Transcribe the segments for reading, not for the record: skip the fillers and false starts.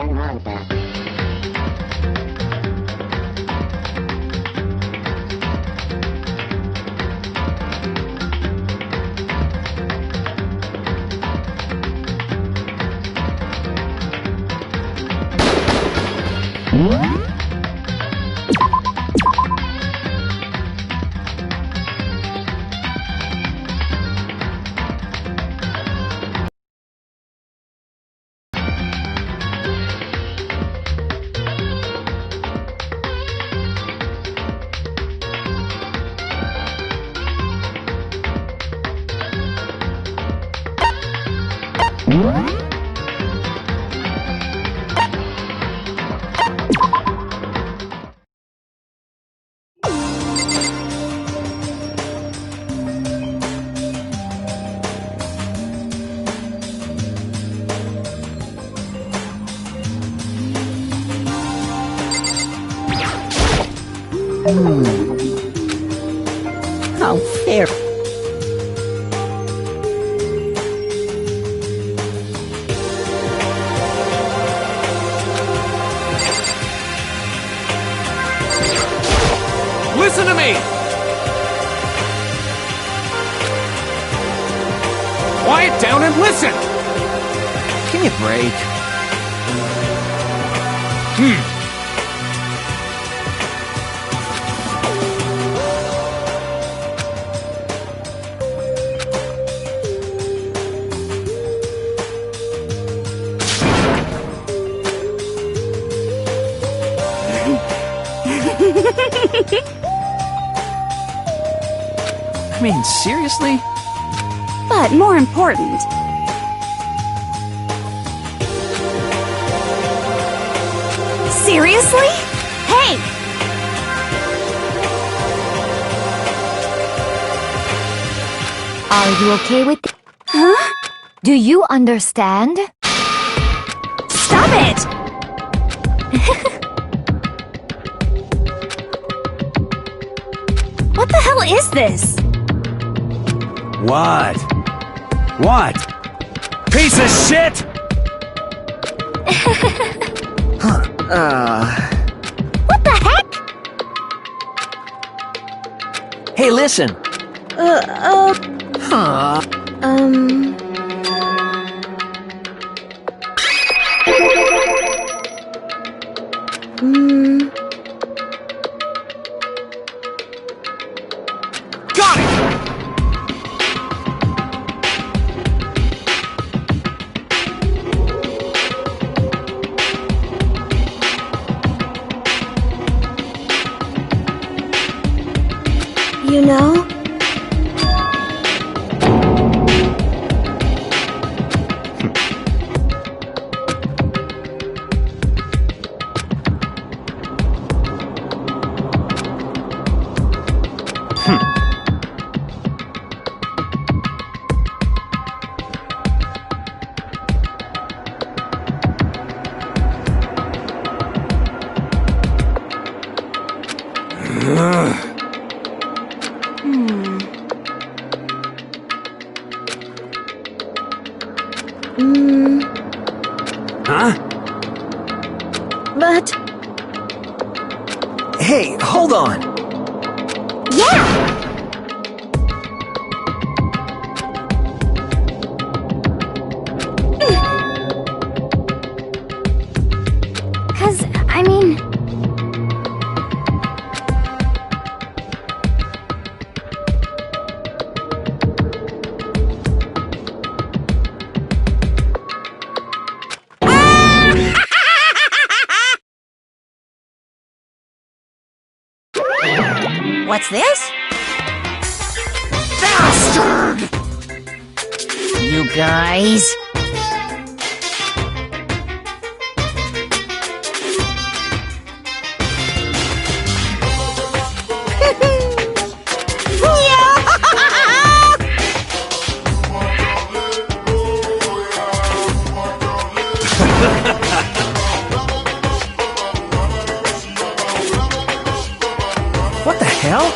Danganronpa. How fair. Listen to me! Quiet down and listen! Give me a break. I mean, seriously? But more important, seriously? Hey! Are you okay with it? Huh? Do you understand? Stop it! What the hell is this? What? What? Piece of shit! What the heck? Hey, listen. Huh? Got it! You know? Huh? But... Hey, hold on. yeah! 'Cause, I mean... What's this? Bastard! You guys? What the hell?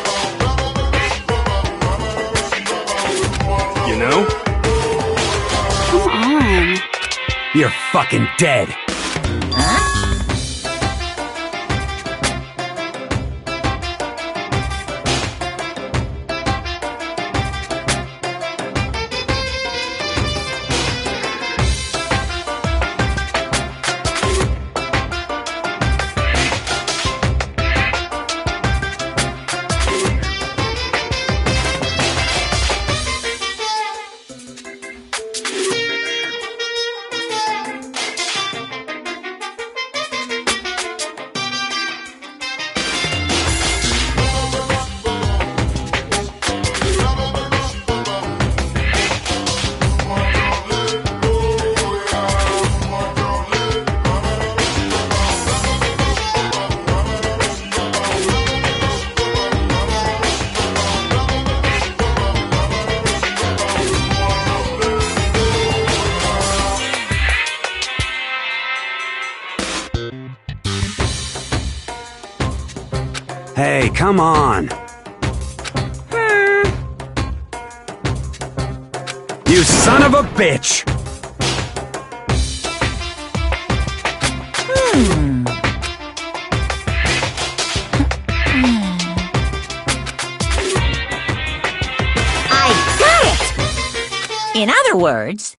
You know? Come on. You're fucking dead. Huh? Hey, come on. You son of a bitch! I got it! In other words,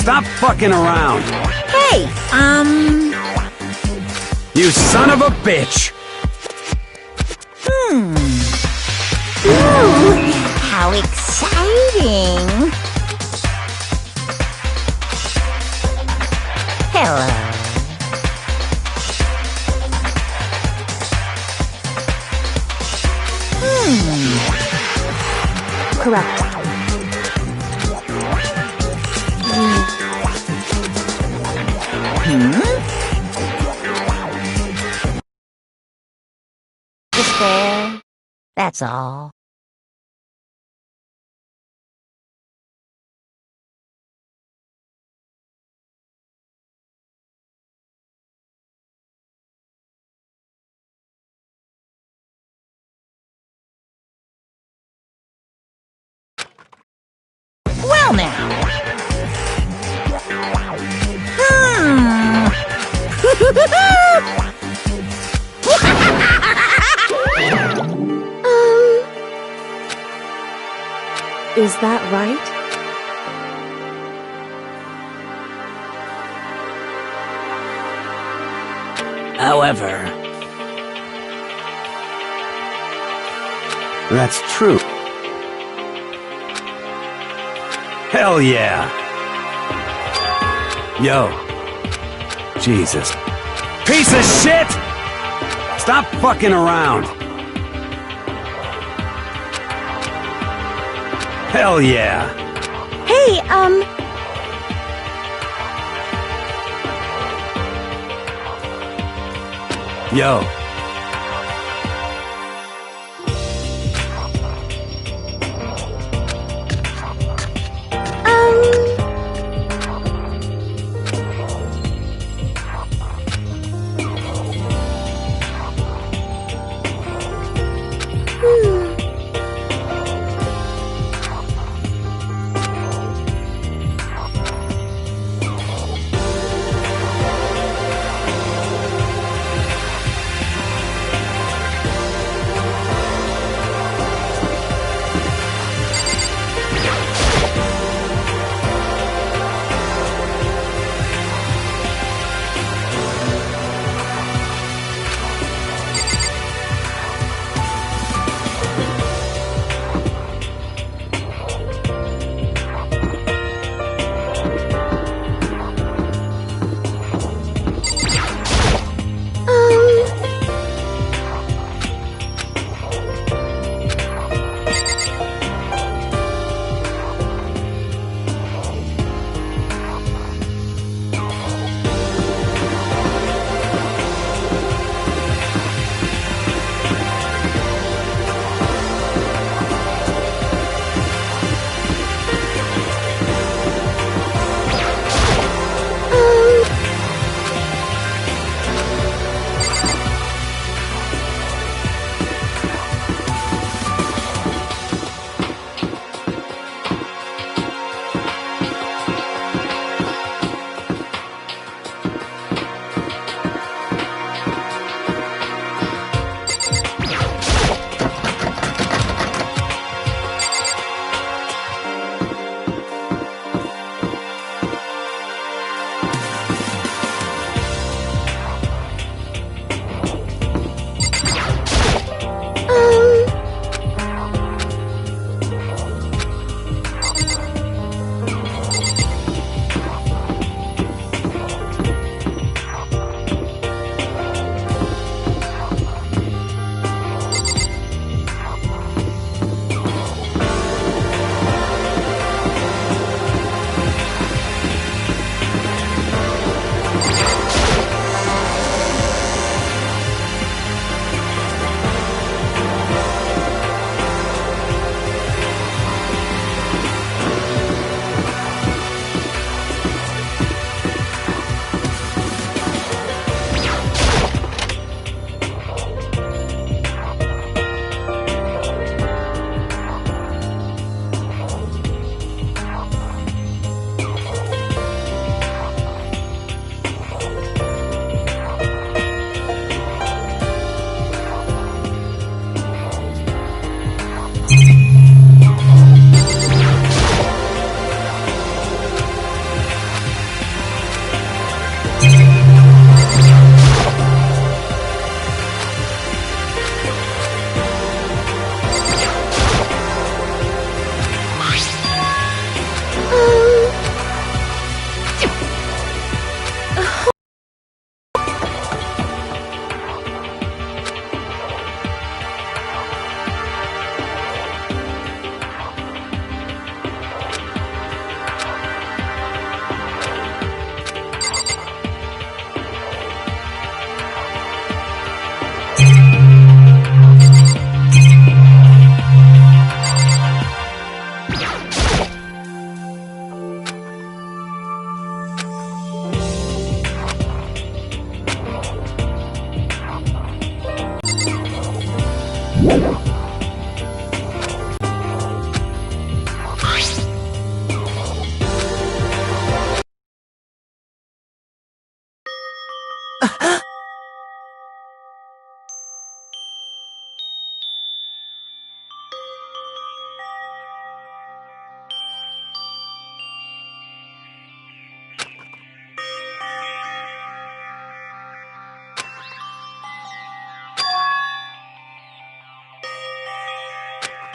Stop fucking around! hey, You son of a bitch! ooh, how exciting! Hello. Correct. Just fair. That's all. Well now. Is that right? However, That's true. Hell yeah! Yo. Jesus. Piece of shit! Stop fucking around! Hell yeah! Hey, Yo.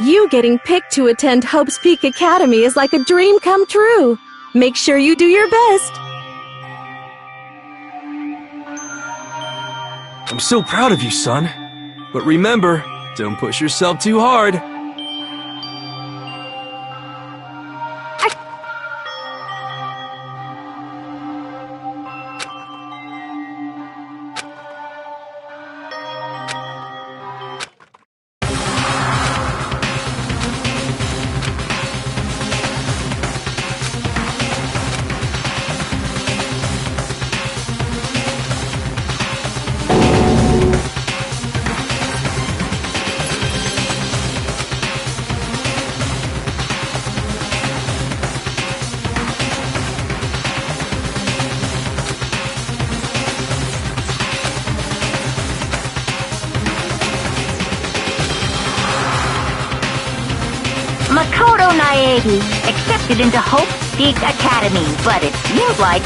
You getting picked to attend Hope's Peak Academy is like a dream come true. Make sure you do your best. I'm so proud of you, son. But remember, don't push yourself too hard. Makoto Naegi accepted into Hope's Peak Academy, but it seems like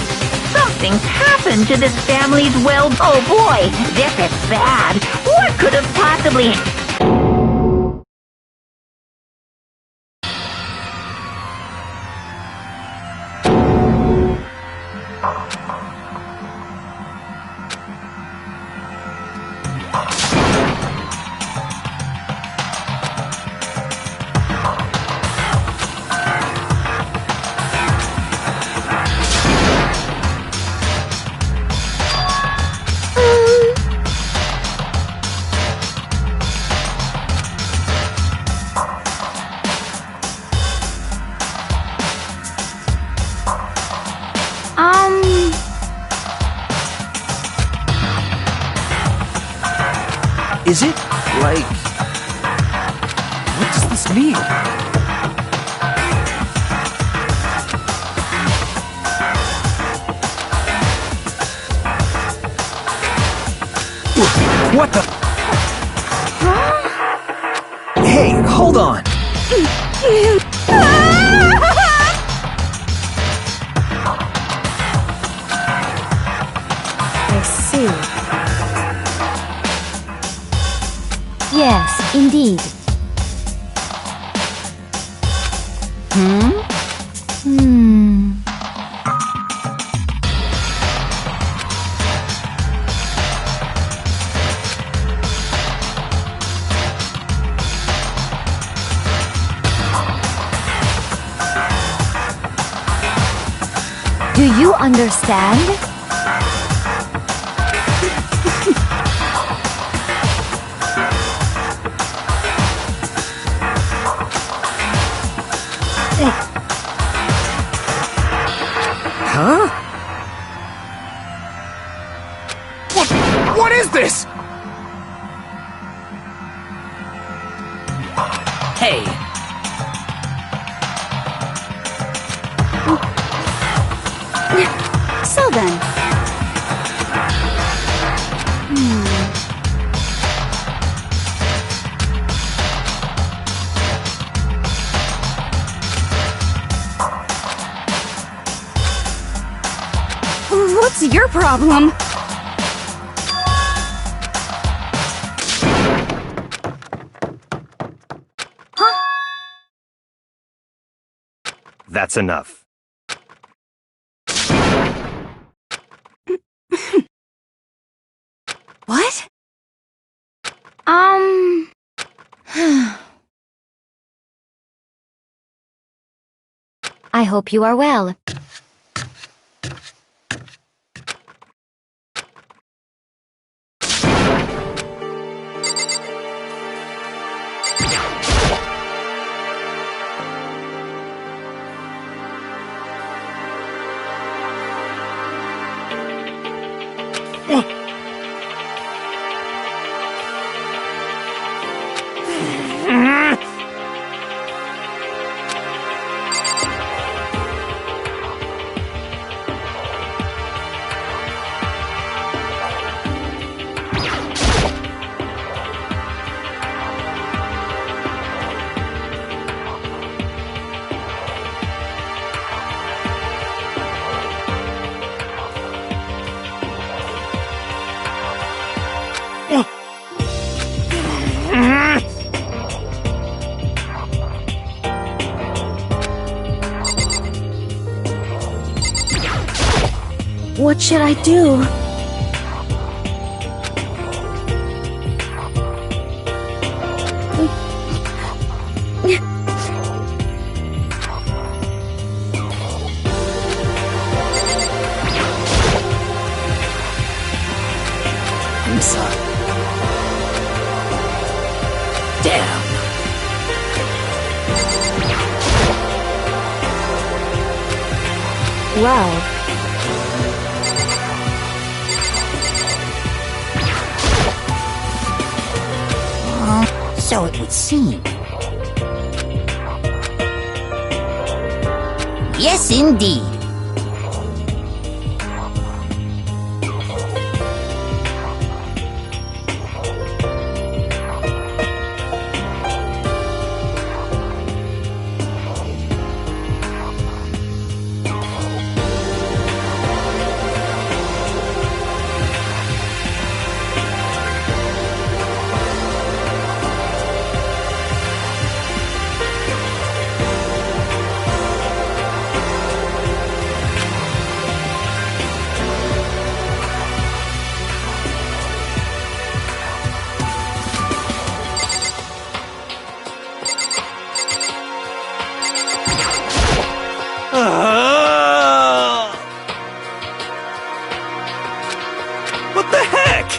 something's happened to this family's oh boy, this is bad. What could have possibly... Is it, like... What does this mean? What the... Hey, hold on! I see. Yes, indeed. Do you understand? Huh? What is this? Hey, So then. What's your problem? That's enough. What? I hope you are well. What should I do? I'm sorry. Damn. Well, So it would seem. Yes, indeed. What the heck?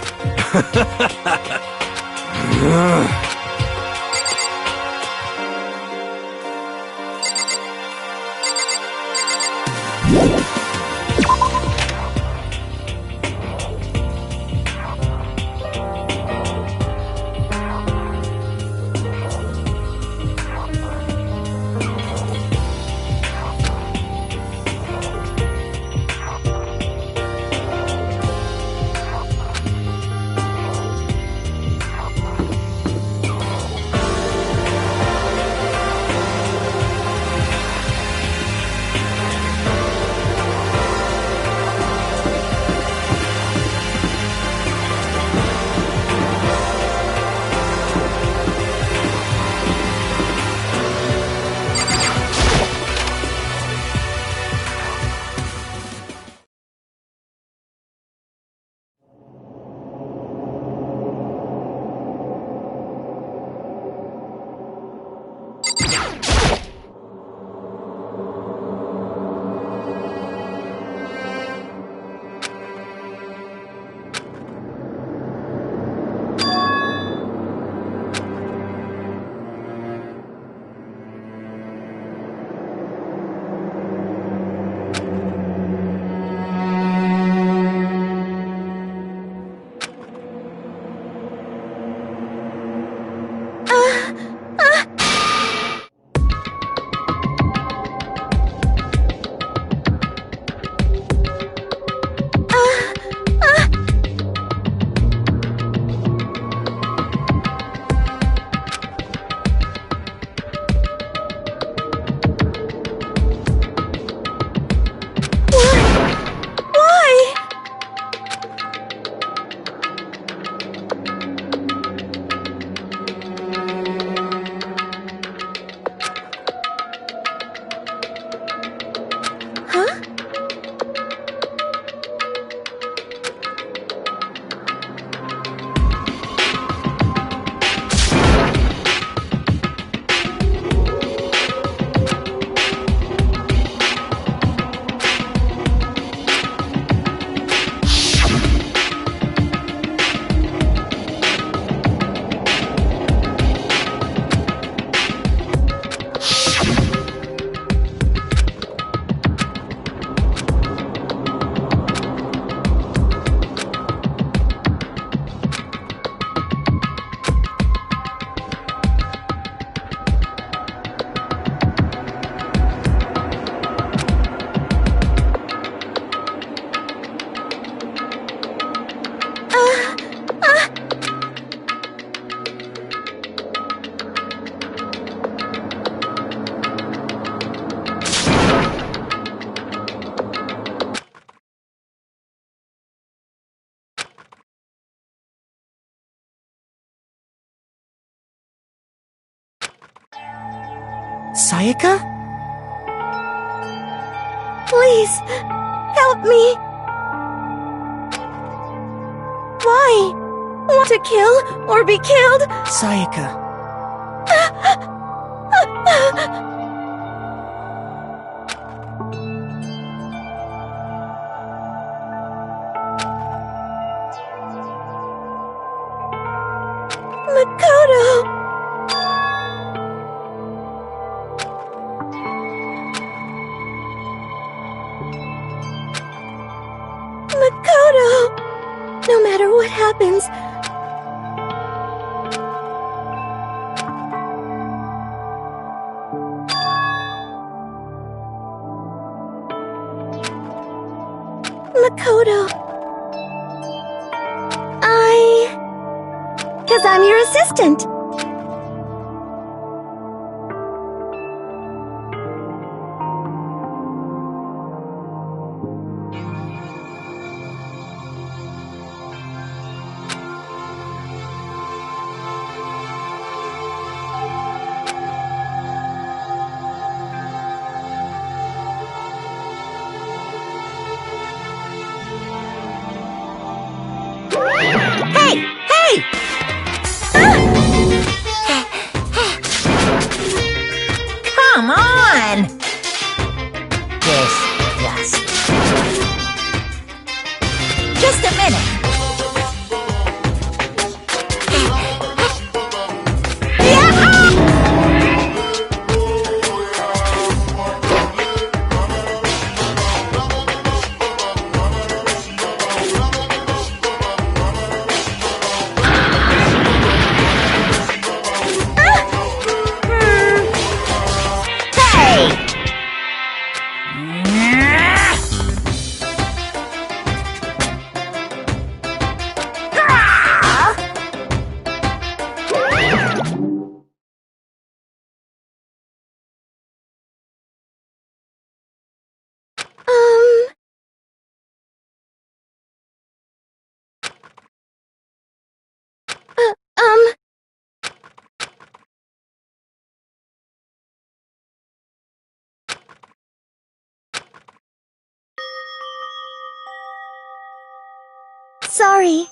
Sayaka? Please, help me. to kill or be killed. Sayaka. Makoto! Makoto! No matter what happens, Makoto, 'cause I'm your assistant. Hey! Hey! Come on! Disgust. Just a minute. Sorry.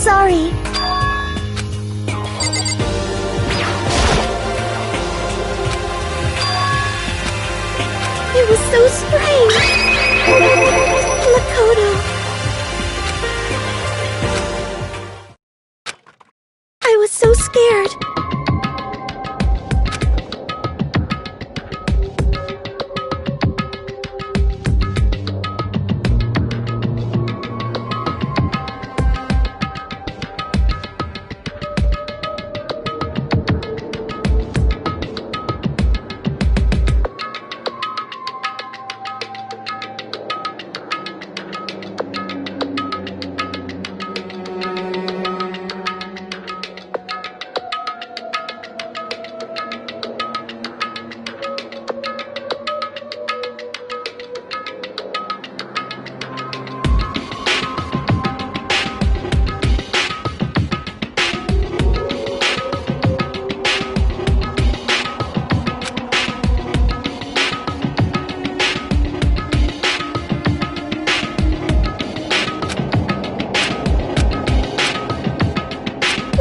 Sorry. It was so strange. Makoto. I was so scared.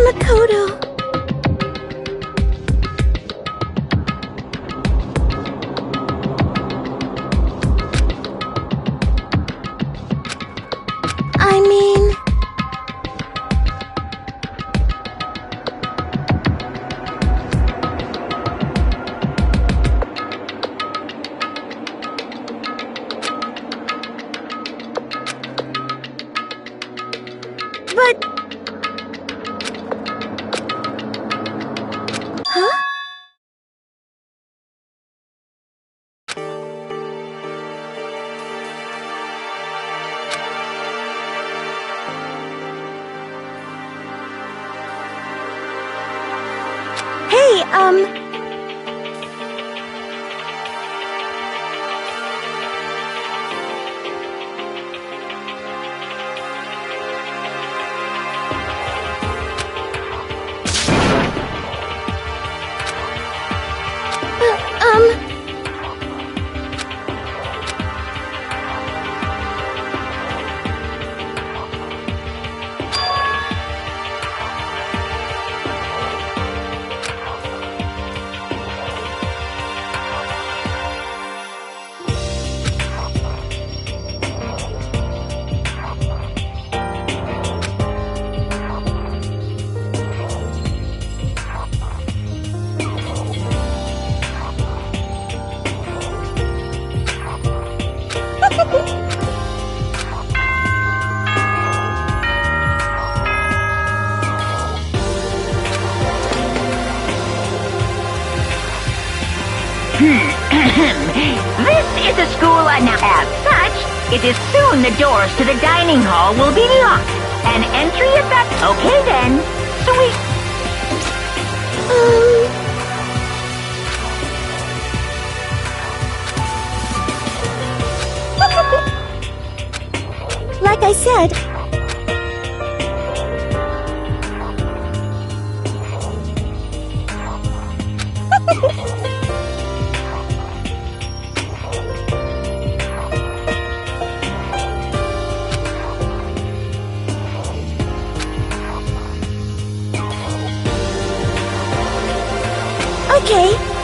Makoto. I mean... But... Huh? Hey, is a school now. As such, it is soon the doors to the dining hall will be locked. And entry at that... Okay then. Sweet. Like I said, okay.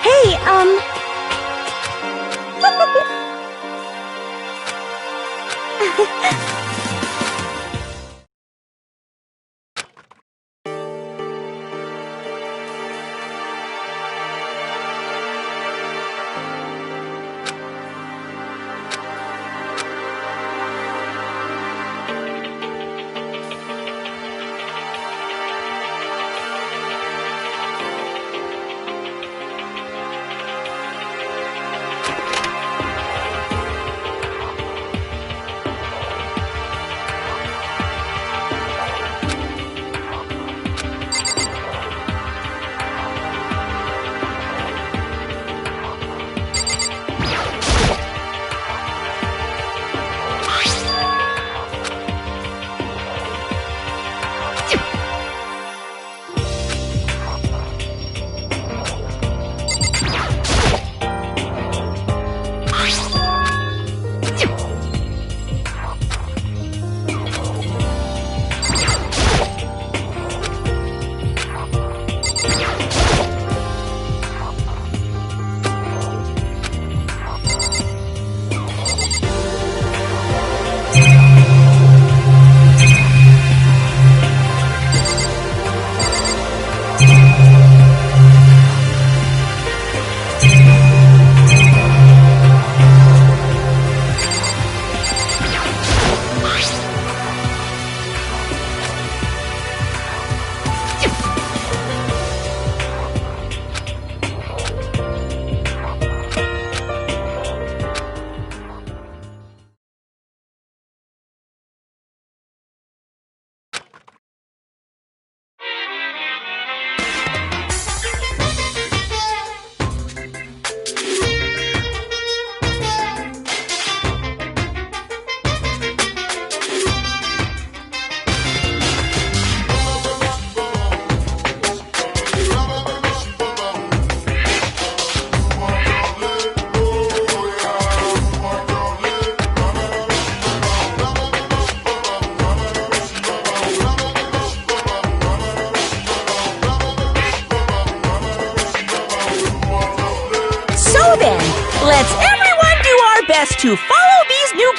Hey, Let's everyone do our best to follow these new...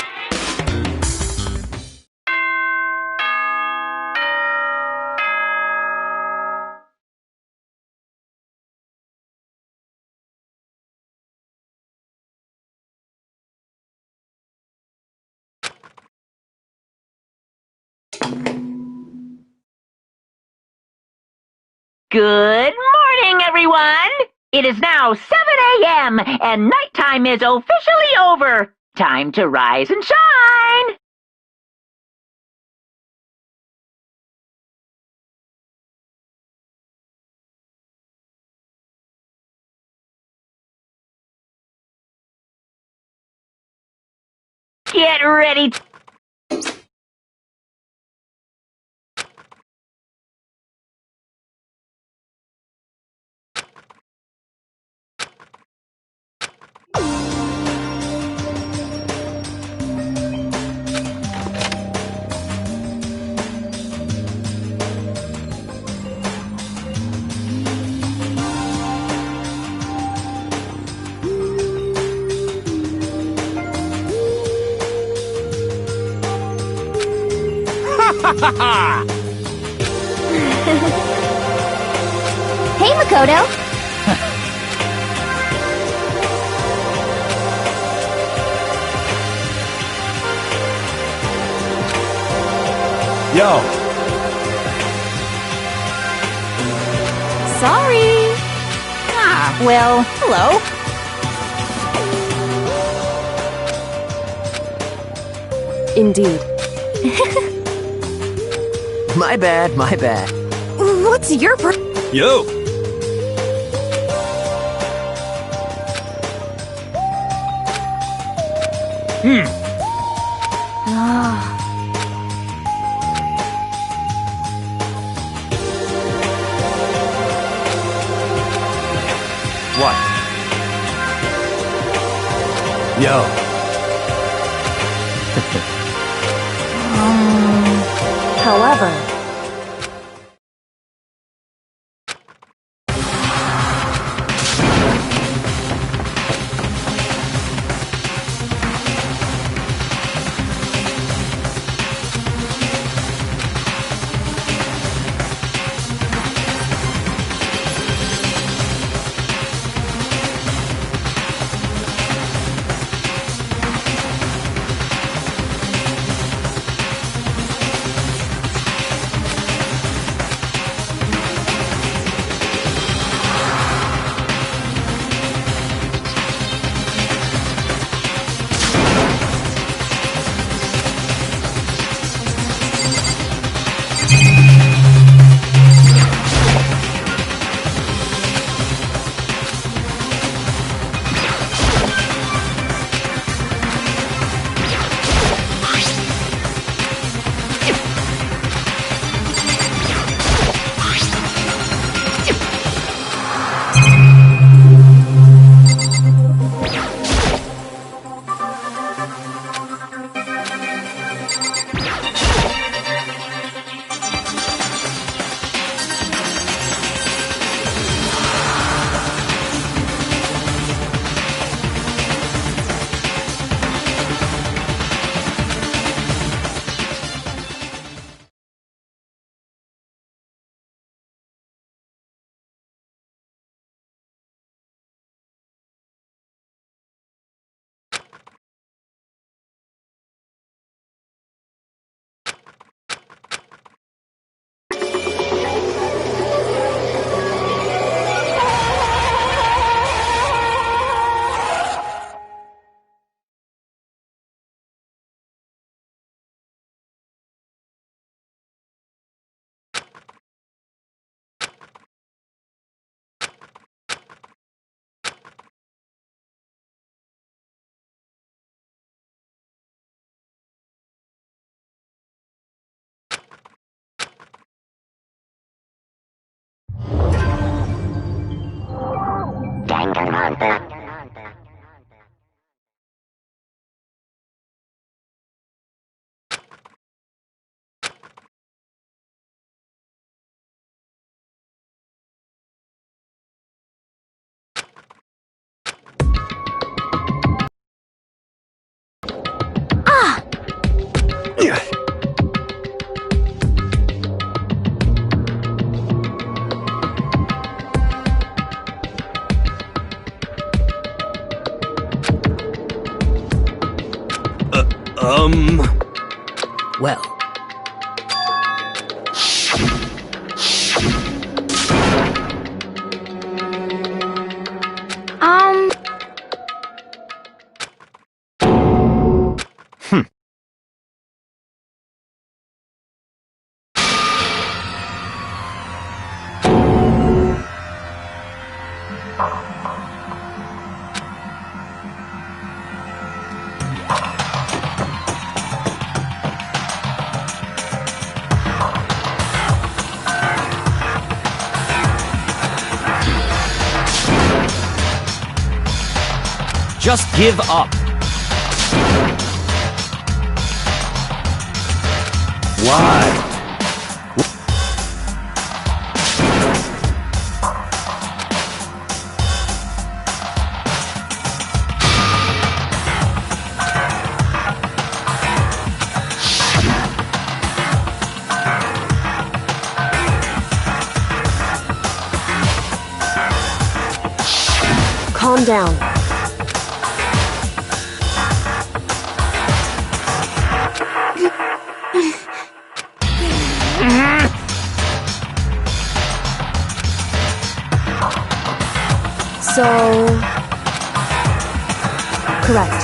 Good morning, everyone! It is now 7 a.m., and nighttime is officially over. Time to rise and shine! Get ready to... Hey, Makoto. Yo, Sorry. Ah, well, hello. Indeed. My bad, my bad. What's your Yo! what? Yo, However, Danganronpa. Well, just give up. why? calm down. So... correct.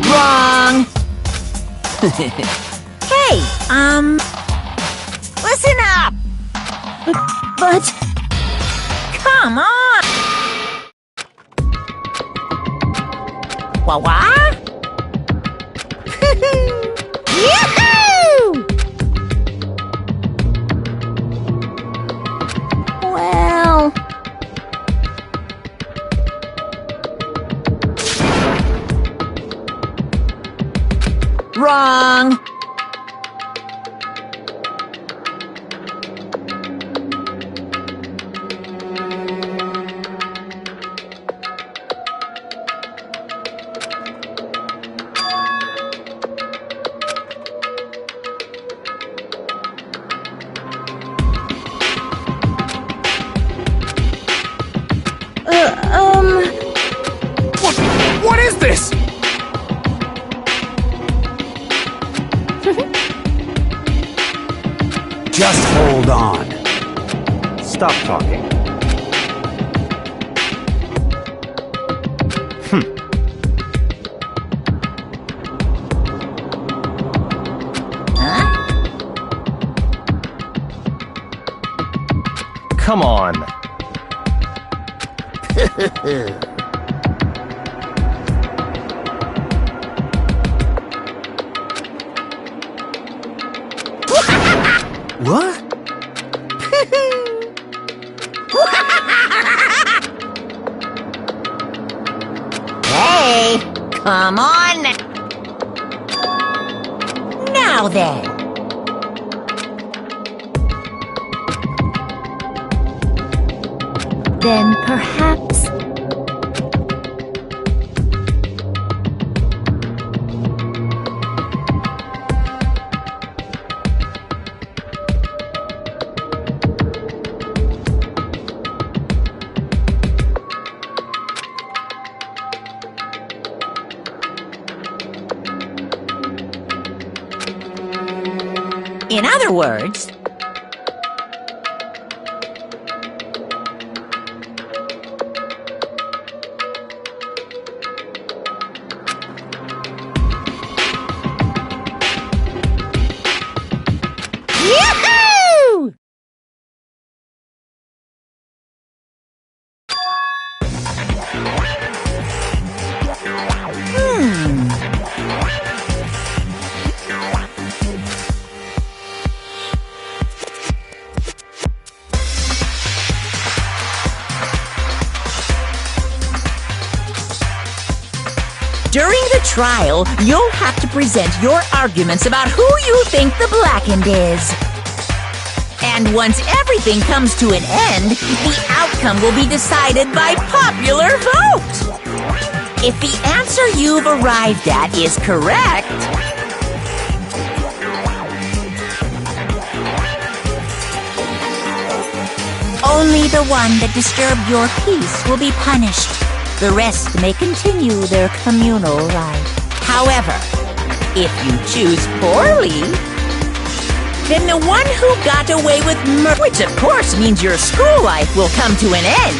Wrong! Hey, listen up! But... Come on! Wah-wah? Yahoo! well... Wrong! What is this? Just hold on. Stop talking. Come on. What? Hey, come on! Now then. Then perhaps... In other words, Yahoo! During the trial, you'll have to present your arguments about who you think the blackened is. And once everything comes to an end, the outcome will be decided by popular vote. If the answer you've arrived at is correct, only the one that disturbed your peace will be punished. The rest may continue their communal life. However, if you choose poorly, then the one who got away with murder, which of course means your school life will come to an end.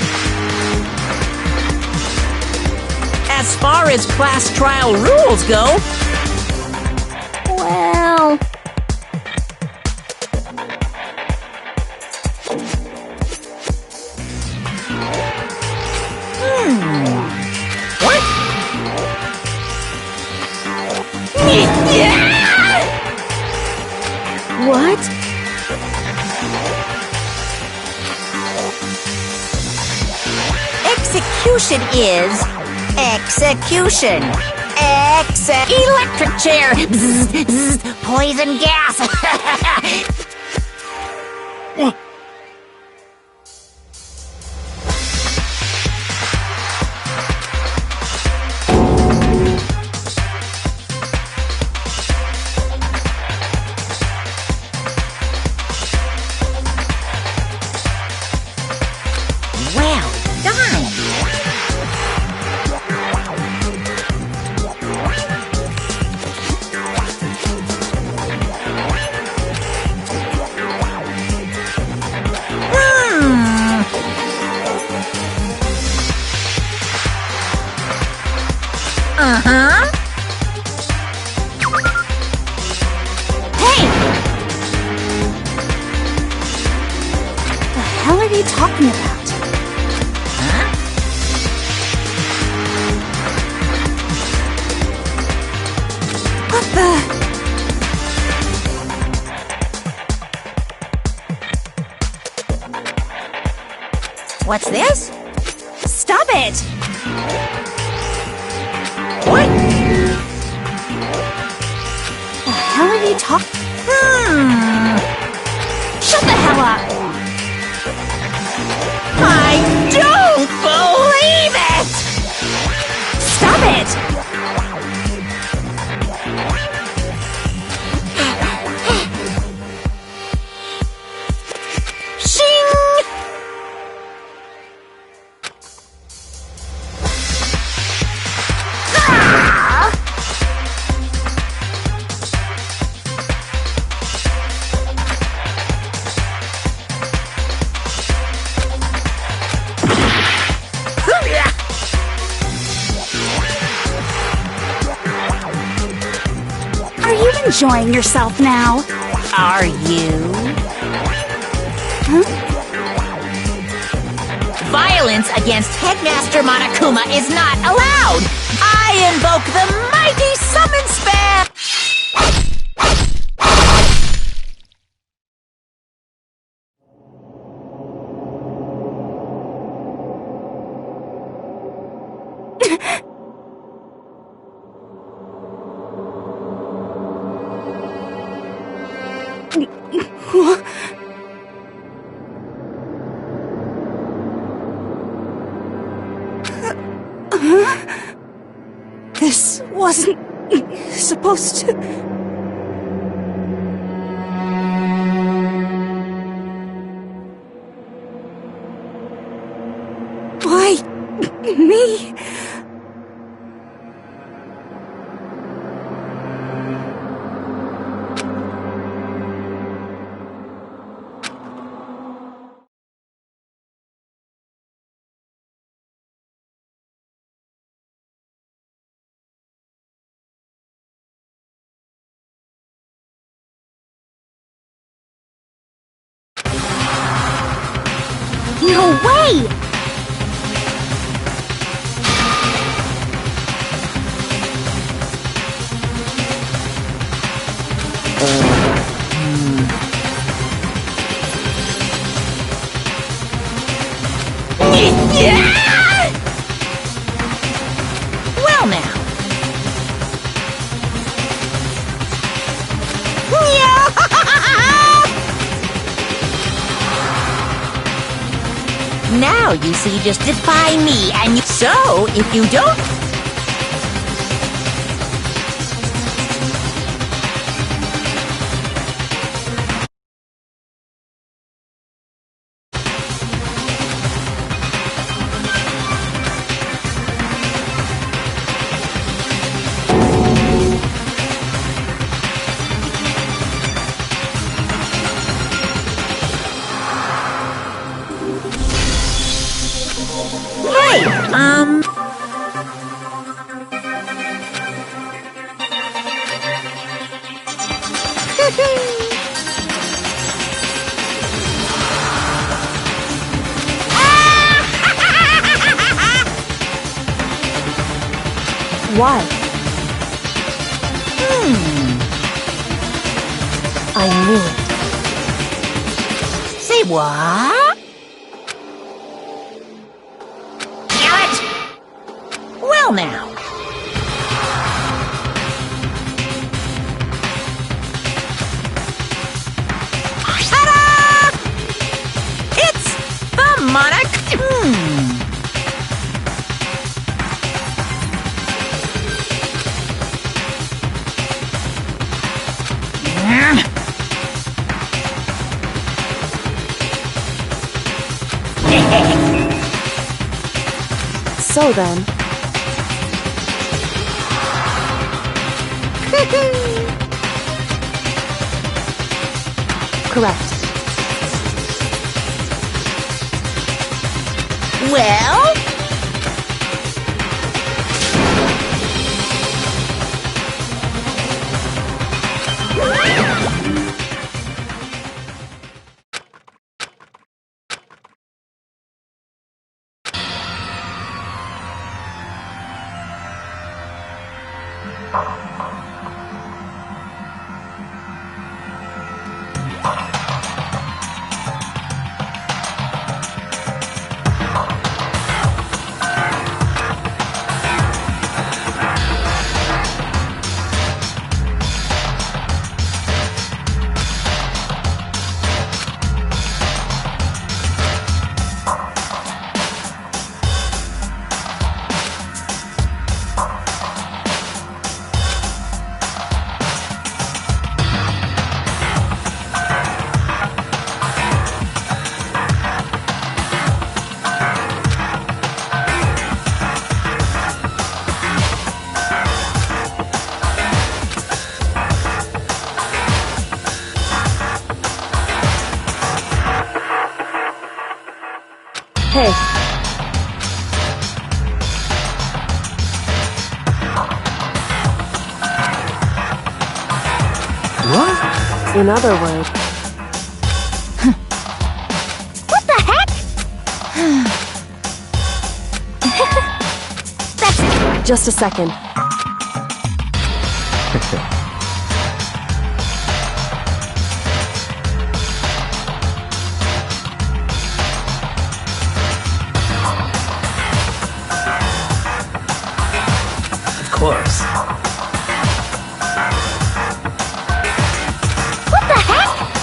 As far as class trial rules go, well... what? What? Execution is execution. Electric chair. Bzz, bzz, poison gas. Well, Uh-huh. Hey! The hell are you talking about? Huh? What the? What's this? Stop it! What? The hell are you talking? Shut the hell up! I don't believe it! Stop it! Shing! Are you enjoying yourself now? Are you? Violence against Headmaster Monokuma is not allowed! I invoke the mighty summon spell! This wasn't supposed to... Why me? No way! Well now. Now you see, just defy me, and you... So, if you don't... Why? I knew it. Say what? Damn it! Well now. Ta-da! It's the Monarch. So then. Correct. Well? Hey. What? In other words, What the heck? That's just a second. Of course. what the heck?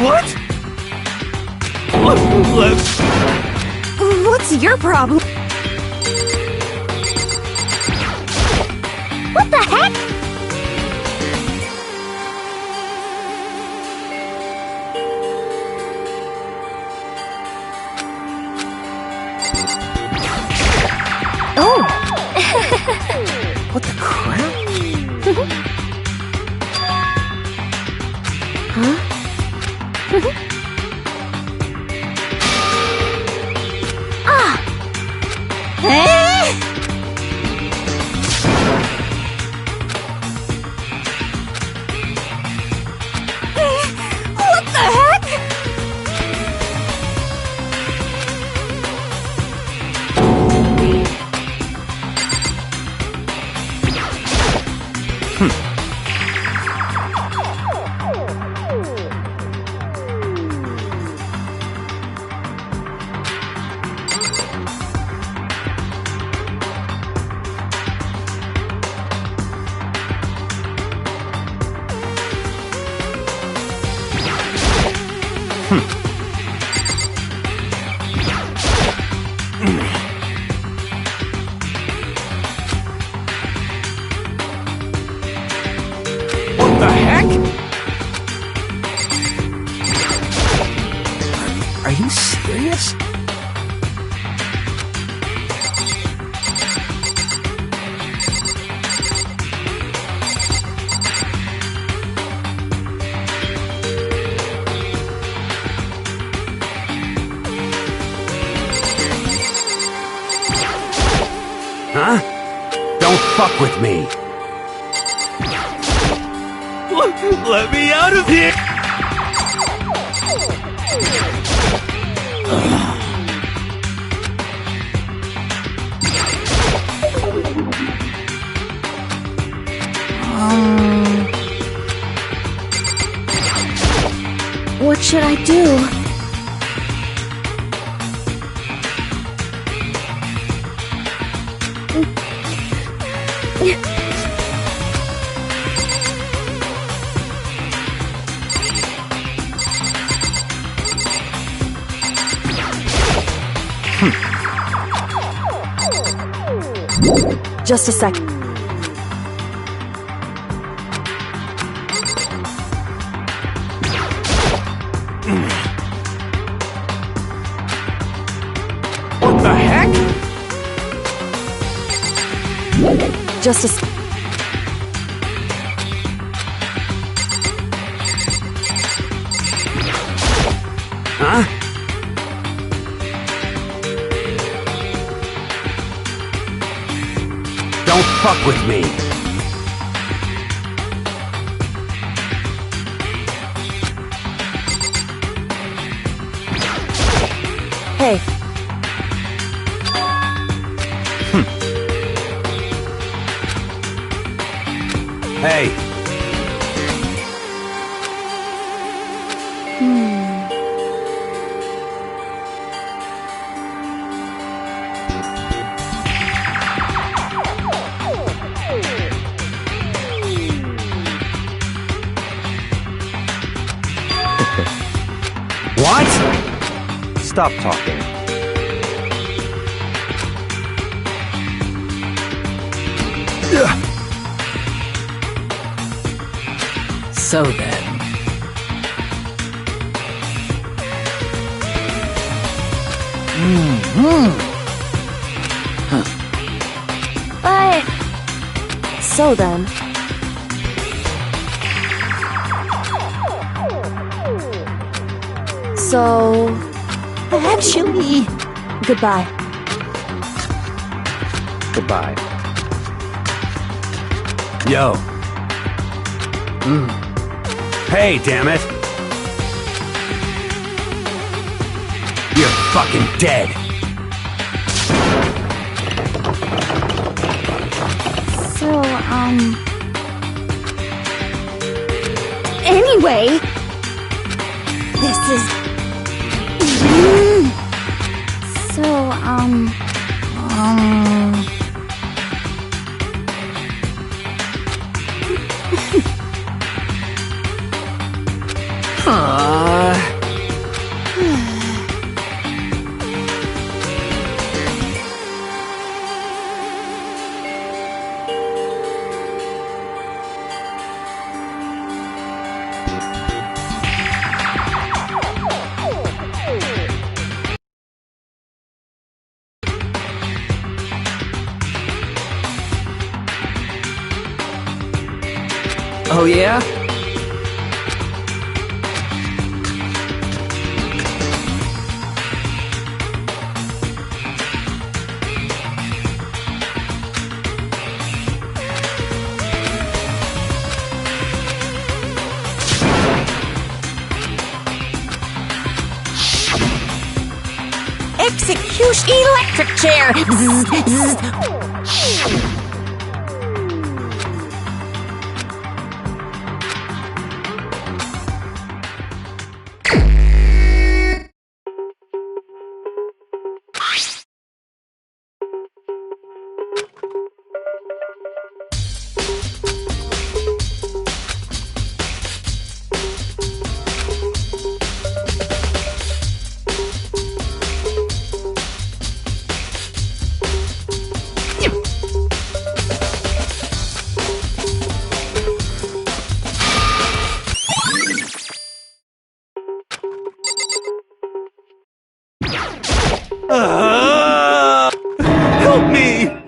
What? What's your problem? What the heck? Oh, What the crap? What the heck? What the heck? Are you serious? Huh? Don't fuck with me. Let me out of here! what should I do? Just a second. What the heck? Just a second. Huh? Don't fuck with me. Hey, Hey, what? Stop talking. So then. But so then. So, actually, goodbye. Goodbye. Yo. Hey, damn it. You're fucking dead. so, anyway, this is, so, Oh yeah? Execution electric chair. Help me!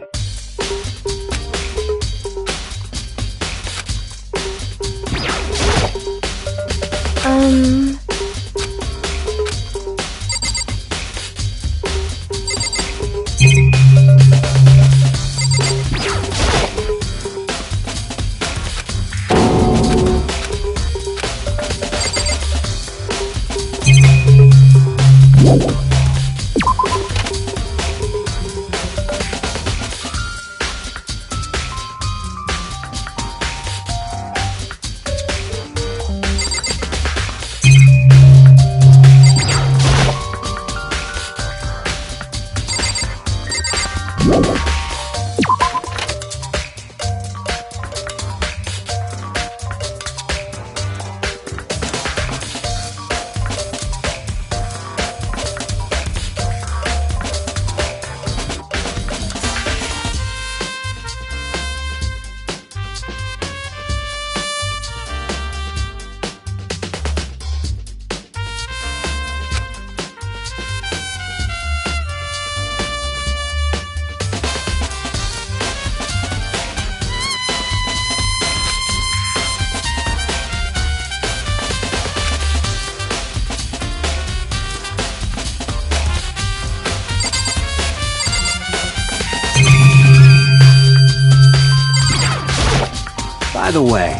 By the way,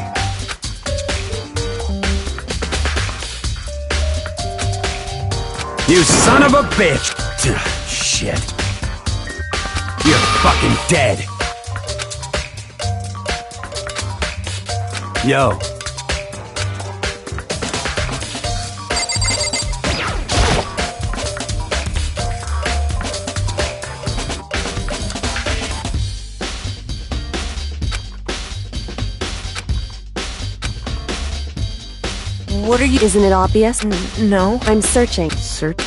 you son of a bitch! Shit. You're fucking dead. Yo. What are you? Isn't it obvious? No. I'm searching. Search.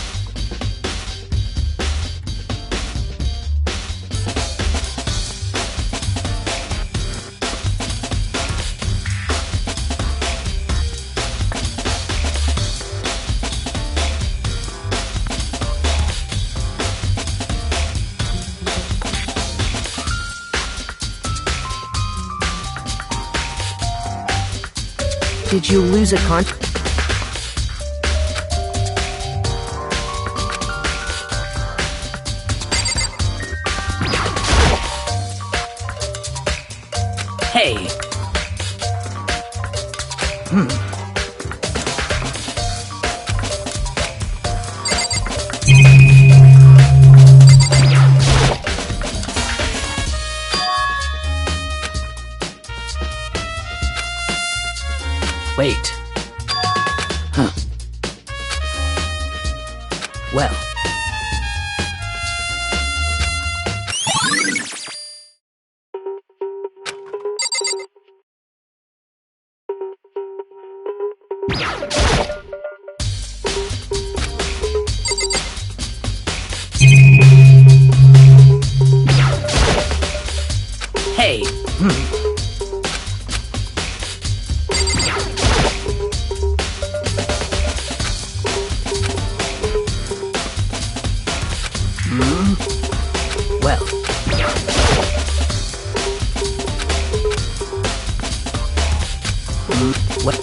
Did you lose a con? Hey. Wait. Huh. Well. Hey. Well. What?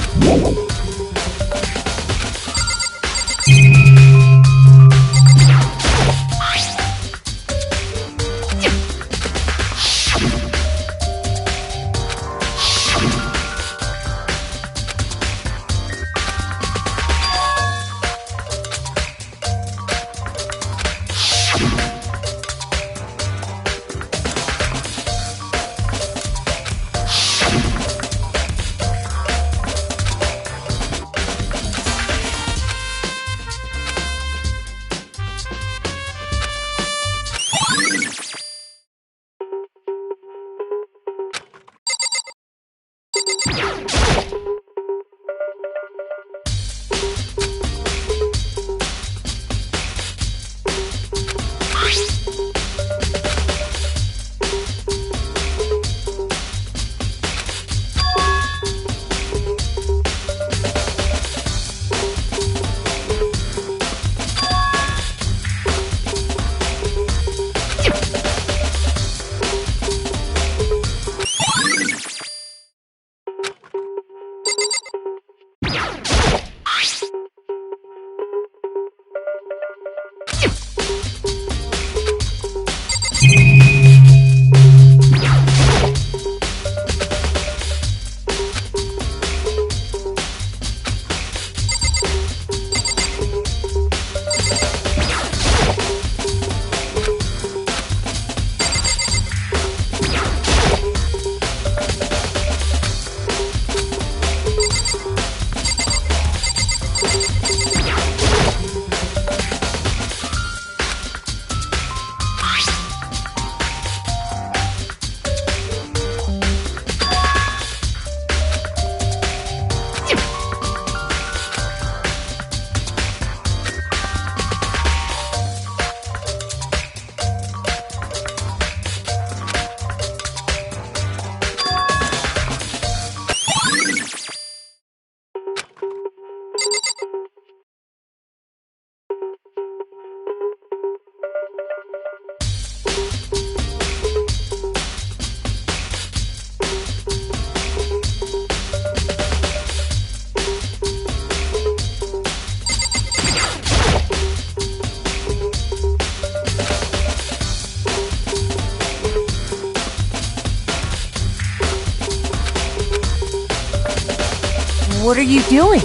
What are you doing?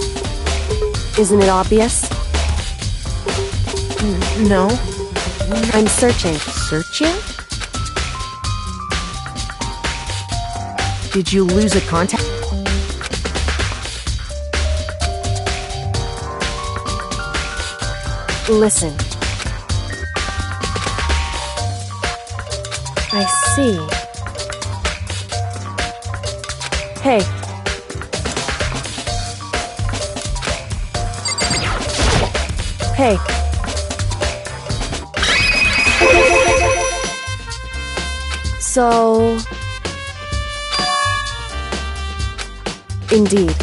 Isn't it obvious? No. I'm searching. Searching? Did you lose a contact? Listen. I see. Hey. Hey. So... Indeed.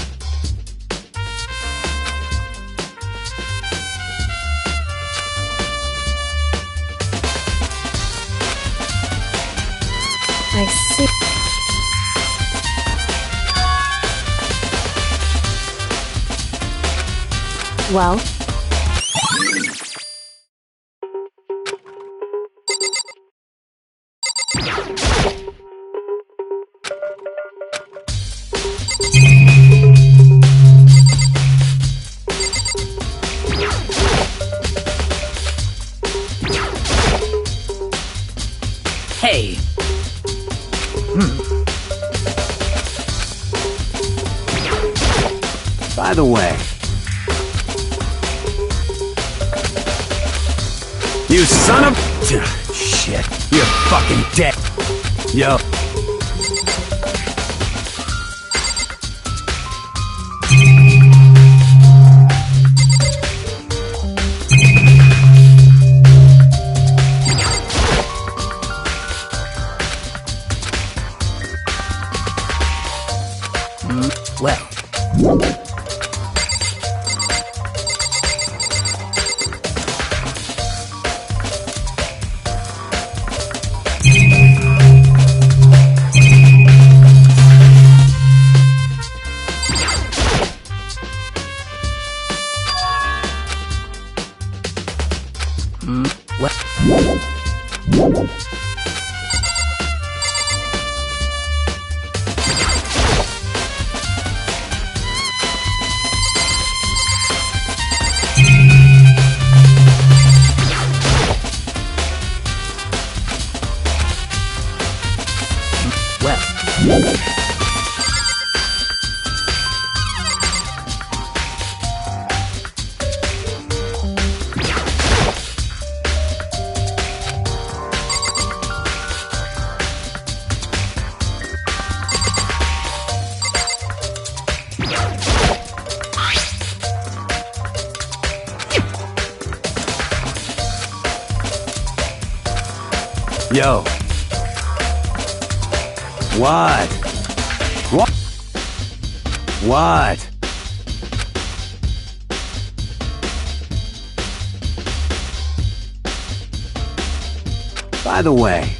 I see. Well? Hey. By the way, you son of shit, you're fucking dead. Yo. Well. Yo. What? What? What? By the way,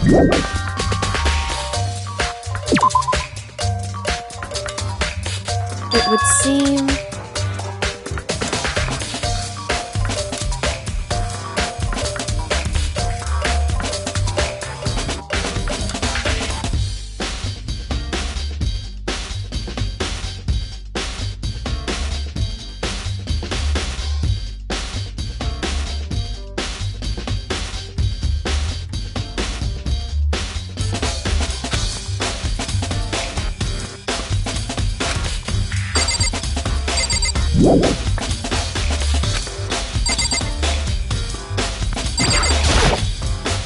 It would seem...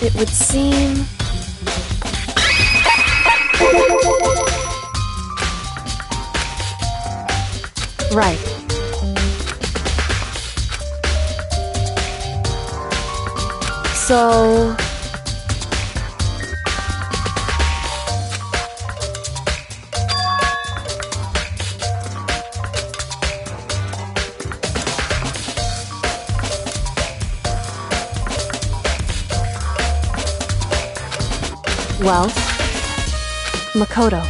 It would seem... Right. So... Well, Makoto.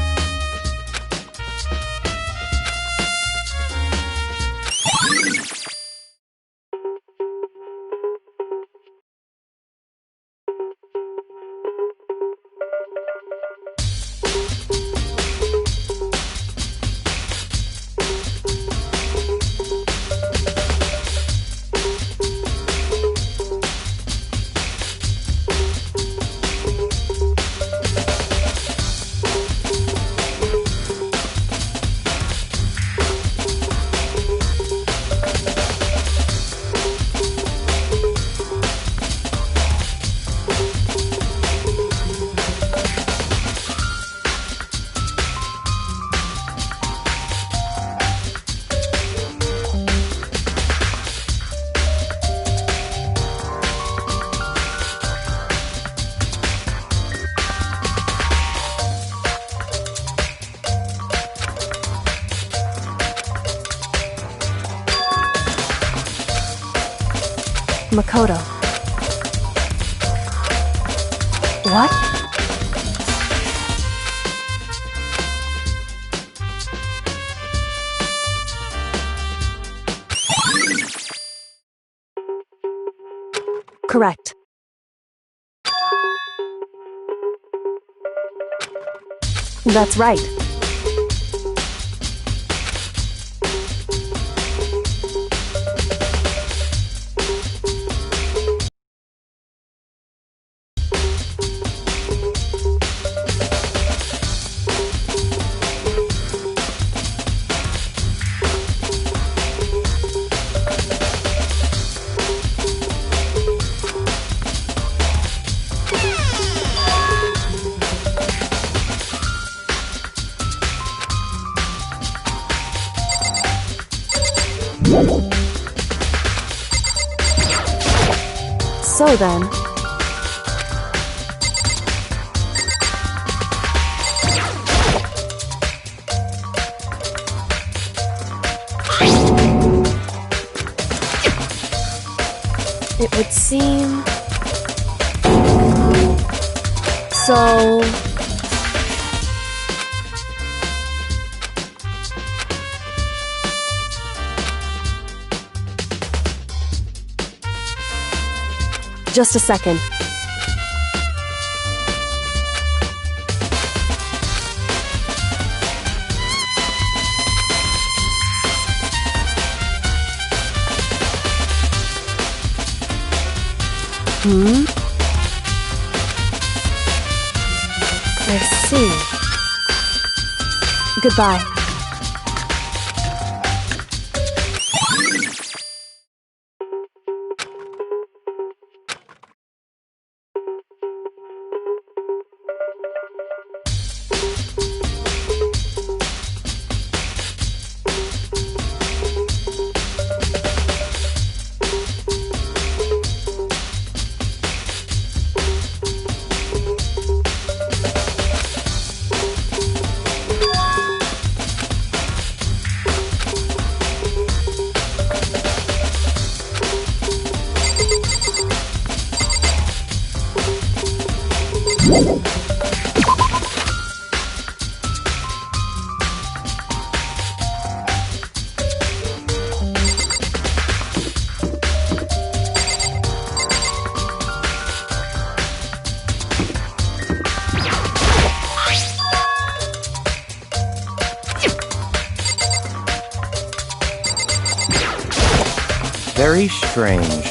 Makoto. What? Correct. That's right. So then... It would seem... So... Just a second. I see. Goodbye. Very strange.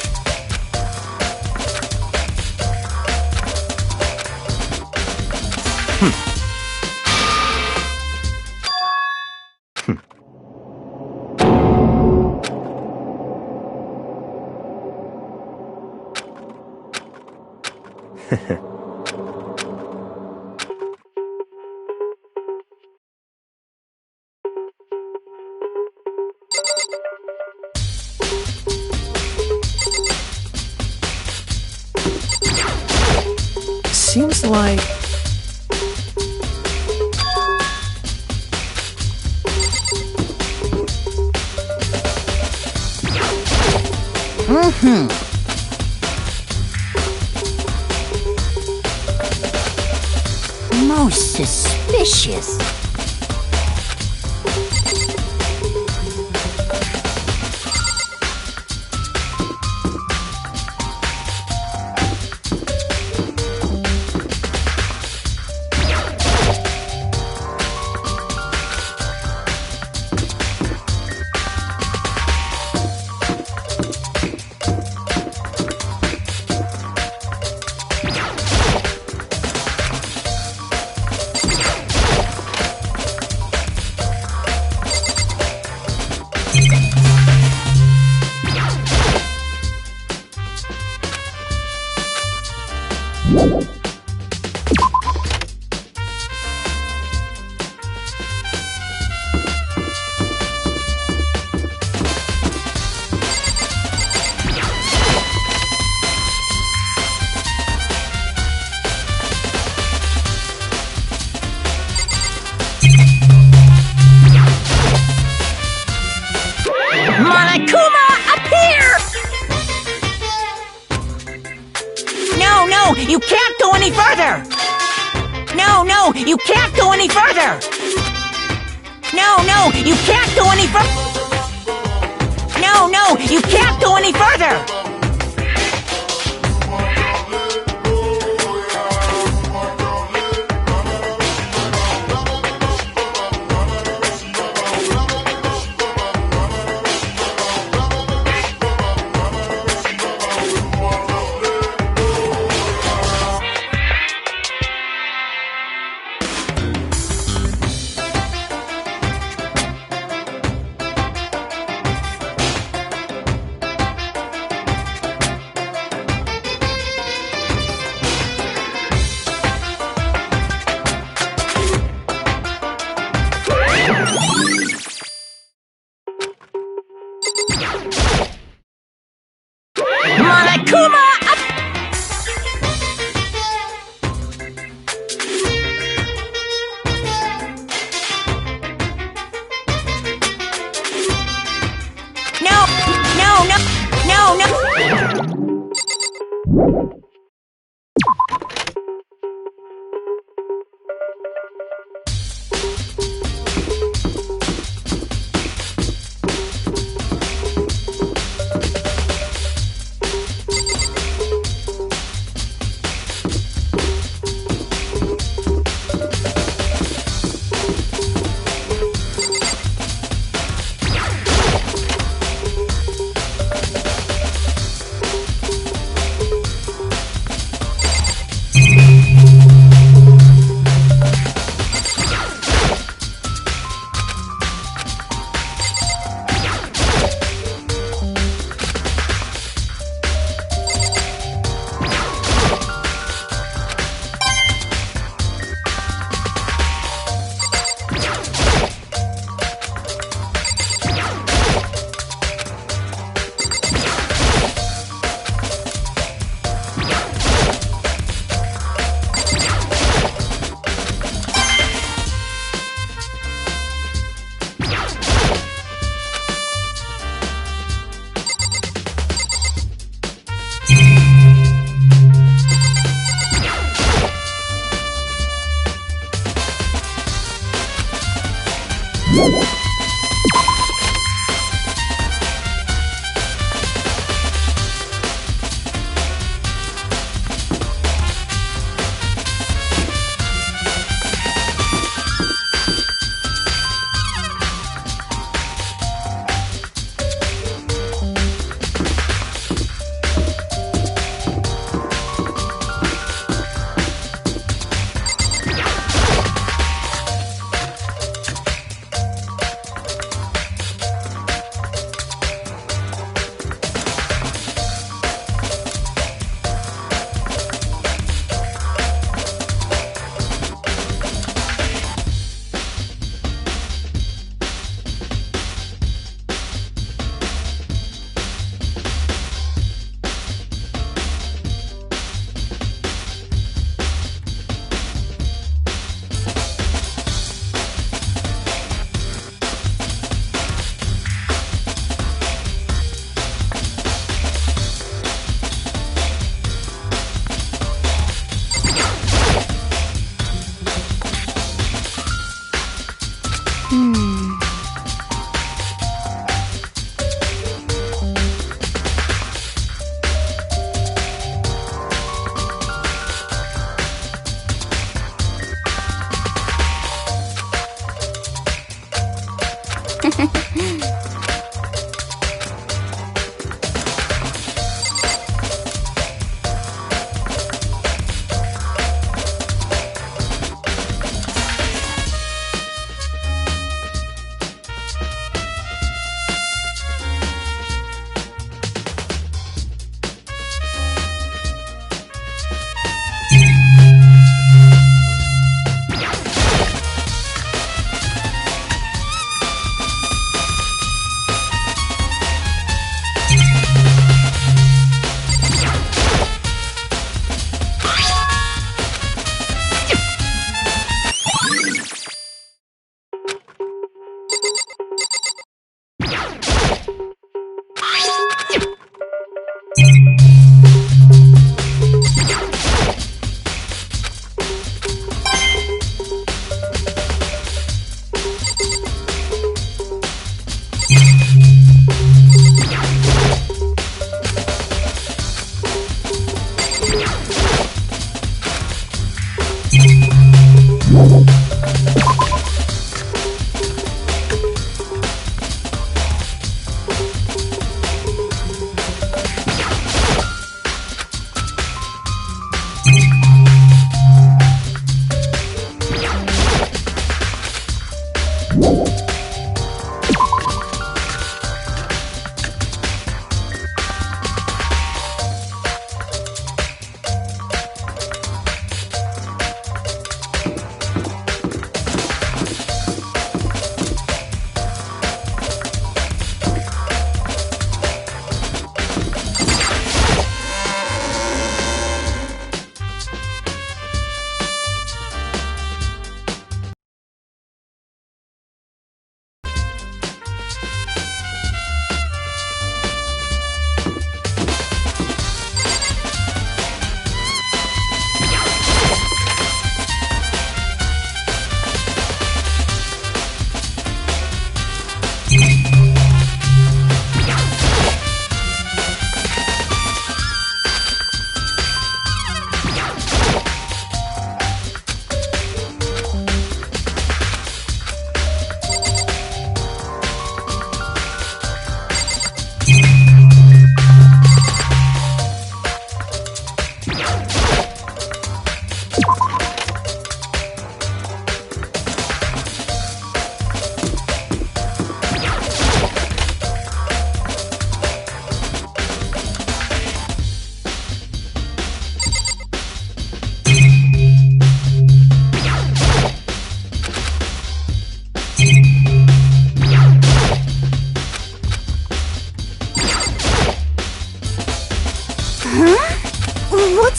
Seems like... Most suspicious. Monokuma, appear! No, you can't go any further! No, you can't go any further! No, you can't go any further! No, you can't go any further! Monokuma! No!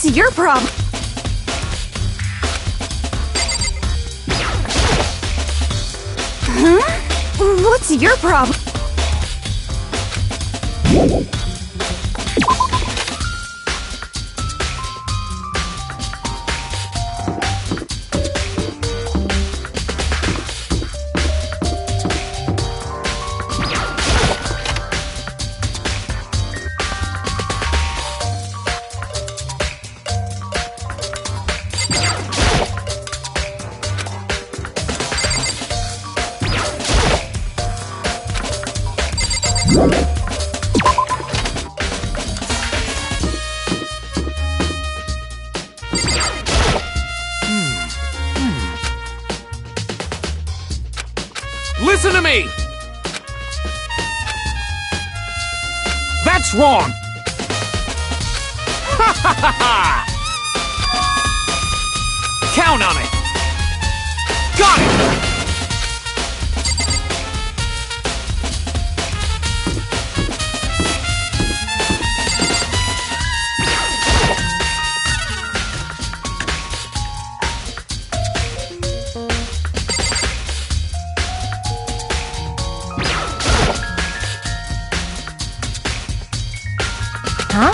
What's your problem? Huh? What's your problem? Listen to me! That's wrong! Ha ha ha ha! Count on it! Got it! Huh?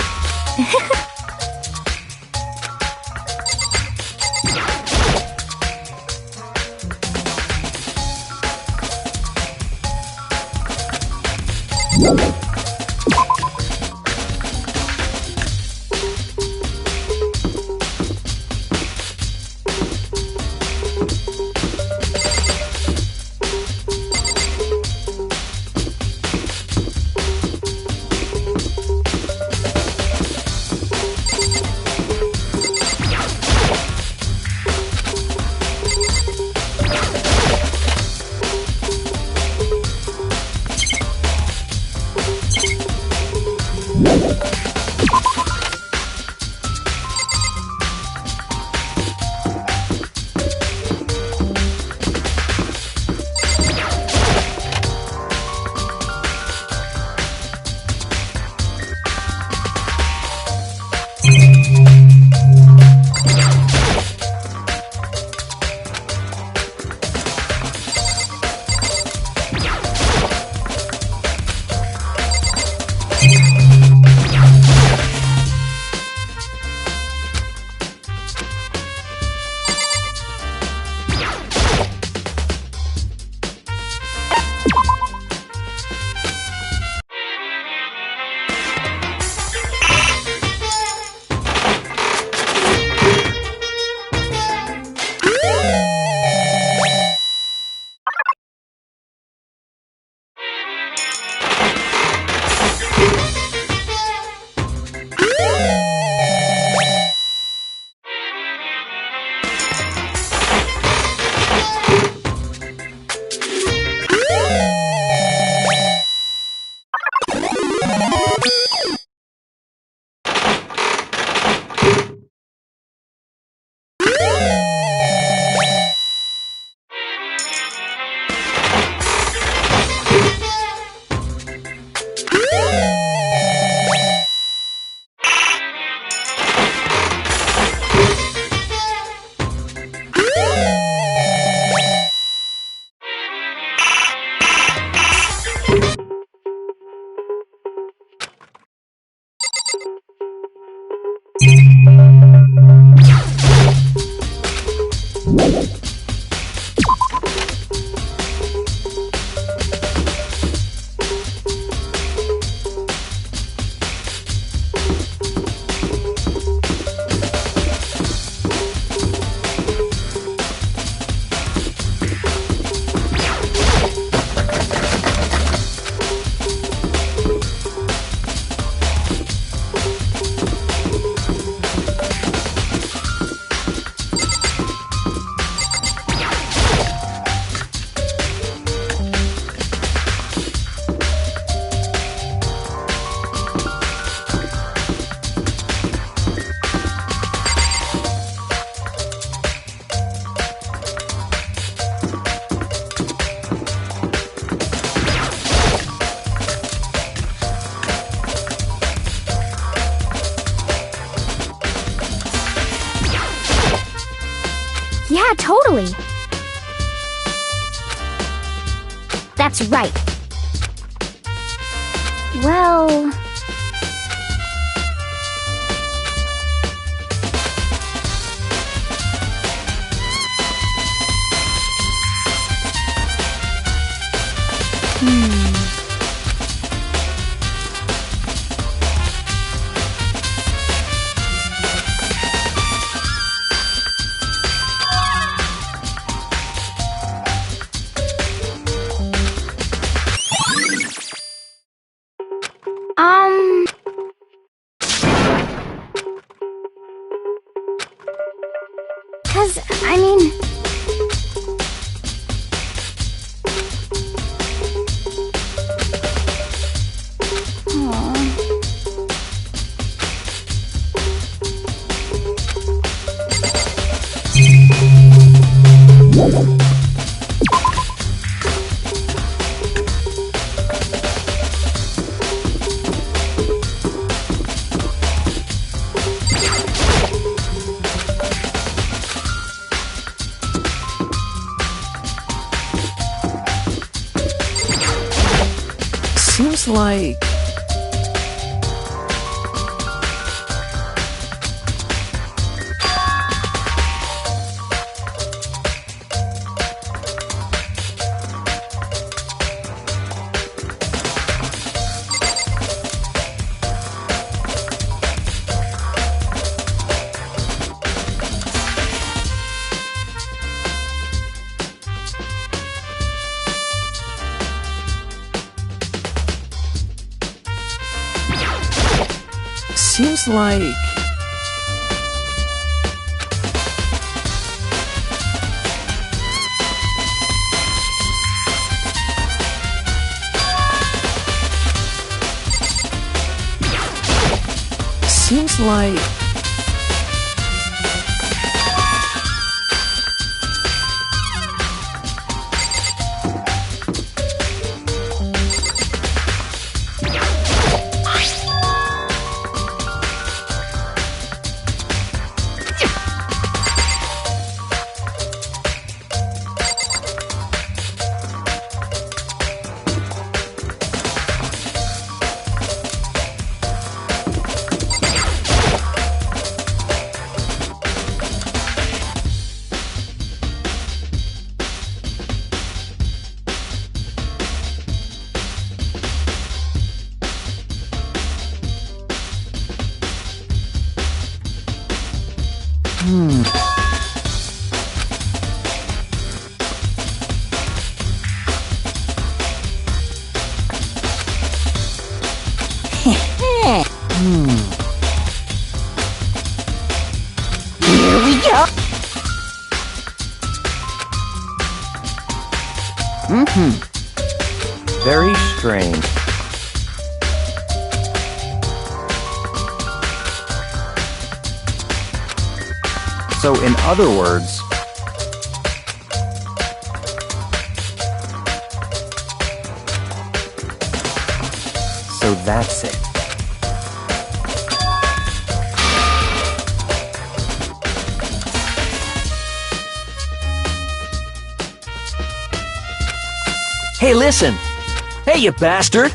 Yeah, totally. That's right. Well... Cause, I mean... Seems like... Seems like... Seems like... Here we go. Very strange. So, in other words... So that's it. Hey, listen! Hey, you bastard!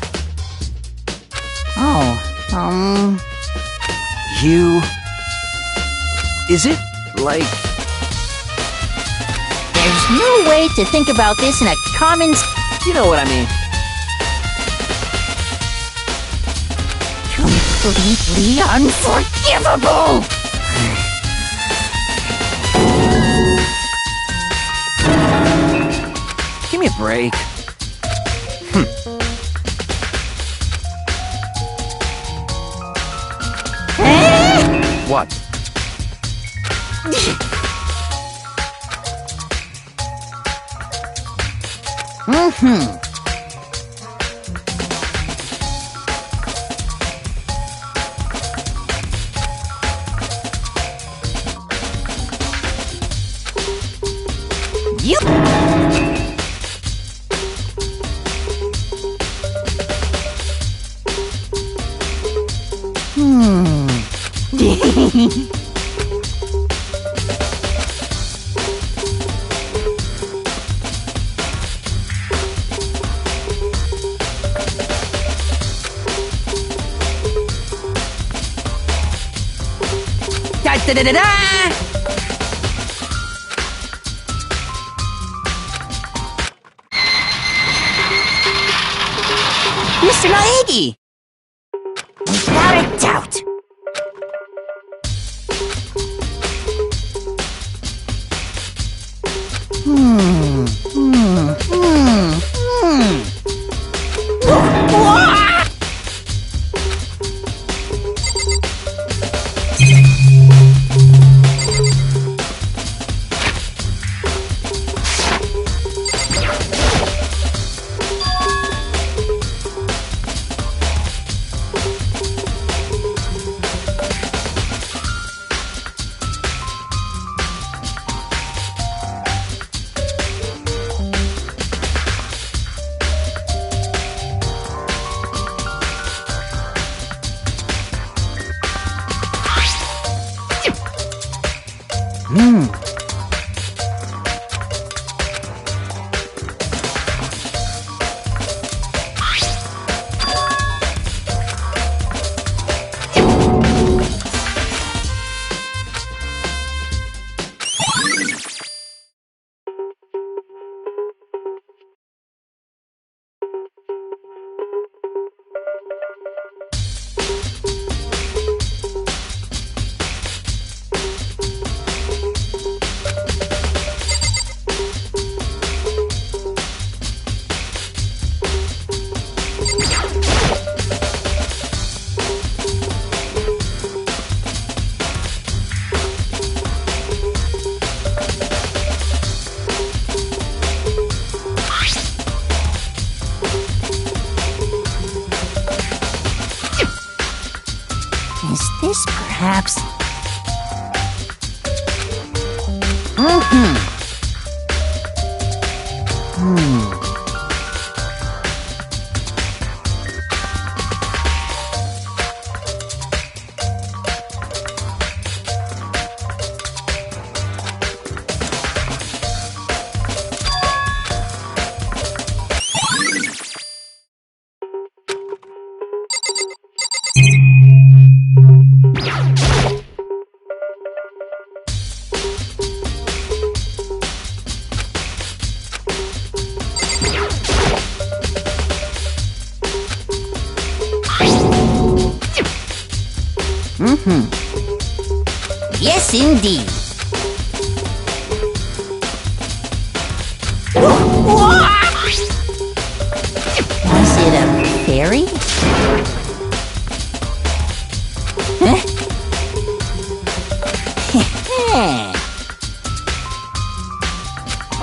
Oh, You... Is it, like... there's no way to think about this in a common... You know what I mean. completely unforgivable! Give me a break. What? You... Da-da-da-da! Mr. Naegi! Without a doubt. Is this perhaps... Yes, indeed. Is it a fairy?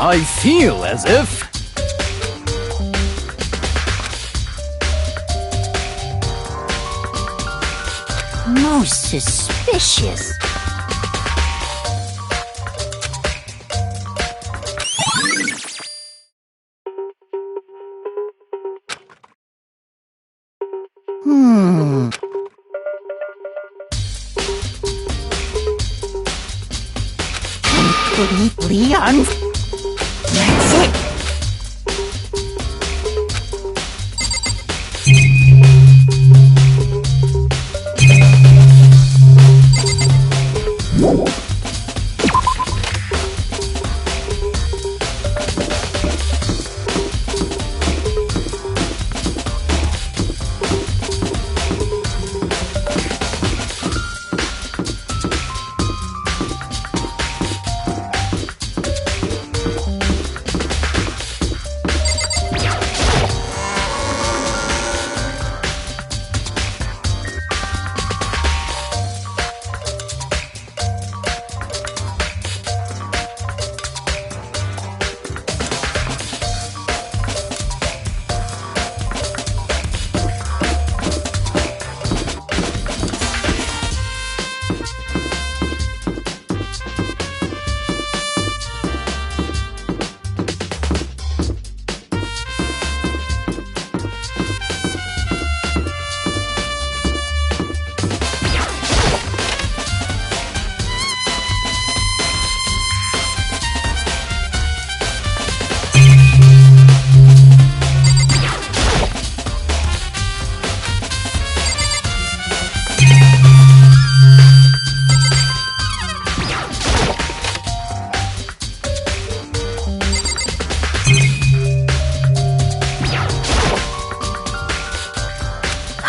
I feel as if... Most suspicious. Leon? That's it.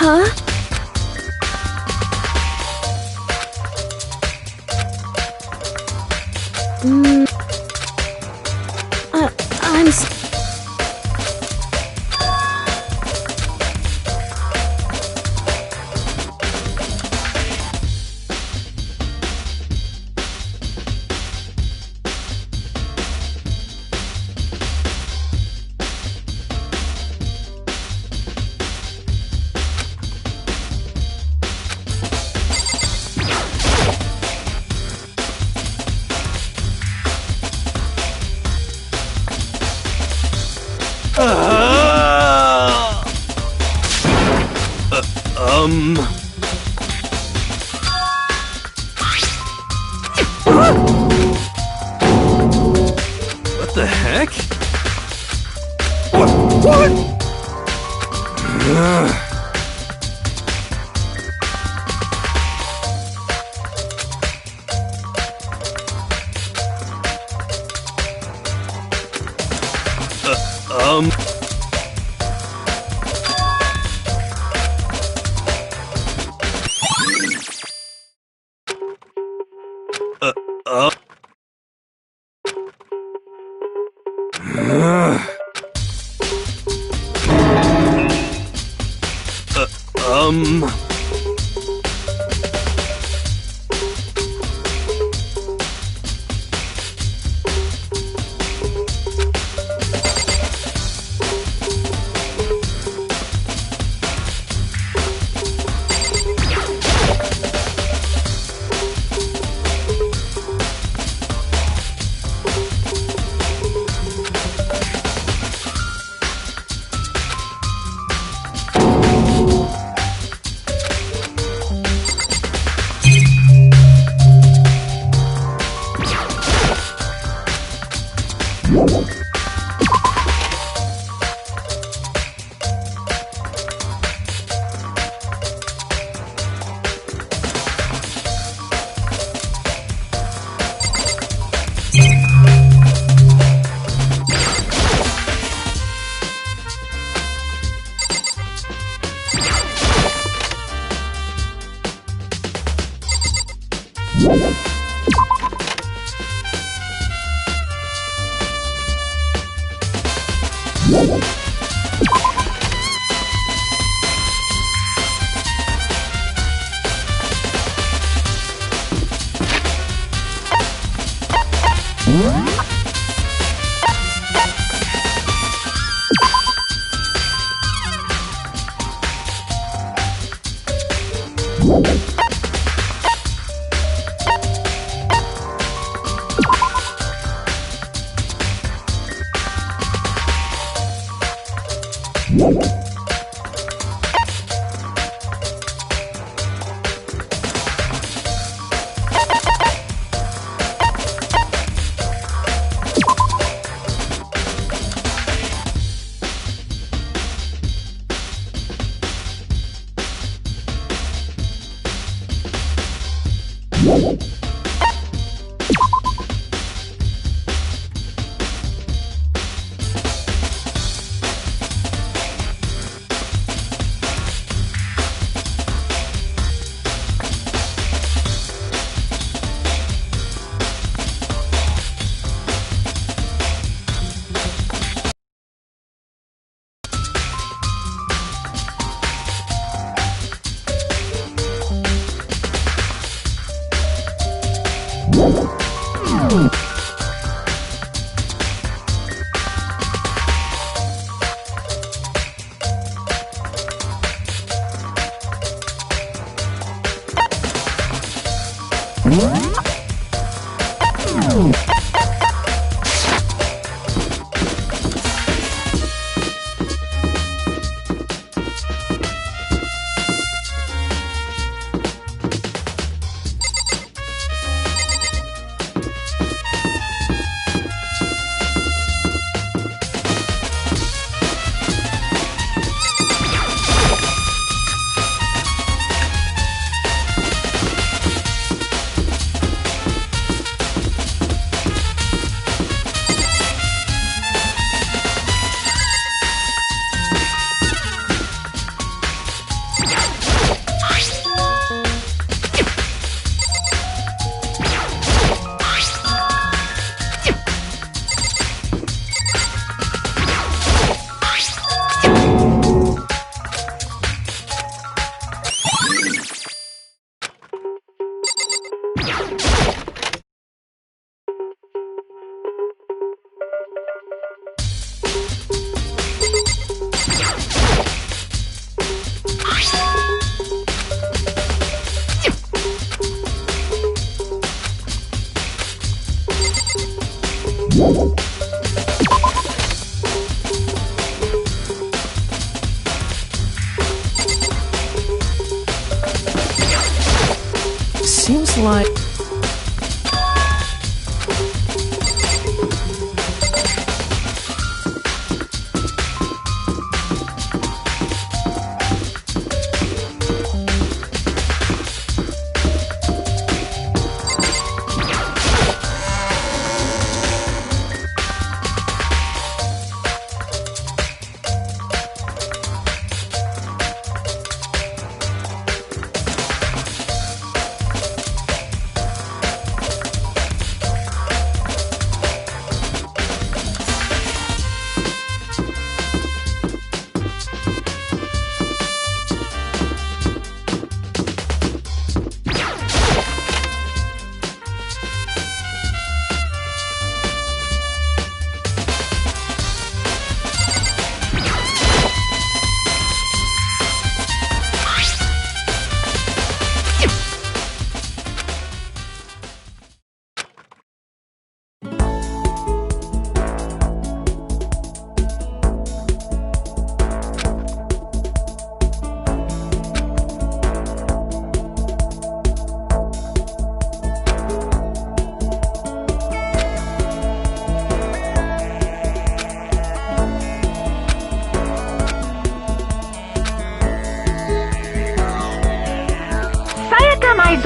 Huh? I'm What the heck? What?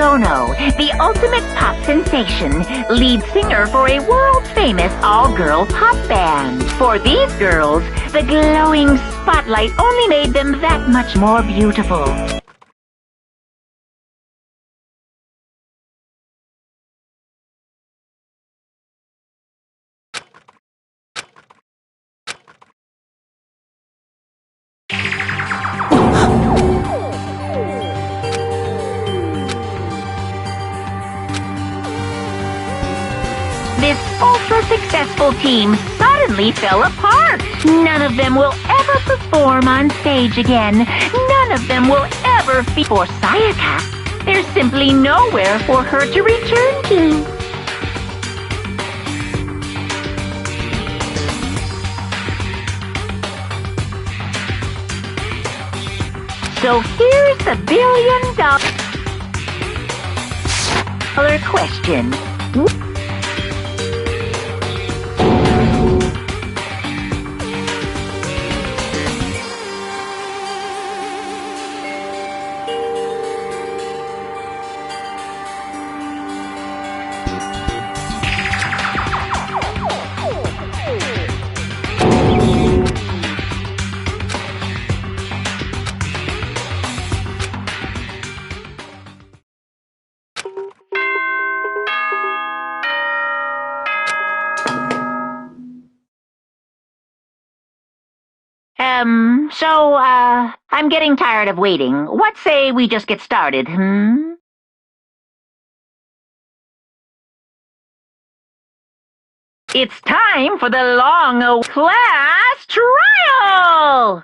Sono, the ultimate pop sensation, lead singer for a world-famous all-girl pop band. For these girls, the glowing spotlight only made them that much more beautiful. This ultra-successful team suddenly fell apart. None of them will ever perform on stage again. None of them will ever for Sayaka. There's simply nowhere for her to return to. So here's the $1 billion question. I'm getting tired of waiting. What say we just get started, It's time for the long class trial!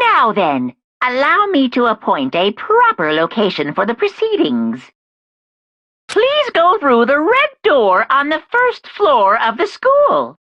Now then, allow me to appoint a proper location for the proceedings. Please go through the red door on the first floor of the school.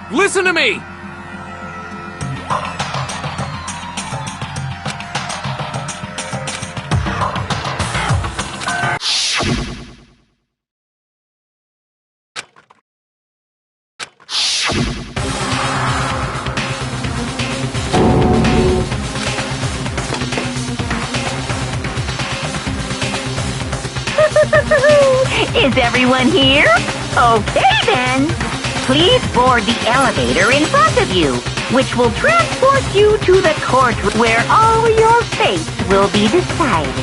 Listen to me! Is everyone here? Okay then. Please board the elevator in front of you, which will transport you to the courtroom where all your fates will be decided.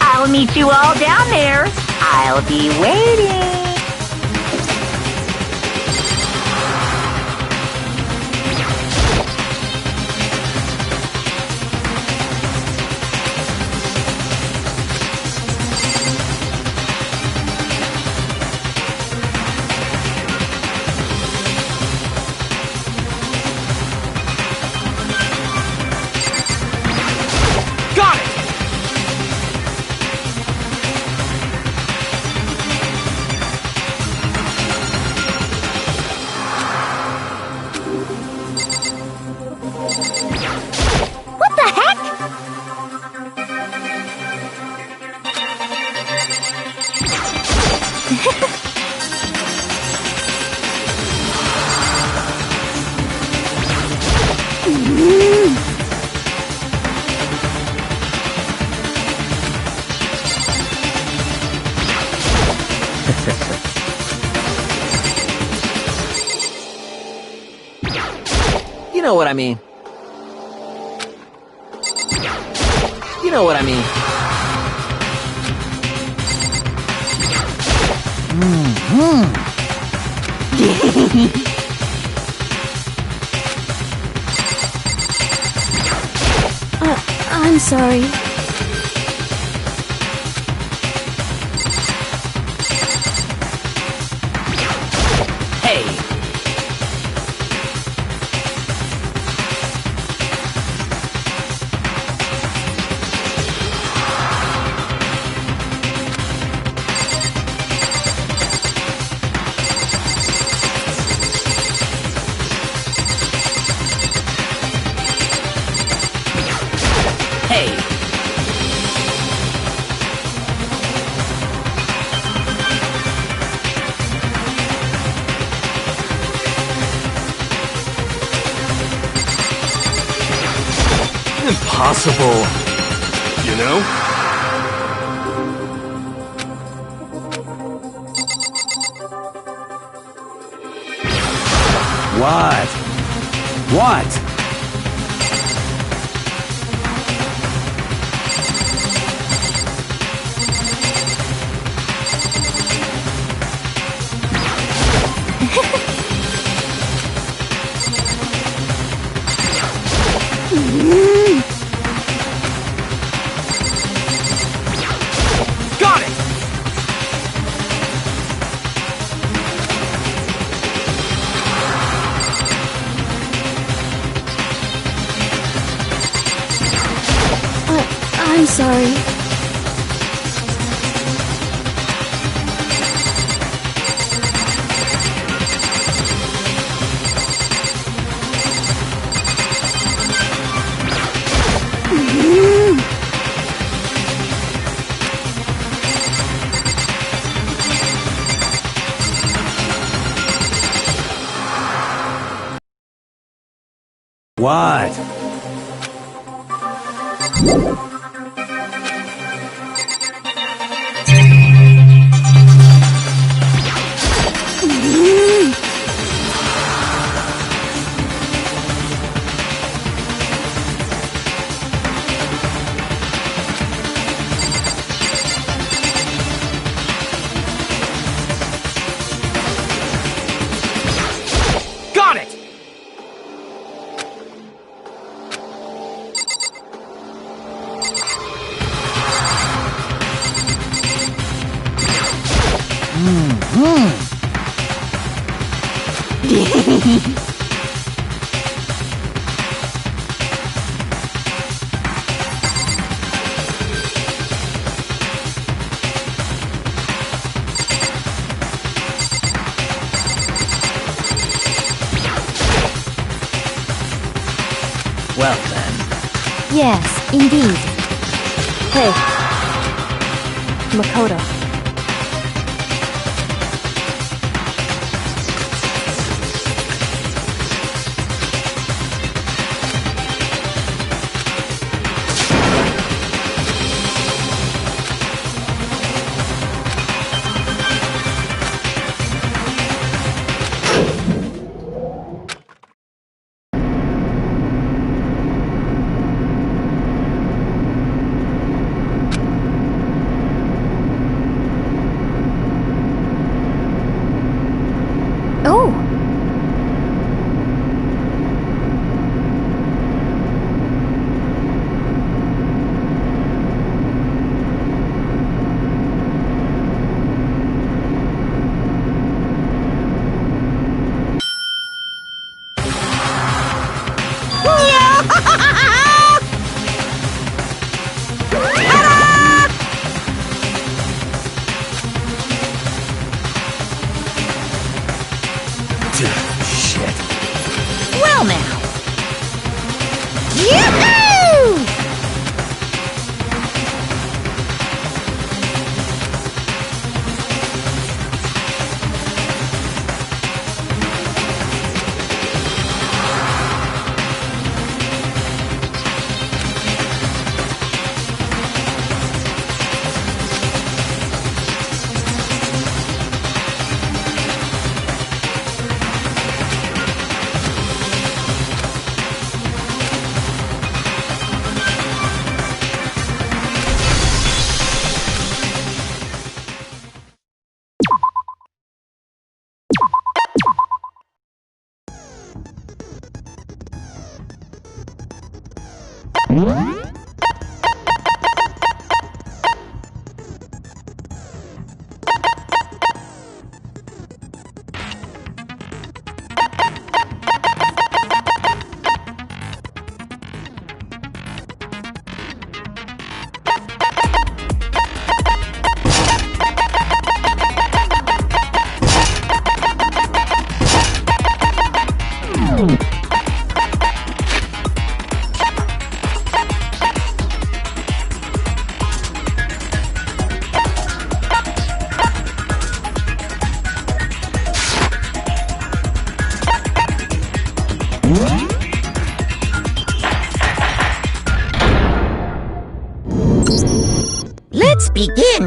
I'll meet you all down there. I'll be waiting. You know what I mean. You know what I mean. I'm sorry. Impossible. You know? What? What? Got it! I'm sorry. What? Got it! Well then. Yes, indeed. Hey. Makoto. Oh! Shit. Well now. Yoo-hoo!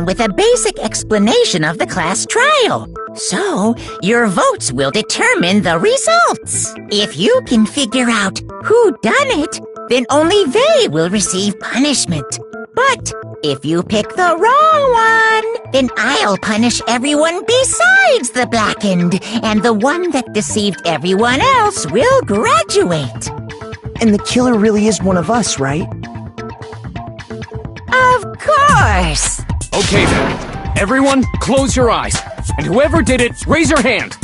begin with a basic explanation of the class trial. So, your votes will determine the results. If you can figure out who done it, then only they will receive punishment. But if you pick the wrong one, then I'll punish everyone besides the blackened, and the one that deceived everyone else will graduate. And the killer really is one of us, right? Of course! Okay then. Everyone, close your eyes. And whoever did it, raise your hand.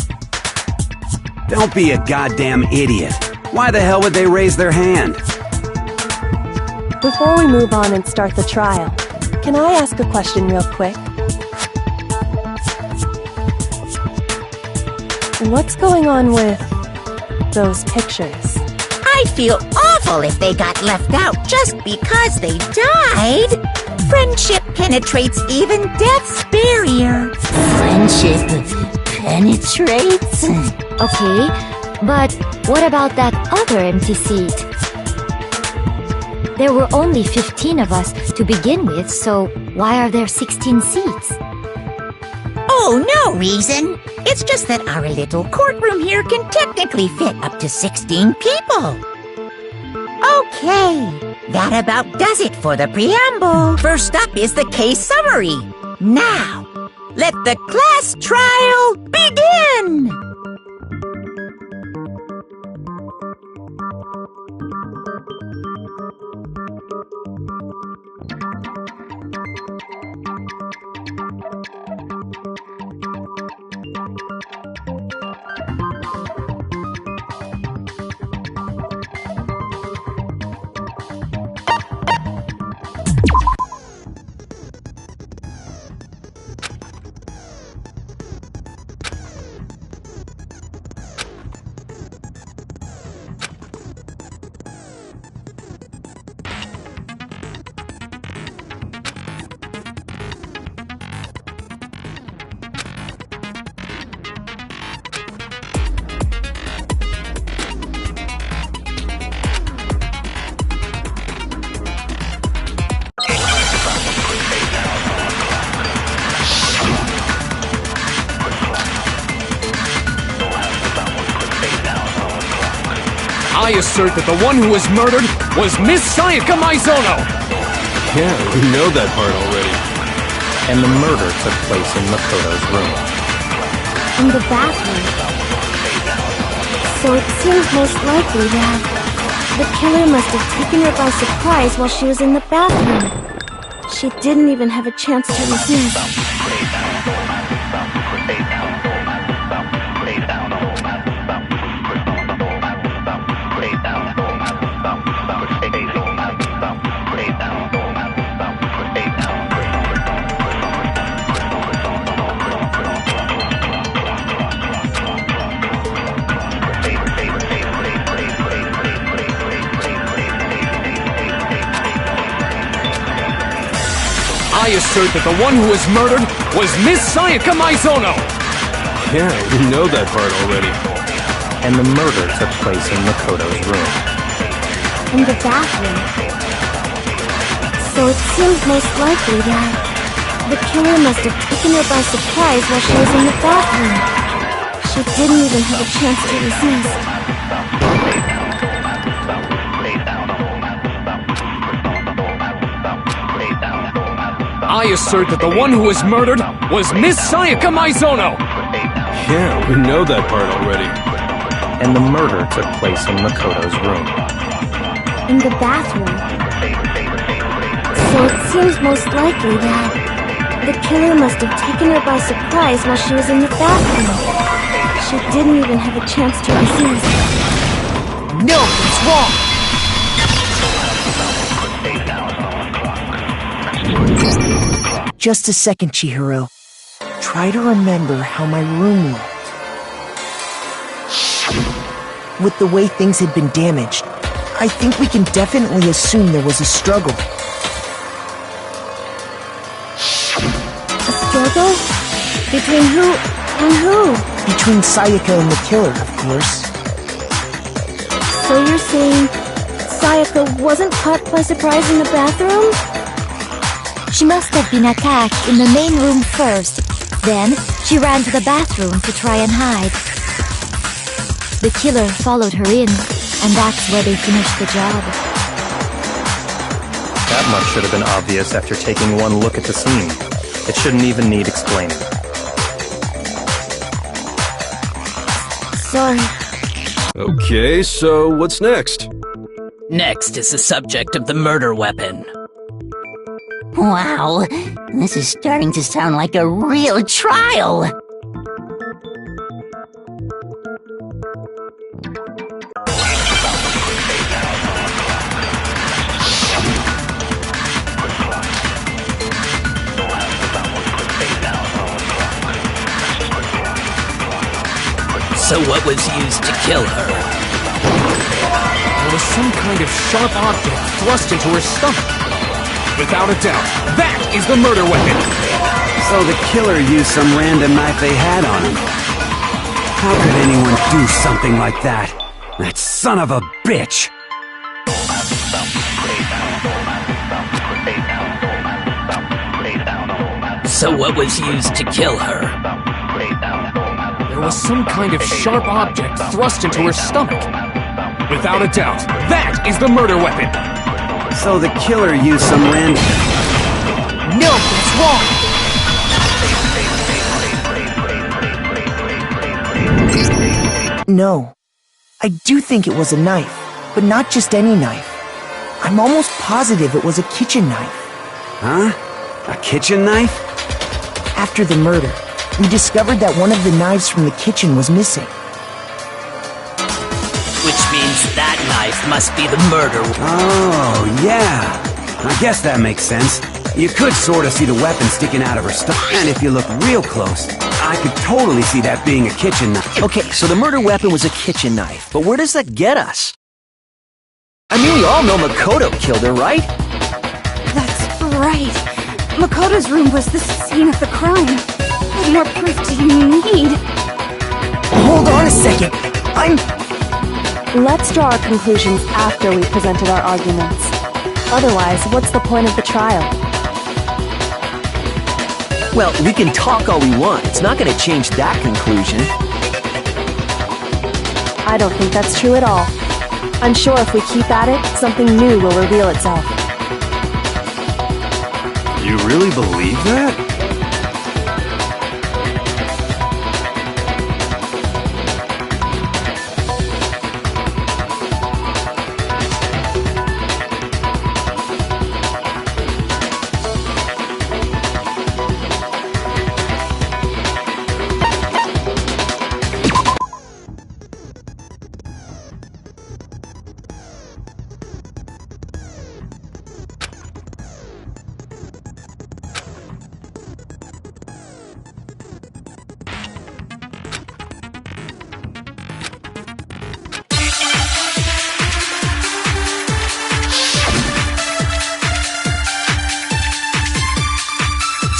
Don't be a goddamn idiot. Why the hell would they raise their hand? Before we move on and start the trial, can I ask a question real quick? What's going on with those pictures? I'd feel awful if they got left out just because they died. Friendship penetrates even death's barrier. Friendship penetrates? Okay, but what about that other empty seat? There were only 15 of us to begin with, so why are there 16 seats? Oh, no reason. It's just that our little courtroom here can technically fit up to 16 people. Okay, that about does it for the preamble. First up is the case summary. Now, let the class trial begin! I assert that the one who was murdered was Miss Sayaka Maizono! Yeah, we know that part already. And the murder took place in Makoto's room. In the bathroom. So it seems most likely that the killer must have taken her by surprise while she was in the bathroom. She didn't even have a chance to resist. I assert that the one who was murdered was Miss Sayaka Maizono! Yeah, we know that part already. And the murder took place in Makoto's room. In the bathroom. So it seems most likely that the killer must have taken her by surprise while she was in the bathroom. She didn't even have a chance to resist. I assert that the one who was murdered was Miss Sayaka Maizono! Yeah, we know that part already. And the murder took place in Makoto's room. In the bathroom. So it seems most likely that the killer must have taken her by surprise while she was in the bathroom. She didn't even have a chance to resist. No, it's wrong! Just a second, Chihiro. Try to remember how my room looked. With the way things had been damaged, I think we can definitely assume there was a struggle. A struggle? Between who and who? Between Sayaka and the killer, of course. So you're saying Sayaka wasn't caught by surprise in the bathroom? She must have been attacked in the main room first. Then, she ran to the bathroom to try and hide. The killer followed her in, and that's where they finished the job. That much should have been obvious after taking one look at the scene. It shouldn't even need explaining. Sorry. Okay, so what's next? Next is the subject of the murder weapon. Wow, this is starting to sound like a real trial. So what was used to kill her? There was some kind of sharp object thrust into her stomach. Without a doubt, that is the murder weapon! So the killer used some random knife they had on him. How could anyone do something like that? That son of a bitch! So what was used to kill her? There was some kind of sharp object thrust into her stomach. Without a doubt, that is the murder weapon! So the killer used some random... No, that's wrong! No. I do think it was a knife, but not just any knife. I'm almost positive it was a kitchen knife. Huh? A kitchen knife? After the murder, we discovered that one of the knives from the kitchen was missing. Which means that knife must be the murder. Oh, yeah. I guess that makes sense. You could sort of see the weapon sticking out of her stomach, and if you look real close, I could totally see that being a kitchen knife. Okay, so the murder weapon was a kitchen knife, but where does that get us? I mean, we all know Makoto killed her, right? That's right. Makoto's room was the scene of the crime. What more proof do you need? Hold on a second. Let's draw our conclusions after we've presented our arguments. Otherwise, what's the point of the trial? Well, we can talk all we want. It's not going to change that conclusion. I don't think that's true at all. I'm sure if we keep at it, something new will reveal itself. You really believe that?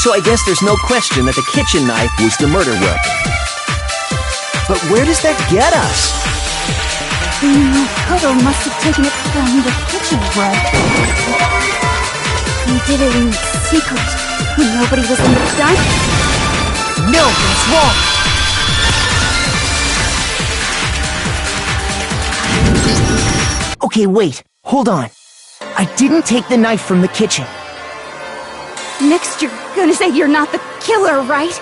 So I guess there's no question that the kitchen knife was the murder weapon. But where does that get us? Makoto must have taken it from the kitchen, right? He did it in secret, when nobody was in the dining. No, that's wrong! Okay, wait. Hold on. I didn't take the knife from the kitchen. Next, you're gonna say you're not the killer, right?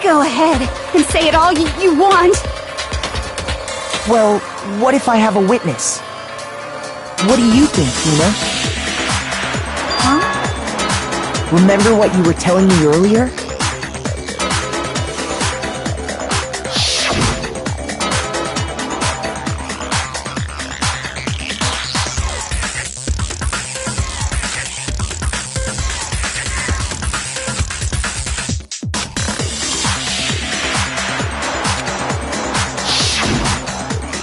Go ahead and say it all you want. Well, what if I have a witness? What do you think, Tina? Huh? Remember what you were telling me earlier?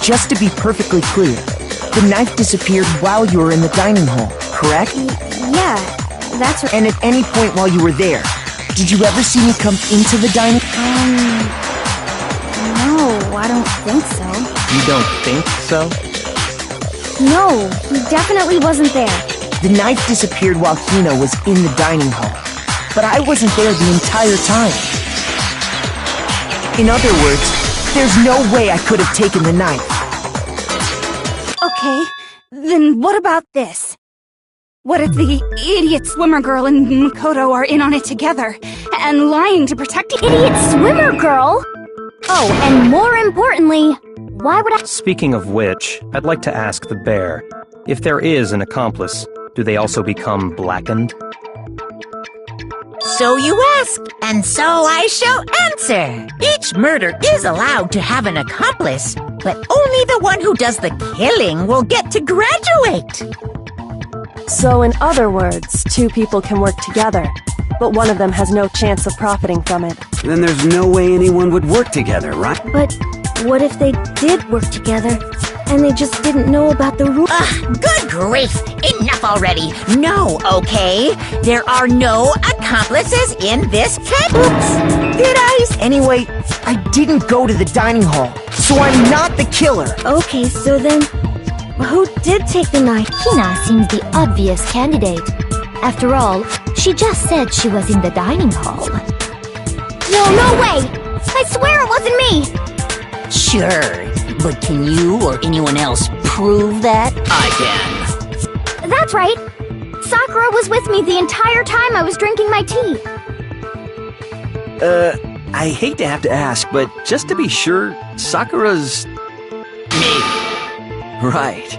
Just to be perfectly clear, the knife disappeared while you were in the dining hall, correct? Yeah, that's right. And at any point while you were there, did you ever see me come into the dining? No, I don't think so. You don't think so? No, he definitely wasn't there. The knife disappeared while Hina was in the dining hall, but I wasn't there the entire time. In other words, there's no way I could have taken the knife. Okay, then what about this? What if the idiot swimmer girl and Makoto are in on it together, and lying to protect Idiot swimmer girl? Oh, and more importantly, why would I— Speaking of which, I'd like to ask the bear, if there is an accomplice, do they also become blackened? So you ask, and so I shall answer. Each murder is allowed to have an accomplice, but only the one who does the killing will get to graduate. So in other words, two people can work together, but one of them has no chance of profiting from it. Then there's no way anyone would work together, right? But what if they did work together, and they just didn't know about the rules? Good grief! Enough already! No, okay? There are no accomplices in this case! Oops! Did I? Anyway, I didn't go to the dining hall, so I'm not the killer! Okay, so then, who did take the knife? Hina seems the obvious candidate. After all, she just said she was in the dining hall. No way! I swear it wasn't me! Sure, but can you or anyone else prove that? I can. That's right! Sakura was with me the entire time I was drinking my tea. I hate to have to ask, but just to be sure, Sakura's... Me. Right.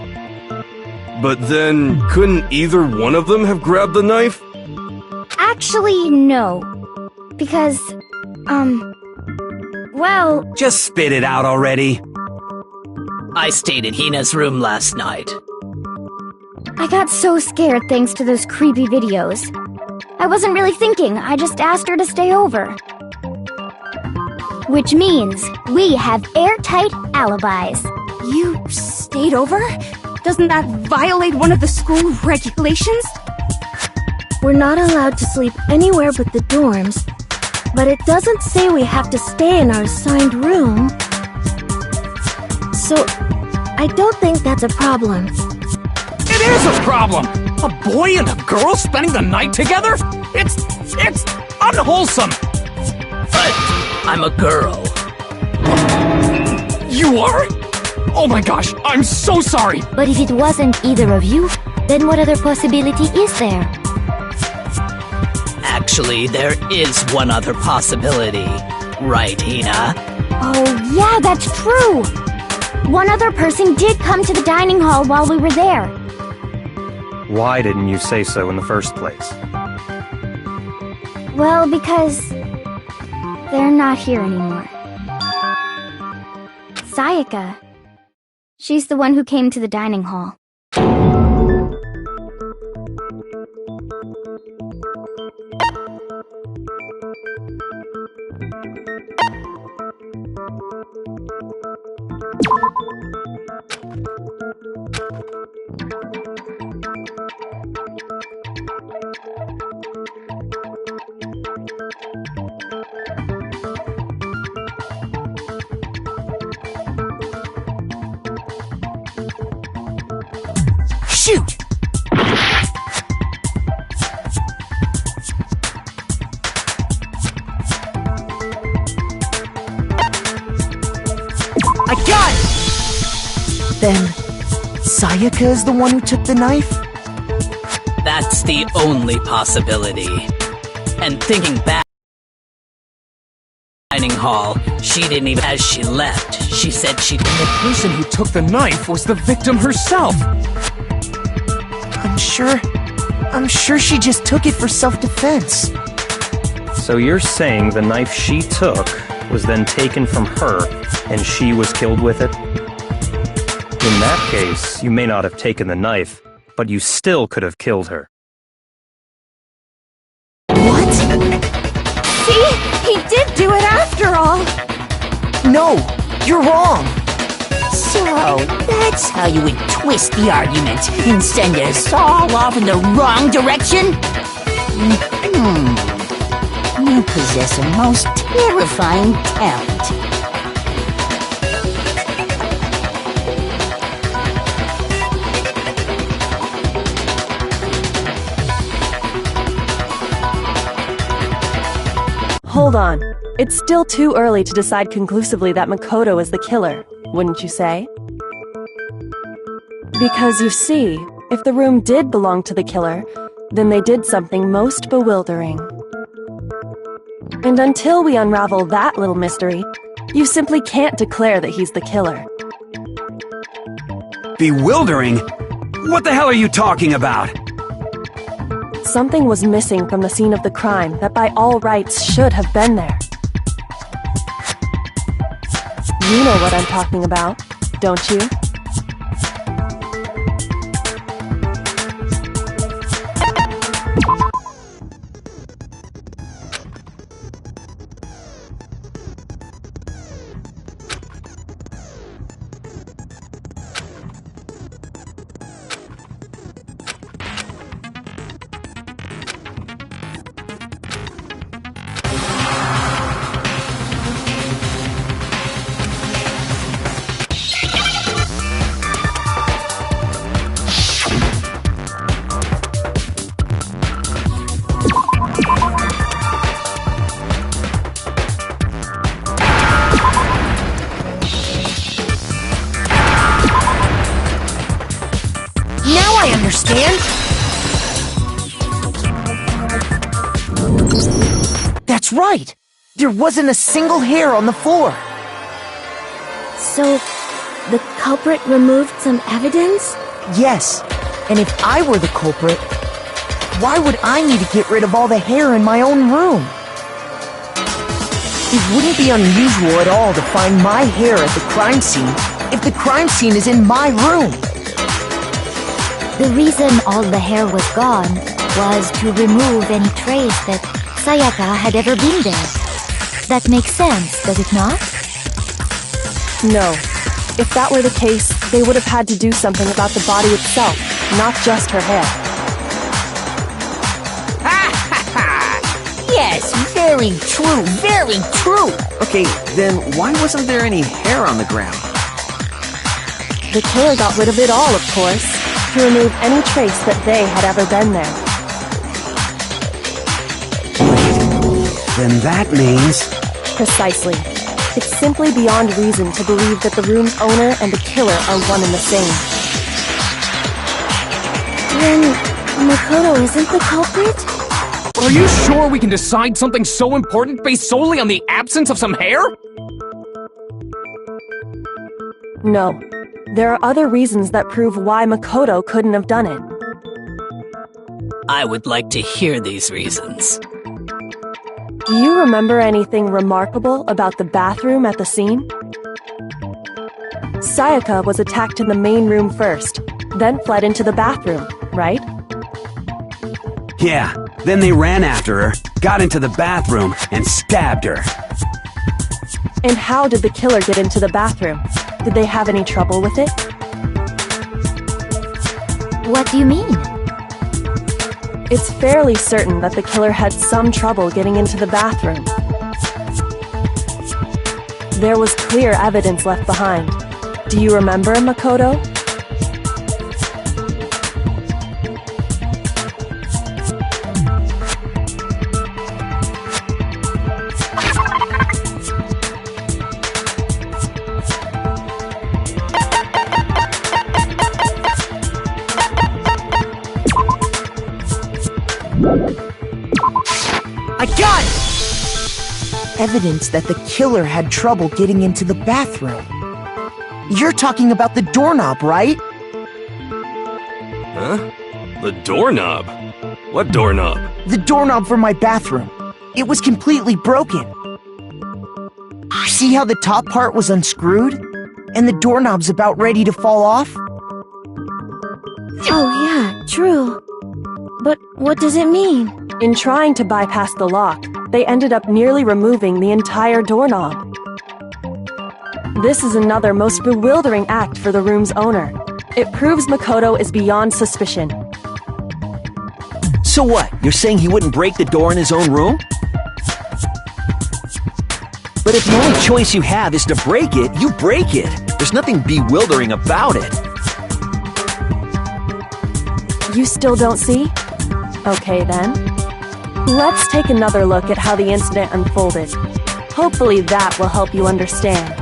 But then, couldn't either one of them have grabbed the knife? Actually, no. Because, well... Just spit it out already. I stayed in Hina's room last night. I got so scared thanks to those creepy videos. I wasn't really thinking, I just asked her to stay over. Which means we have airtight alibis. You stayed over? Doesn't that violate one of the school regulations? We're not allowed to sleep anywhere but the dorms, but it doesn't say we have to stay in our assigned room. So, I don't think that's a problem. It is a problem! A boy and a girl spending the night together? It's unwholesome! But I'm a girl. You are? Oh my gosh, I'm so sorry! But if it wasn't either of you, then what other possibility is there? Actually, there is one other possibility. Right, Hina? Oh, yeah, that's true! One other person did come to the dining hall while we were there. Why didn't you say so in the first place? Well, because... they're not here anymore. Sayaka. She's the one who came to the dining hall. Shoot! I got it! Then, Sayaka is the one who took the knife? That's the only possibility. And thinking back, dining hall, she didn't even, as she left, she said she... The person who took the knife was the victim herself! I'm sure she just took it for self-defense. So you're saying the knife she took was then taken from her, and she was killed with it? In that case, you may not have taken the knife, but you still could have killed her. What? See? He did do it after all! No, you're wrong! So, that's how you would twist the argument and send us all off in the wrong direction? You possess a most terrifying talent. Hold on. It's still too early to decide conclusively that Makoto is the killer, wouldn't you say? Because you see, if the room did belong to the killer, then they did something most bewildering. And until we unravel that little mystery, you simply can't declare that he's the killer. Bewildering? What the hell are you talking about? Something was missing from the scene of the crime that by all rights should have been there. You know what I'm talking about, don't you? I understand. That's right. There wasn't a single hair on the floor. So, the culprit removed some evidence? Yes. And if I were the culprit, why would I need to get rid of all the hair in my own room? It wouldn't be unusual at all to find my hair at the crime scene if the crime scene is in my room. The reason all the hair was gone was to remove any trace that Sayaka had ever been there. That makes sense, does it not? No. If that were the case, they would have had to do something about the body itself, not just her hair. Yes, very true, very true. Okay, then why wasn't there any hair on the ground? The killer got rid of it all, of course, to remove any trace that they had ever been there. Then that means... Precisely. It's simply beyond reason to believe that the room's owner and the killer are one and the same. Then, Makoto isn't the culprit? Are you sure we can decide something so important based solely on the absence of some hair? No. There are other reasons that prove why Makoto couldn't have done it. I would like to hear these reasons. Do you remember anything remarkable about the bathroom at the scene? Sayaka was attacked in the main room first, then fled into the bathroom, right? Yeah, then they ran after her, got into the bathroom, and stabbed her. And how did the killer get into the bathroom? Did they have any trouble with it? What do you mean? It's fairly certain that the killer had some trouble getting into the bathroom. There was clear evidence left behind. Do you remember, Makoto? I got it! Evidence that the killer had trouble getting into the bathroom. You're talking about the doorknob, right? Huh? The doorknob? What doorknob? The doorknob for my bathroom. It was completely broken. See how the top part was unscrewed? And the doorknob's about ready to fall off? Oh yeah, true. But what does it mean? In trying to bypass the lock, they ended up nearly removing the entire doorknob. This is another most bewildering act for the room's owner. It proves Makoto is beyond suspicion. So what? You're saying he wouldn't break the door in his own room? But if the only choice you have is to break it, you break it. There's nothing bewildering about it. You still don't see? Okay then. Let's take another look at how the incident unfolded. Hopefully that will help you understand.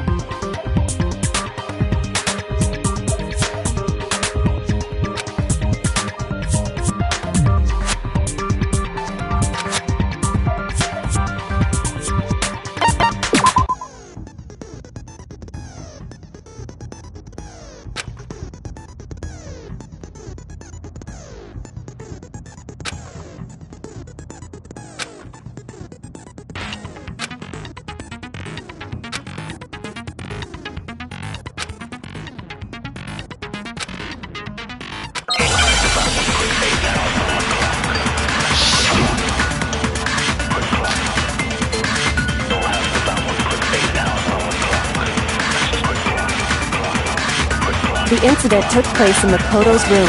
The incident took place in Makoto's room.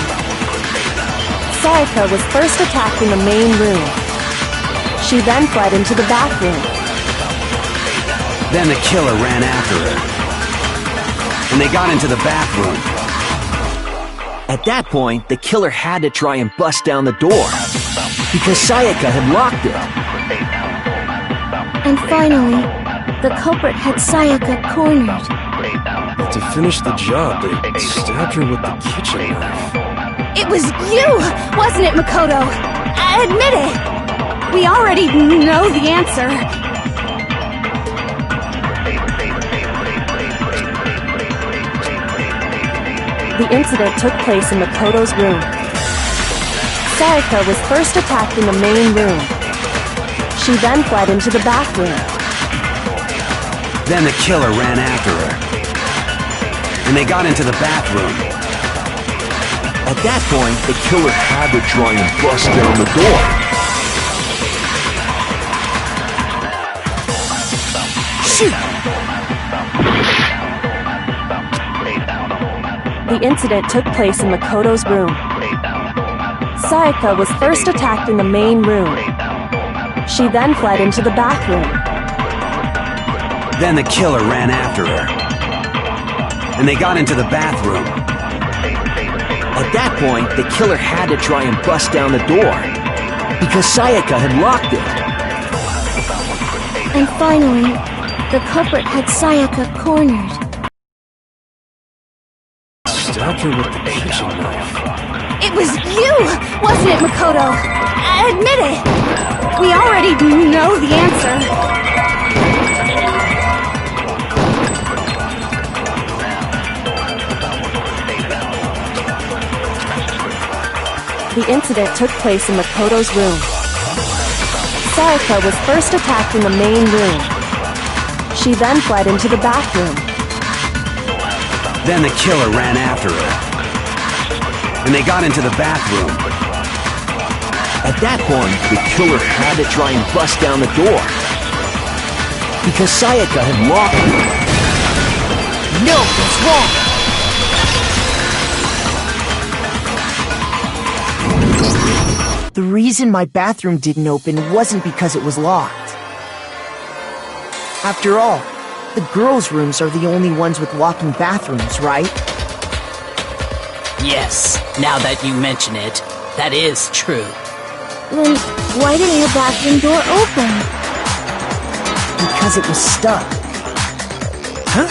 Sayaka was first attacked in the main room. She then fled into the bathroom. Then the killer ran after her. And they got into the bathroom. At that point, the killer had to try and bust down the door, because Sayaka had locked it. And finally, the culprit had Sayaka cornered. To finish the job, they stabbed her with the kitchen knife. It was you, wasn't it, Makoto? Admit it! We already know the answer. The incident took place in Makoto's room. Sayaka was first attacked in the main room. She then fled into the bathroom. Then the killer ran after her. And they got into the bathroom. At that point, the killer had to try and bust down the door. Shoot! The incident took place in Makoto's room. Sayaka was first attacked in the main room. She then fled into the bathroom. Then the killer ran after her. And they got into the bathroom. At that point, the killer had to try and bust down the door, because Sayaka had locked it. And finally, the culprit had Sayaka cornered. Stabbed her with the kitchen knife. It was you, wasn't it, Makoto? Admit it! We already know the answer. The incident took place in Makoto's room. Sayaka was first attacked in the main room. She then fled into the bathroom. Then the killer ran after her. And they got into the bathroom. At that point, the killer had to try and bust down the door, because Sayaka had locked it. No, what's wrong? The reason my bathroom didn't open wasn't because it was locked. After all, the girls' rooms are the only ones with walking bathrooms, right? Yes, now that you mention it, that is true. Then why didn't your bathroom door open? Because it was stuck. Huh?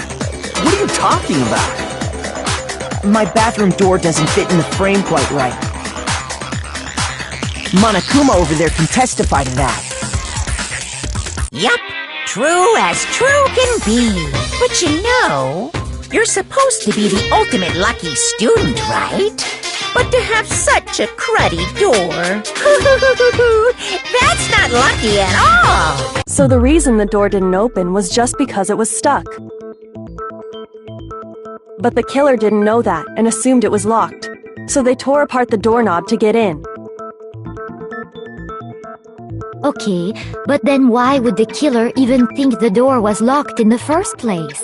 What are you talking about? My bathroom door doesn't fit in the frame quite right. Monokuma over there can testify to that. Yup, true as true can be. But you know, you're supposed to be the ultimate lucky student, right? But to have such a cruddy door, that's not lucky at all. So the reason the door didn't open was just because it was stuck. But the killer didn't know that and assumed it was locked, so they tore apart the doorknob to get in. Okay, but then why would the killer even think the door was locked in the first place?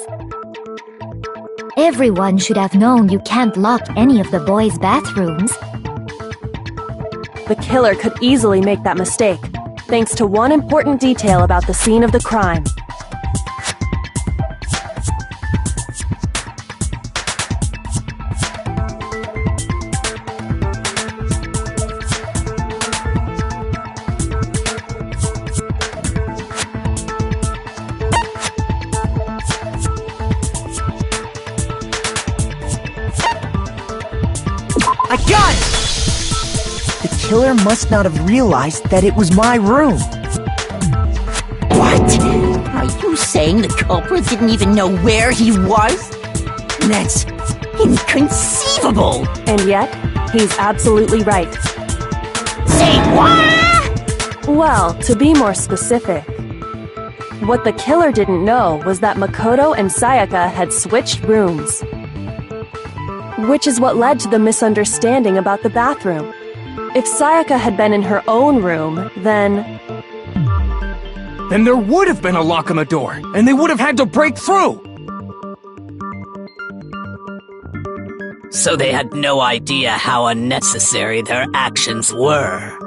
Everyone should have known you can't lock any of the boys' bathrooms. The killer could easily make that mistake, thanks to one important detail about the scene of the crime. I got it! The killer must not have realized that it was my room. What? Are you saying the culprit didn't even know where he was? That's inconceivable! And yet, he's absolutely right. Say what? Well, to be more specific, what the killer didn't know was that Makoto and Sayaka had switched rooms. Which is what led to the misunderstanding about the bathroom. If Sayaka had been in her own room, then there would have been a lock on the door, and they would have had to break through! So they had no idea how unnecessary their actions were.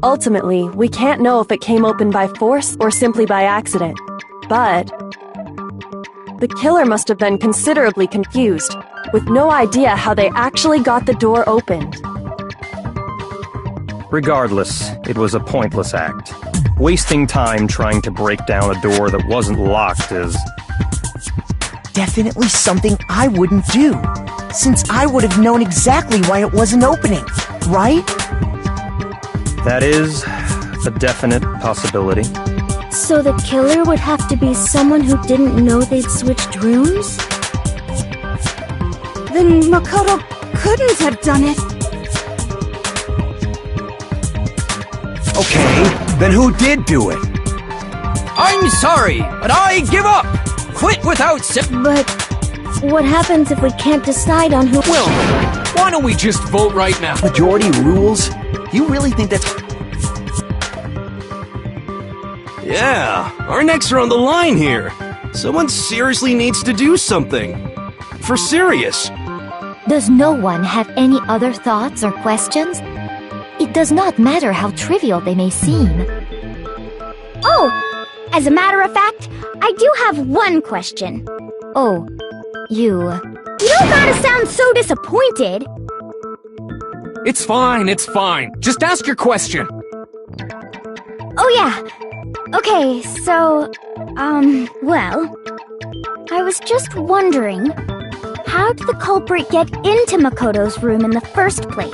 ultimately, we can't know if it came open by force or simply by accident. But the killer must have been considerably confused, with no idea how they actually got the door opened. Regardless, it was a pointless act. Wasting time trying to break down a door that wasn't locked is definitely something I wouldn't do, since I would have known exactly why it wasn't opening, right? That is a definite possibility. So the killer would have to be someone who didn't know they'd switched rooms? Then Makoto couldn't have done it. Okay, then who did do it? I'm sorry, but I give up! Quit without But what happens if we can't decide on who— Well, why don't we just vote right now? Majority rules? You really think that's... Yeah, our necks are on the line here. Someone seriously needs to do something. For serious. Does no one have any other thoughts or questions? It does not matter how trivial they may seem. Oh, as a matter of fact, I do have one question. Oh, you don't gotta sound so disappointed. It's fine, it's fine. Just ask your question. Oh yeah. Okay, so, well, I was just wondering, how did the culprit get into Makoto's room in the first place?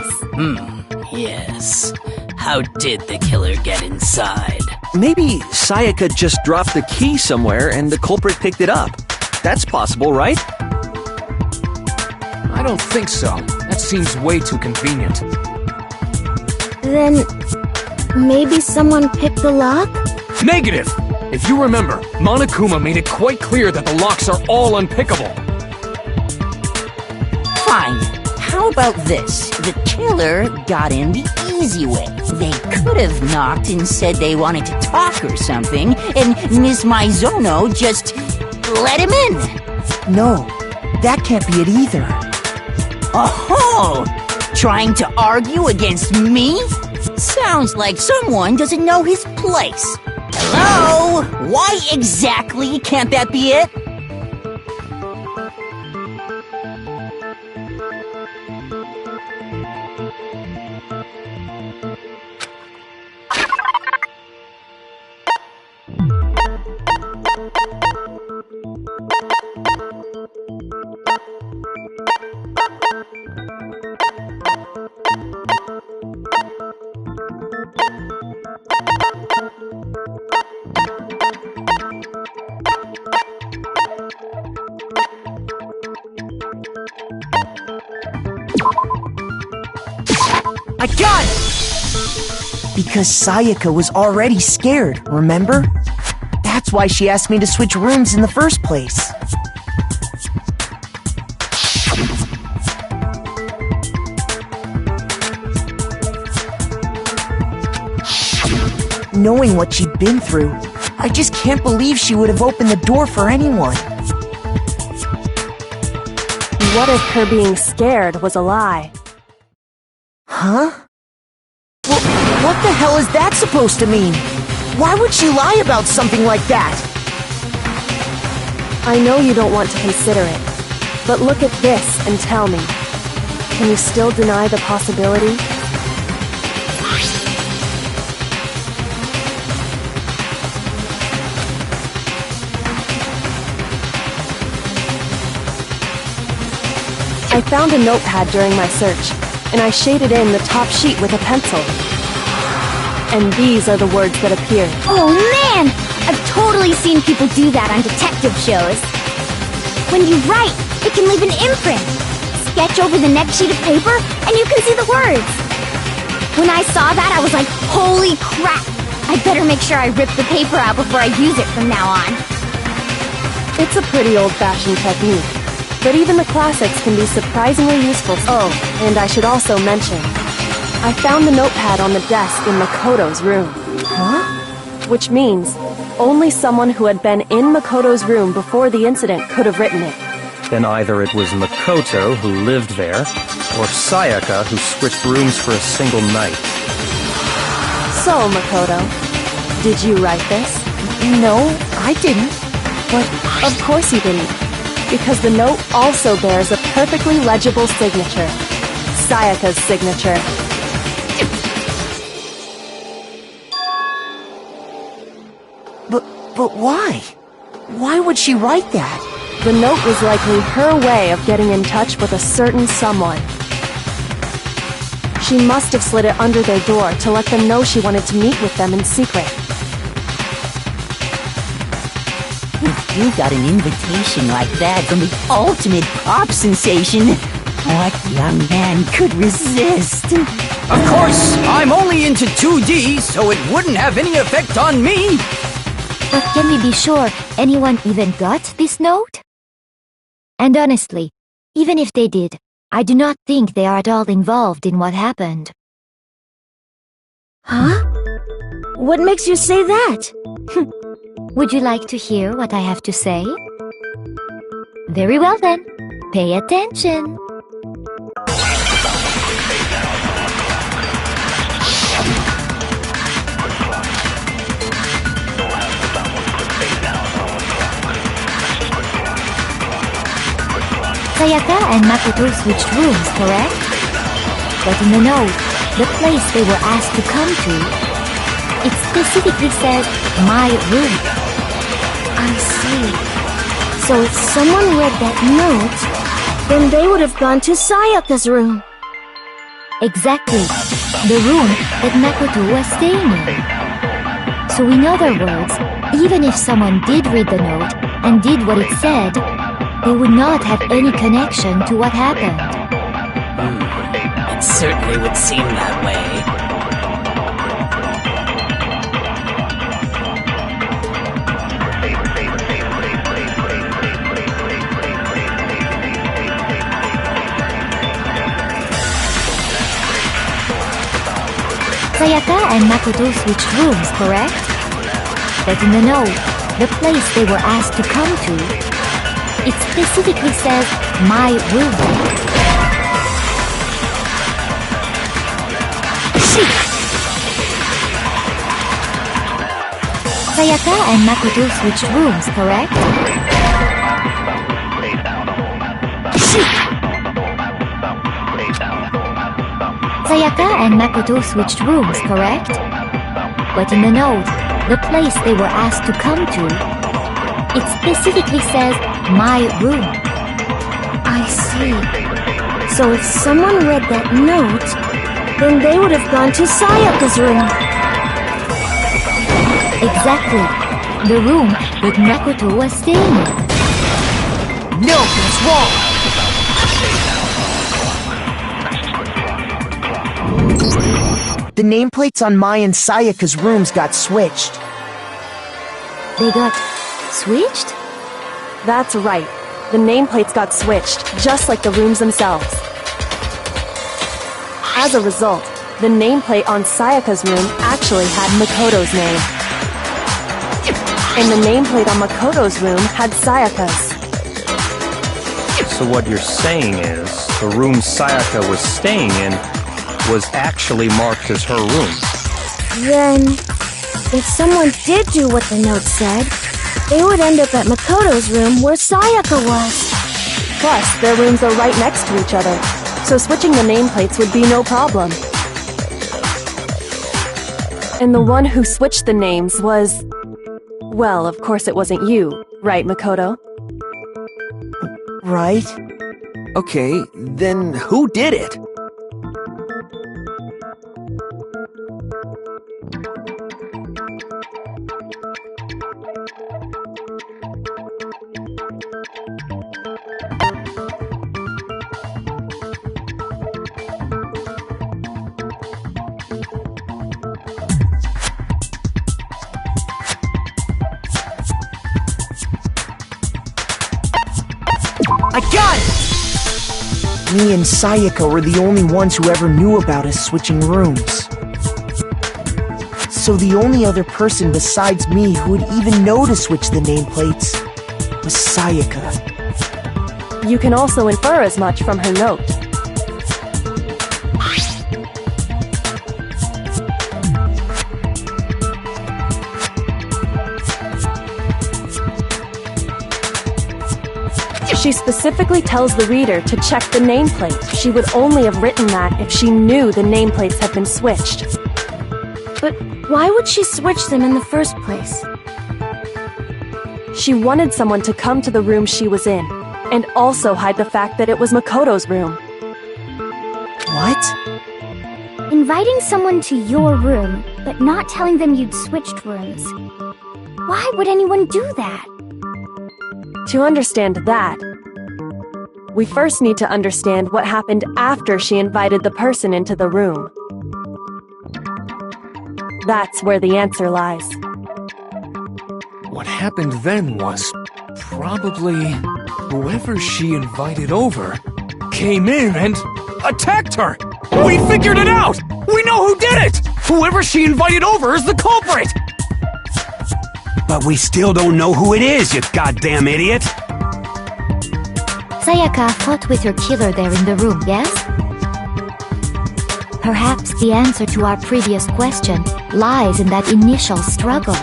Yes. How did the killer get inside? Maybe Sayaka just dropped the key somewhere and the culprit picked it up. That's possible, right? I don't think so. That seems way too convenient. Then maybe someone picked the lock? Negative! If you remember, Monokuma made it quite clear that the locks are all unpickable. Fine. How about this? The killer got in the easy way. They could have knocked and said they wanted to talk or something, and Miss Maizono just let him in. No, that can't be it either. Oh! Trying to argue against me? Sounds like someone doesn't know his place. Hello? Why exactly can't that be it? I got it! Because Sayaka was already scared, remember? That's why she asked me to switch rooms in the first place. Knowing what she'd been through, I just can't believe she would have opened the door for anyone. What if her being scared was a lie? Huh? Well, what the hell is that supposed to mean? Why would she lie about something like that? I know you don't want to consider it, but look at this and tell me. Can you still deny the possibility? I found a notepad during my search. and I shaded in the top sheet with a pencil. And these are the words that appeared. Oh man! I've totally seen people do that on detective shows. When you write, it can leave an imprint. Sketch over the next sheet of paper, and you can see the words. When I saw that, I was like, holy crap! I better make sure I rip the paper out before I use it from now on. It's a pretty old-fashioned technique, but even the classics can be surprisingly useful. Oh, and I should also mention, I found the notepad on the desk in Makoto's room. Huh? Which means only someone who had been in Makoto's room before the incident could have written it. Then either it was Makoto who lived there, or Sayaka who switched rooms for a single night. So, Makoto, did you write this? No, I didn't. But of course you didn't, because the note also bears a perfectly legible signature. Sayaka's signature. But why? Why would she write that? The note was likely her way of getting in touch with a certain someone. She must have slid it under their door to let them know she wanted to meet with them in secret. If you got an invitation like that from the ultimate pop sensation, what young man could resist? Of course, I'm only into 2D, so it wouldn't have any effect on me. But can we be sure anyone even got this note? And honestly, even if they did, I do not think they are at all involved in what happened. Huh? What makes you say that? Would you like to hear what I have to say? Very well then, pay attention. Sayaka and Makoto switched rooms, correct? But in the note, the place they were asked to come to, it specifically says, my room. I see. So if someone read that note, then they would have gone to Sayaka's room. Exactly. The room that Makoto was staying in. So in other words, even if someone did read the note and did what it said, they would not have any connection to what happened. It certainly would seem that way. Sayaka and Makoto switched rooms, correct? But in the note, the place they were asked to come to, it specifically says, my room. Sayaka and Makoto switched rooms, correct? Sayaka and Makoto switched rooms, correct? But in the note, the place they were asked to come to, it specifically says, my room. I see. So if someone read that note, then they would have gone to Sayaka's room. Exactly. The room that Makoto was staying in. No, it's wrong! The nameplates on Mai and Sayaka's rooms got switched. They got switched? That's right. The nameplates got switched, just like the rooms themselves. As a result, the nameplate on Sayaka's room actually had Makoto's name. And the nameplate on Makoto's room had Sayaka's. So what you're saying is, the room Sayaka was staying in was actually marked as her room. Then, if someone did do what the note said, they would end up at Makoto's room where Sayaka was. Plus, their rooms are right next to each other, so switching the nameplates would be no problem. And the one who switched the names was... Well, of course it wasn't you, right, Makoto? Right? Okay, then who did it? Me and Sayaka were the only ones who ever knew about us switching rooms. So the only other person besides me who would even know to switch the nameplates was Sayaka. You can also infer as much from her note. She specifically tells the reader to check the nameplate. She would only have written that if she knew the nameplates had been switched. But why would she switch them in the first place? She wanted someone to come to the room she was in, and also hide the fact that it was Makoto's room. What? Inviting someone to your room, but not telling them you'd switched rooms. Why would anyone do that? To understand that, we first need to understand what happened after she invited the person into the room. That's where the answer lies. What happened then was probably whoever she invited over came in and attacked her. We figured it out! We know who did it! Whoever she invited over is the culprit! But we still don't know who it is, you goddamn idiot! Sayaka fought with her killer there in the room, yes? Perhaps the answer to our previous question lies in that initial struggle.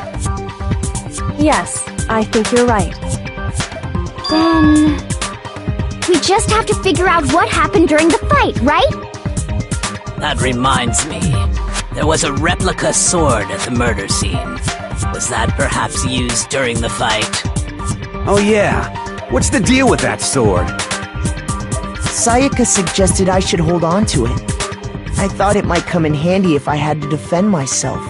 Yes, I think you're right. Then... we just have to figure out what happened during the fight, right? That reminds me. There was a replica sword at the murder scene. Was that perhaps used during the fight? Oh yeah. What's the deal with that sword? Sayaka suggested I should hold on to it. I thought it might come in handy if I had to defend myself.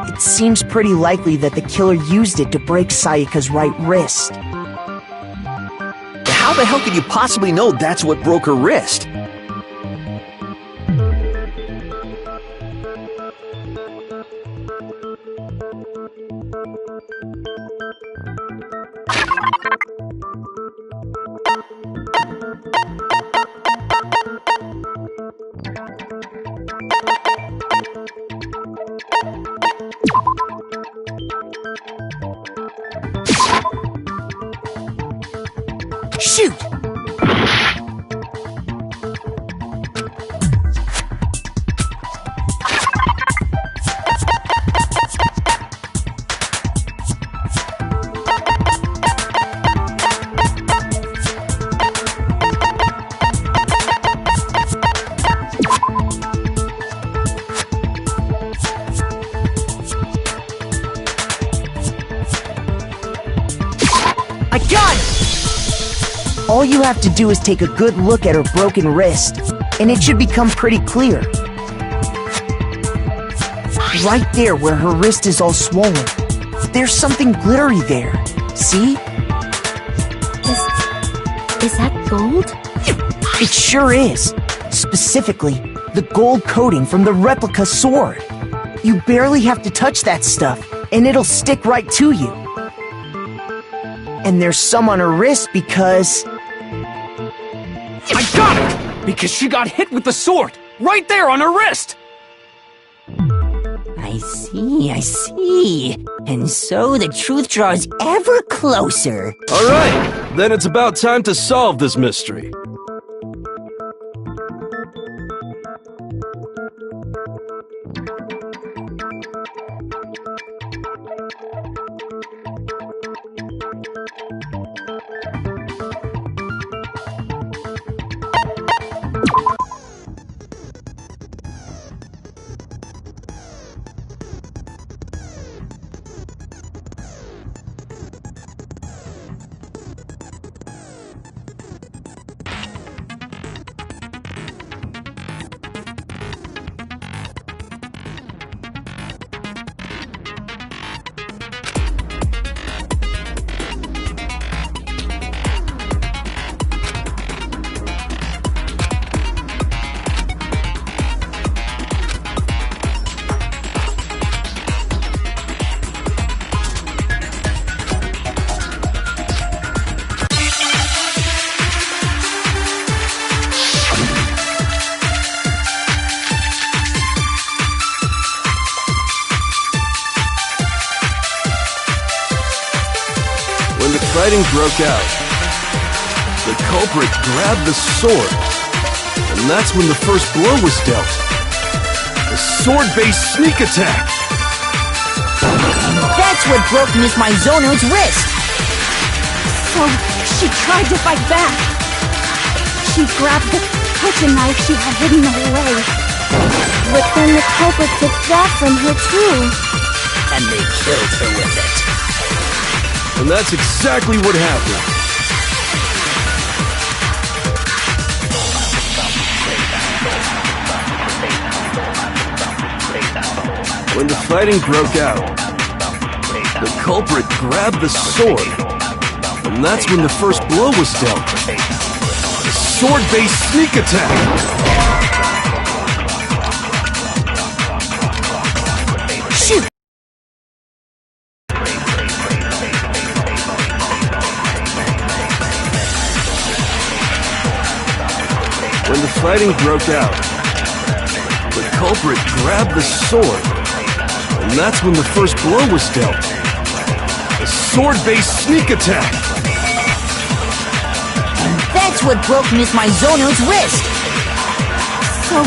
It seems pretty likely that the killer used it to break Sayaka's right wrist. How the hell could you possibly know that's what broke her wrist? Shoot! I got it! All you have to do is take a good look at her broken wrist, and it should become pretty clear. Right there where her wrist is all swollen, there's something glittery there. See? Is that gold? It sure is. Specifically, the gold coating from the replica sword. You barely have to touch that stuff, and it'll stick right to you. And there's some on her wrist because... I got it! Because she got hit with the sword! Right there on her wrist! I see. And so the truth draws ever closer. Alright, then it's about time to solve this mystery. fighting broke out, the culprit grabbed the sword, and that's when the first blow was dealt. A sword-based sneak attack. That's what broke Miss Mizono's wrist. So she tried to fight back. She grabbed the kitchen knife she had hidden away. But then the culprit took that from her too. And they killed her with it. And that's exactly what happened. When the fighting broke out, the culprit grabbed the sword, and that's when the first blow was dealt. A sword-based sneak attack. Shoot! When the fighting broke out, the culprit grabbed the sword, and that's when the first blow was dealt. A sword-based sneak attack. And that's what broke Miss Mizono's wrist. So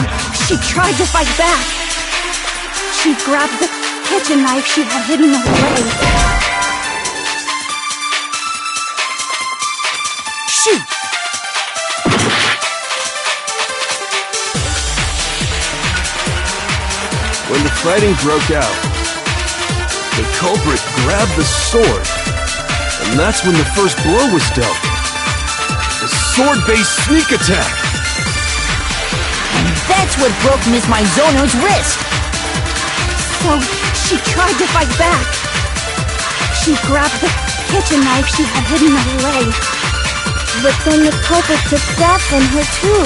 she tried to fight back. She grabbed the kitchen knife she had hidden away. Shoot! When the fighting broke out, the culprit grabbed the sword, and that's when the first blow was dealt. A sword-based sneak attack. And that's what broke Miss Mizono's wrist. So she tried to fight back. She grabbed the kitchen knife she had hidden away. But then the culprit took that from her too.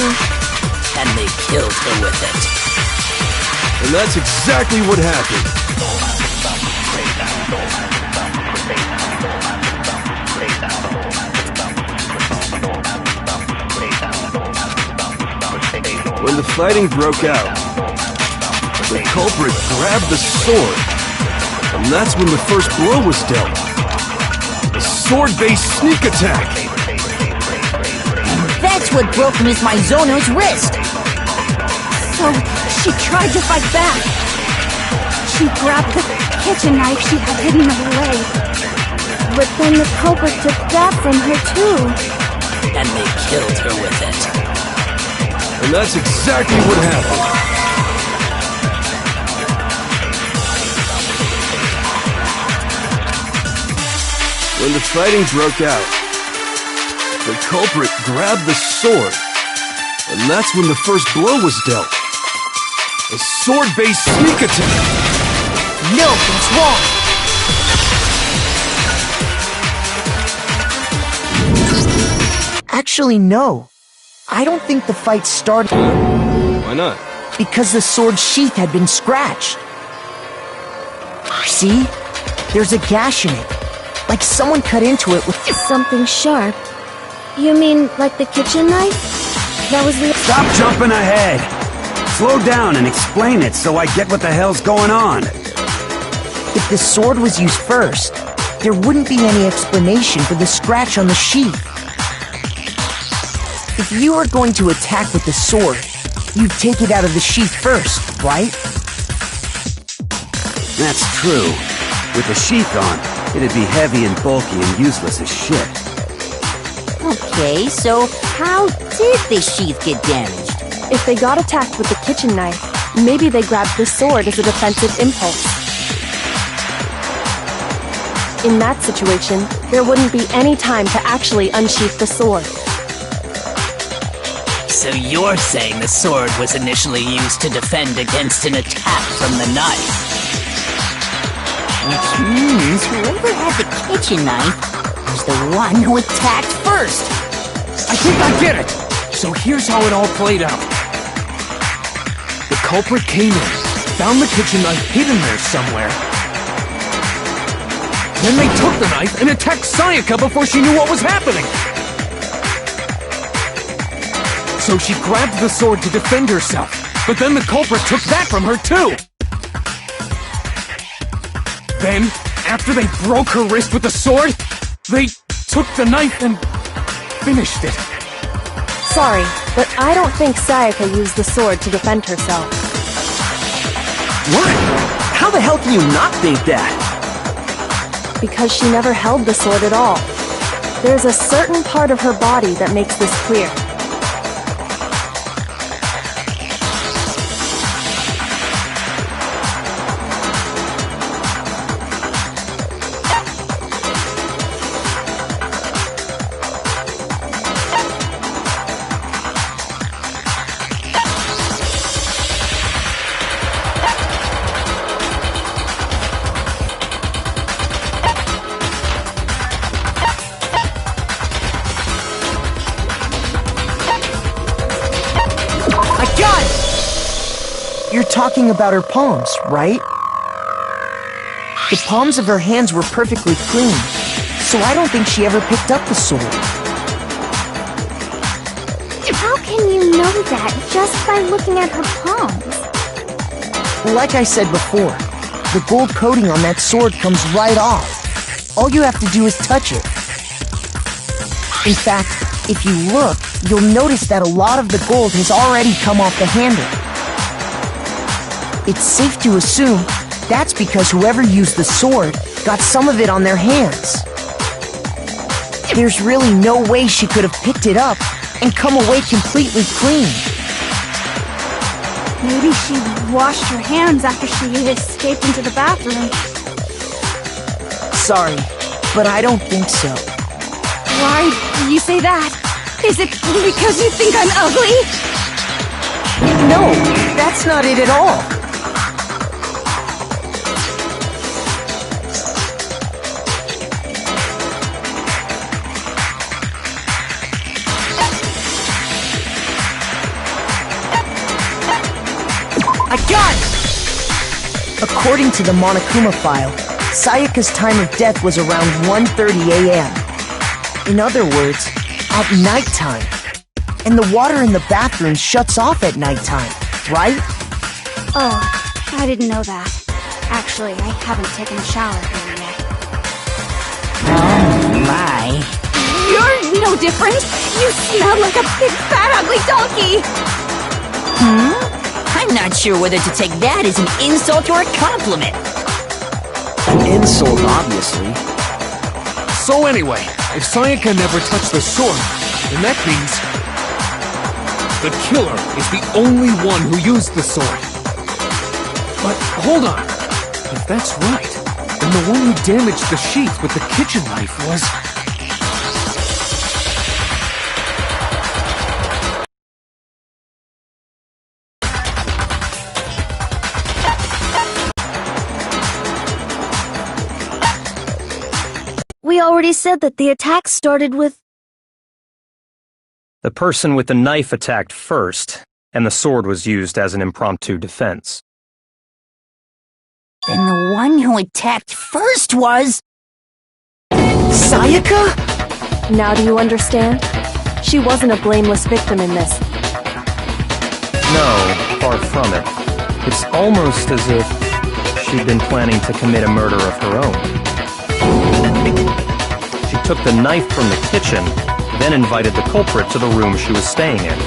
And they killed her with it. And that's exactly what happened. When the fighting broke out, the culprit grabbed the sword, and that's when the first blow was dealt. A sword-based sneak attack. And that's what broke Miss Mizono's wrist. So she tried to fight back. She grabbed the kitchen knife she had hidden away. But then the culprit took that from her too. And they killed her with it. And that's exactly what happened. When the fighting broke out, the culprit grabbed the sword, and that's when the first blow was dealt. A sword-based sneak attack. No, that's wrong. Actually, no. I don't think the fight started Why not? because the sword's sheath had been scratched. See? There's a gash in it. Like someone cut into it with something sharp. You mean like the kitchen knife? That was the... Stop jumping ahead! Slow down and explain it so I get what the hell's going on. If the sword was used first, there wouldn't be any explanation for the scratch on the sheath. If you were going to attack with the sword, you'd take it out of the sheath first, right? That's true. With the sheath on, it'd be heavy and bulky and useless as shit. Okay, so how did the sheath get damaged? If they got attacked with the kitchen knife, maybe they grabbed the sword as a defensive impulse. In that situation, there wouldn't be any time to actually unsheath the sword. So you're saying the sword was initially used to defend against an attack from the knife? Which means whoever had the kitchen knife was the one who attacked first. I think I get it! So here's how it all played out. The culprit came in, found the kitchen knife hidden there somewhere. Then they took the knife and attacked Sayaka before she knew what was happening. So she grabbed the sword to defend herself, but then the culprit took that from her too. Then, after they broke her wrist with the sword, they took the knife and finished it. Sorry, but I don't think Sayaka used the sword to defend herself. What? How the hell can you not think that? Because she never held the sword at all. There's a certain part of her body that makes this clear. You're talking about her palms, right? The palms of her hands were perfectly clean, so I don't think she ever picked up the sword. How can you know that just by looking at her palms? Like I said before, the gold coating on that sword comes right off. All you have to do is touch it. In fact, if you look, you'll notice that a lot of the gold has already come off the handle. It's safe to assume that's because whoever used the sword got some of it on their hands. There's really no way she could have picked it up and come away completely clean. Maybe she washed her hands after she escaped into the bathroom. Sorry, but I don't think so. Why do you say that? Is it because you think I'm ugly? No, that's not it at all. I got it! According to the Monokuma file, Sayaka's time of death was around 1:30 a.m. In other words, at nighttime. And the water in the bathroom shuts off at nighttime, right? Oh, I didn't know that. Actually, I haven't taken a shower here yet. Oh my. You're no different! You smell like a big fat ugly donkey! I'm not sure whether to take that as an insult or a compliment. An insult, obviously. So anyway, if Sayaka never touched the sword, then that means the killer is the only one who used the sword. But hold on. If that's right, then the one who damaged the sheath with the kitchen knife was... We already said that the attack started with... The person with the knife attacked first, and the sword was used as an impromptu defense. Then the one who attacked first was... Sayaka? Now do you understand? She wasn't a blameless victim in this. No, far from it. It's almost as if she'd been planning to commit a murder of her own. She took the knife from the kitchen, then invited the culprit to the room she was staying in.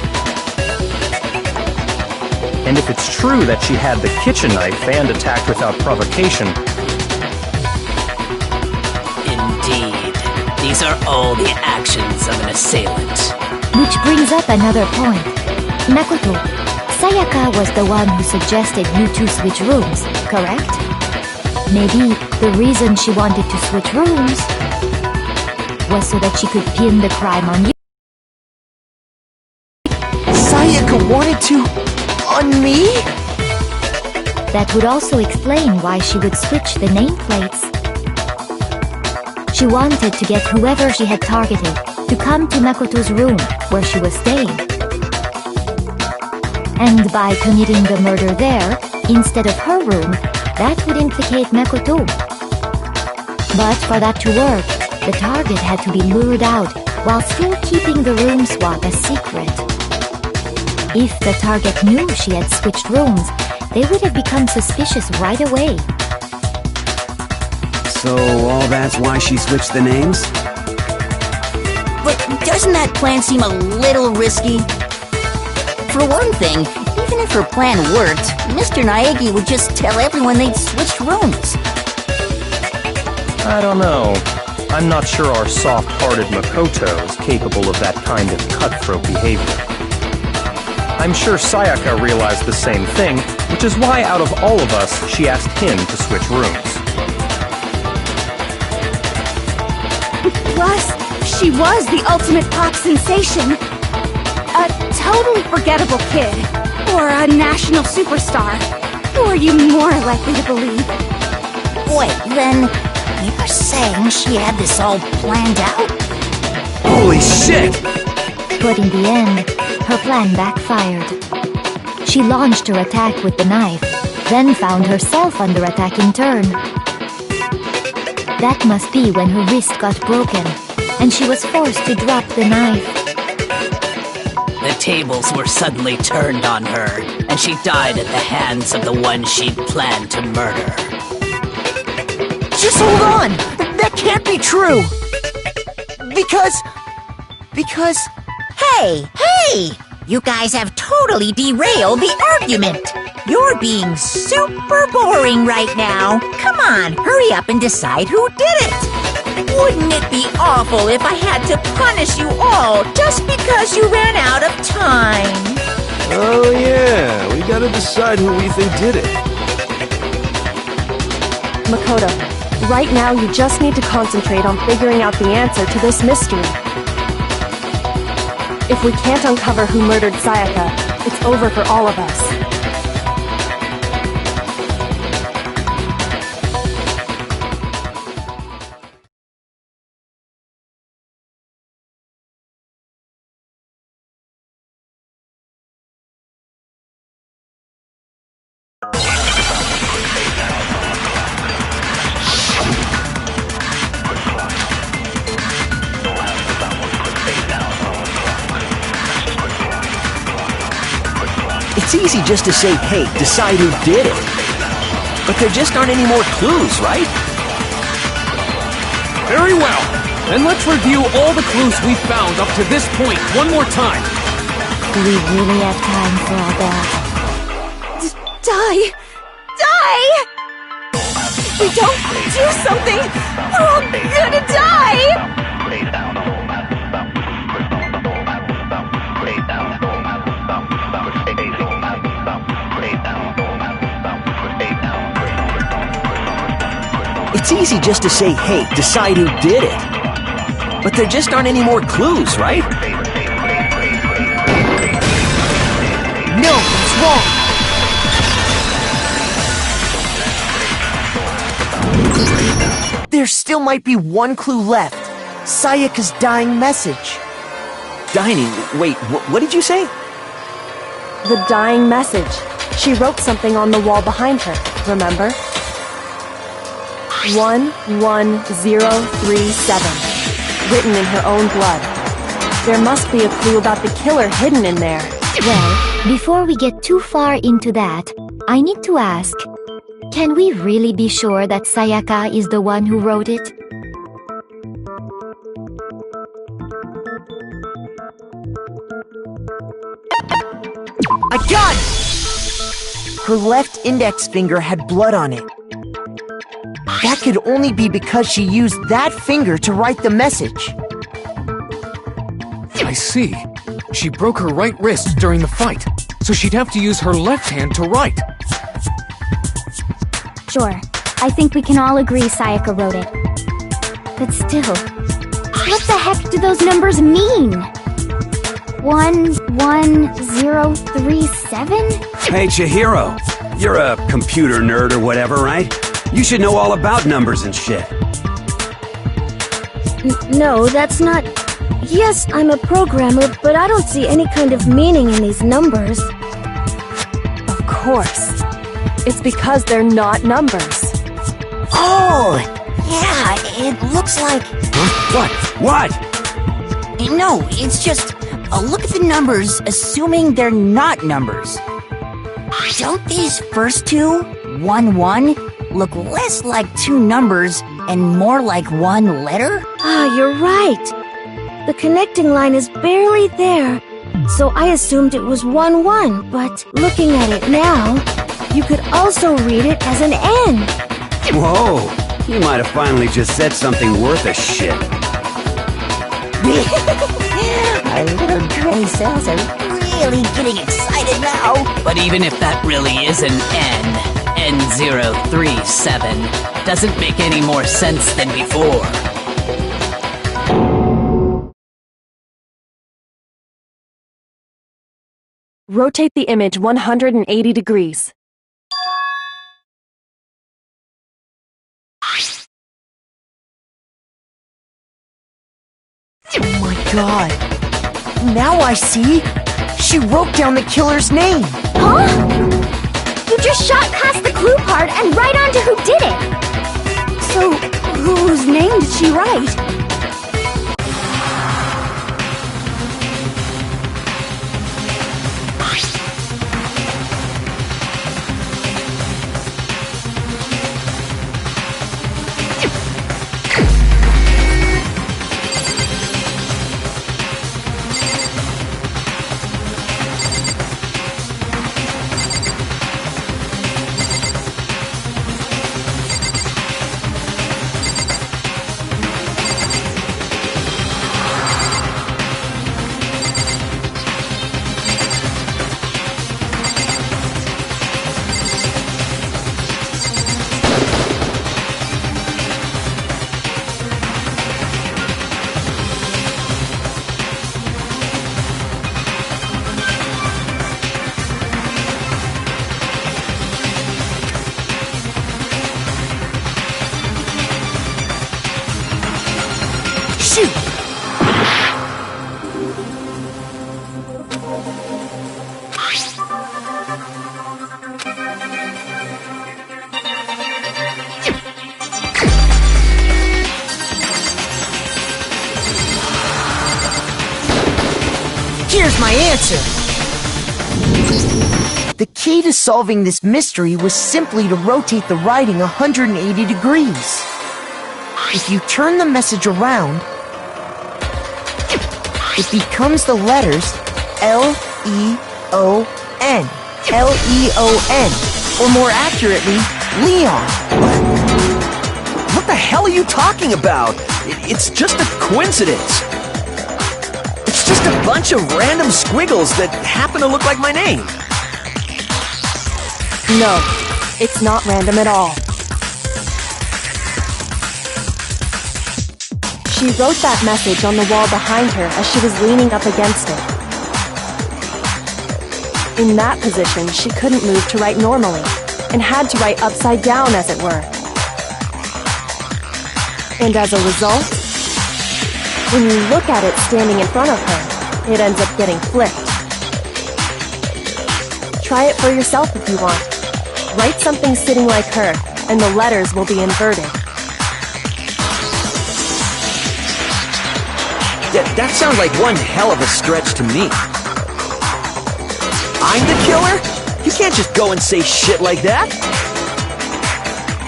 And if it's true that she had the kitchen knife and attacked without provocation... Indeed. These are all the actions of an assailant. Which brings up another point. Makoto, Sayaka was the one who suggested you two switch rooms, correct? Maybe the reason she wanted to switch rooms was so that she could pin the crime on you. Sayaka wanted to... on me? That would also explain why she would switch the nameplates. She wanted to get whoever she had targeted to come to Makoto's room where she was staying. And by committing the murder there, instead of her room, that would implicate Makoto. But for that to work, the target had to be lured out while still keeping the room swap a secret. If the target knew she had switched rooms, they would have become suspicious right away. So all that's why she switched the names? doesn't that plan seem a little risky? For one thing, even if her plan worked, Mr. Naegi would just tell everyone they'd switched rooms. I don't know. I'm not sure our soft-hearted Makoto is capable of that kind of cutthroat behavior. I'm sure Sayaka realized the same thing, which is why out of all of us, she asked him to switch rooms. Plus, she was the ultimate pop sensation. A totally forgettable kid. Or a national superstar. Who are you more likely to believe? Wait, then, you're saying she had this all planned out? Holy shit! But in the end, her plan backfired. She launched her attack with the knife, then found herself under attack in turn. That must be when her wrist got broken, and she was forced to drop the knife. The tables were suddenly turned on her, and she died at the hands of the one she'd planned to murder. Just hold on! That can't be true! Because... Hey! You guys have totally derailed the argument. You're being super boring right now. Come on, hurry up and decide who did it. Wouldn't it be awful if I had to punish you all just because you ran out of time? Oh yeah, we gotta decide who we think did it. Makoto, right now you just need to concentrate on figuring out the answer to this mystery. If we can't uncover who murdered Sayaka, it's over for all of us. It's easy just to say, hey, decide who did it. But there just aren't any more clues, right? Very well. Then let's review all the clues we've found up to this point one more time. Do we really have time for all that? Die! If we don't do something, we're all gonna die! It's easy just to say, hey, decide who did it. But there just aren't any more clues, right? No, it's wrong! There still might be one clue left. Sayaka's dying message. Dining? Wait, what did you say? The dying message. She wrote something on the wall behind her, remember? 11037. Written in her own blood. There must be a clue about the killer hidden in there. Well, before we get too far into that, I need to ask, can we really be sure that Sayaka is the one who wrote it? I got it! Her left index finger had blood on it. That could only be because she used that finger to write the message. I see. She broke her right wrist during the fight, so she'd have to use her left hand to write. Sure. I think we can all agree Sayaka wrote it. But still, what the heck do those numbers mean? 11037? Hey, Chihiro. You're a computer nerd or whatever, right? You should know all about numbers and shit. No, that's not... Yes, I'm a programmer, but I don't see any kind of meaning in these numbers. Of course. It's because they're not numbers. Oh! Yeah, it looks like... Huh? What? No, it's just... look at the numbers, assuming they're not numbers. Don't these first two, 1-1, look less like two numbers and more like one letter? Ah, you're right. The connecting line is barely there, so I assumed it was 1-1, but looking at it now, you could also read it as an N. Whoa, you might have finally just said something worth a shit. Our little gray cells are really getting excited now. But even if that really is an N037, doesn't make any more sense than before. Rotate the image 180 degrees. Oh my god. Now I see. She wrote down the killer's name. Huh? You just shot past the clue part and right onto who did it. So, whose name did she write? Here's my answer. The key to solving this mystery was simply to rotate the writing 180 degrees. If you turn the message around, it becomes the letters L-E-O-N. L-E-O-N. Or more accurately, Leon. What the hell are you talking about? It's just a coincidence. It's just a bunch of random squiggles that happen to look like my name. No, it's not random at all. She wrote that message on the wall behind her as she was leaning up against it. In that position, she couldn't move to write normally, and had to write upside down, as it were. And as a result, when you look at it standing in front of her, it ends up getting flipped. Try it for yourself if you want. Write something sitting like her, and the letters will be inverted. That sounds like one hell of a stretch to me. I'm the killer? You can't just go and say shit like that.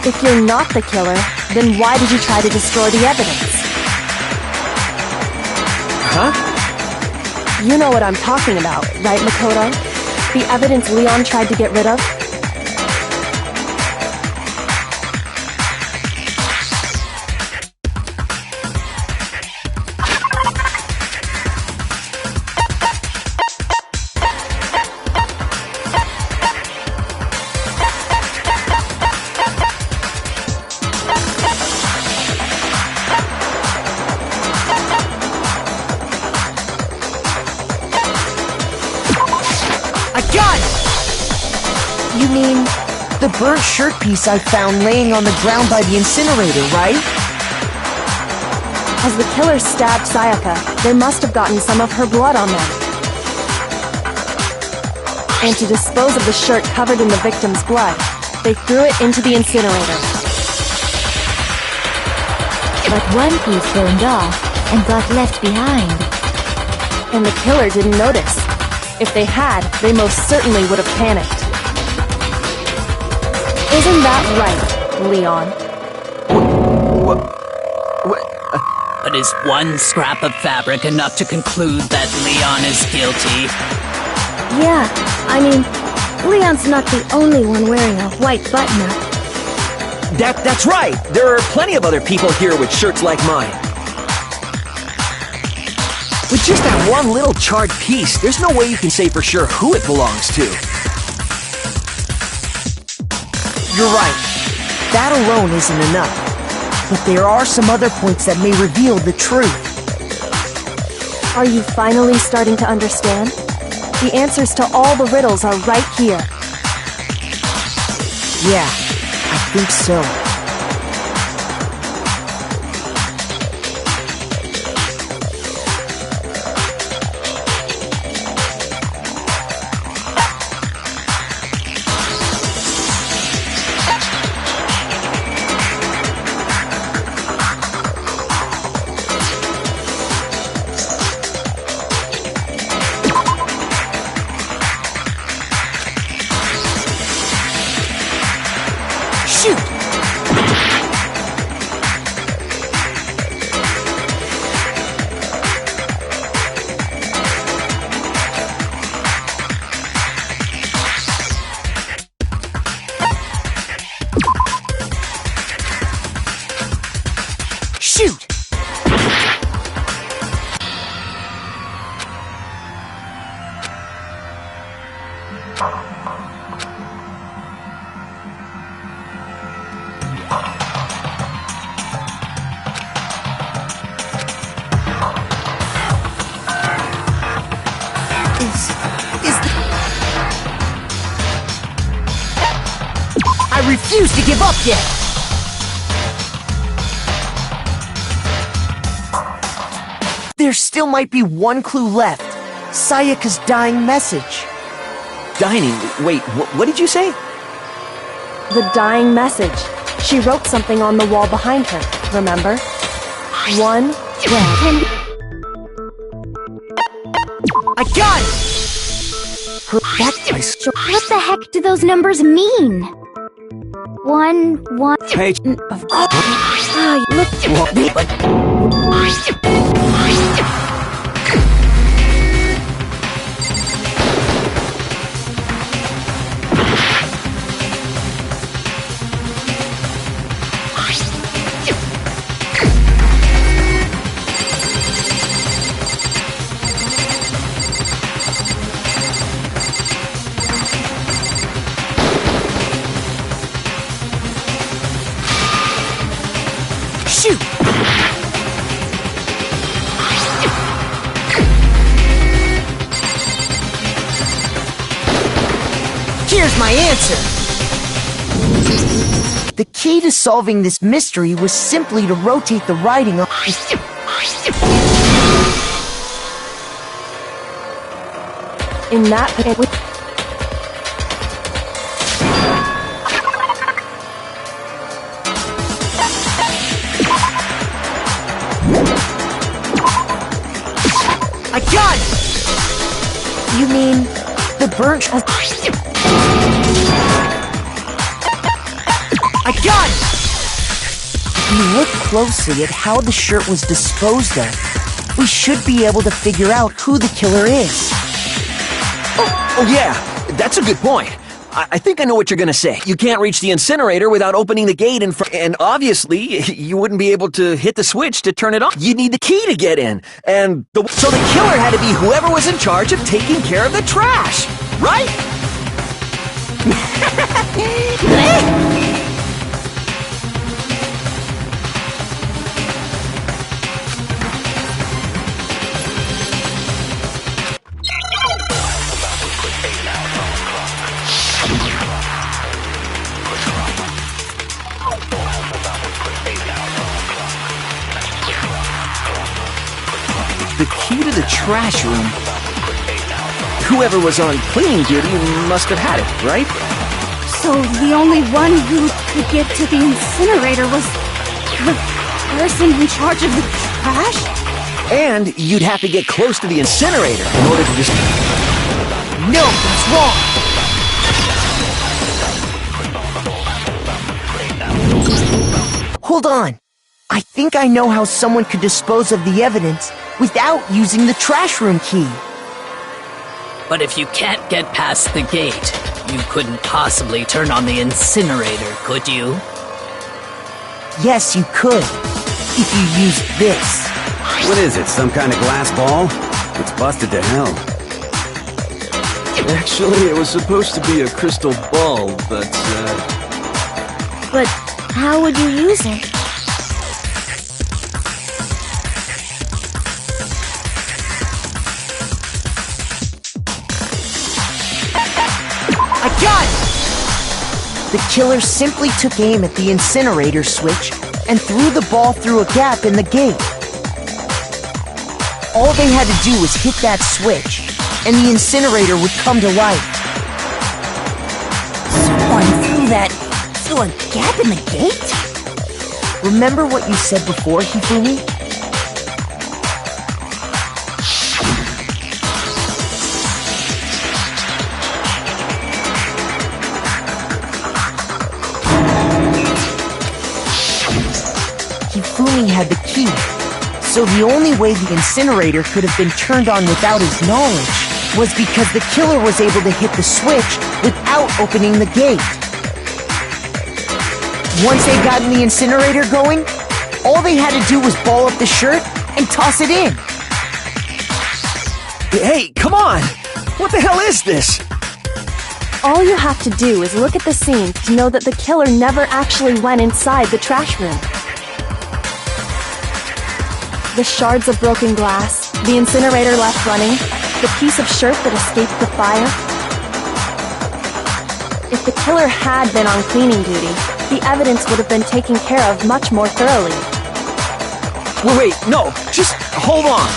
If you're not the killer, then why did you try to destroy the evidence? Huh? You know what I'm talking about, right, Makoto? The evidence Leon tried to get rid of? You mean the burnt shirt piece I found laying on the ground by the incinerator, right? As the killer stabbed Sayaka, they must have gotten some of her blood on them. And to dispose of the shirt covered in the victim's blood, they threw it into the incinerator. But one piece burned off and got left behind. And the killer didn't notice. If they had, they most certainly would have panicked. Isn't that right, Leon? But is one scrap of fabric enough to conclude that Leon is guilty? Yeah, I mean, Leon's not the only one wearing a white button-up. That's right! There are plenty of other people here with shirts like mine. With just that one little charred piece, there's no way you can say for sure who it belongs to. You're right. That alone isn't enough. But there are some other points that may reveal the truth. Are you finally starting to understand? The answers to all the riddles are right here. Yeah, I think so. Shoot! I refuse to give up yet! There still might be one clue left. Sayaka's dying message. Dining? Wait, what did you say? The dying message. She wrote something on the wall behind her, remember? 1, 12. I got it! What the heck do those numbers mean? 1, 1. Hey, Of course. Shoot! Here's my answer! The key to solving this mystery was simply to rotate the writing on... In that... I got it! You mean the burnt... I got it! If we look closely at how the shirt was disposed of, we should be able to figure out who the killer is. Oh yeah, that's a good point. I think I know what you're gonna say. You can't reach the incinerator without opening the gate in front, and obviously, you wouldn't be able to hit the switch to turn it on. You need the key to get in, and so the killer had to be whoever was in charge of taking care of the trash, right? The key to the trash room. Whoever was on cleaning duty must have had it, right? So the only one who could get to the incinerator was the person in charge of the trash? And you'd have to get close to the incinerator in order to just... No, that's wrong! Hold on. I think I know how someone could dispose of the evidence without using the trash room key. But if you can't get past the gate, you couldn't possibly turn on the incinerator, could you? Yes, you could. If you used this. What is it, some kind of glass ball? It's busted to hell. Actually, it was supposed to be a crystal ball, but, But how would you use it? I got it! The killer simply took aim at the incinerator switch and threw the ball through a gap in the gate. All they had to do was hit that switch, and the incinerator would come to life. Someone threw a gap in the gate? Remember what you said before, Hifumi? Hifumi had the key, so the only way the incinerator could have been turned on without his knowledge was because the killer was able to hit the switch without opening the gate. Once they got the incinerator going, all they had to do was ball up the shirt and toss it in. Hey, come on! What the hell is this? All you have to do is look at the scene to know that the killer never actually went inside the trash room. The shards of broken glass, the incinerator left running, the piece of shirt that escaped the fire. If the killer had been on cleaning duty, the evidence would have been taken care of much more thoroughly. Wait, no, just hold on.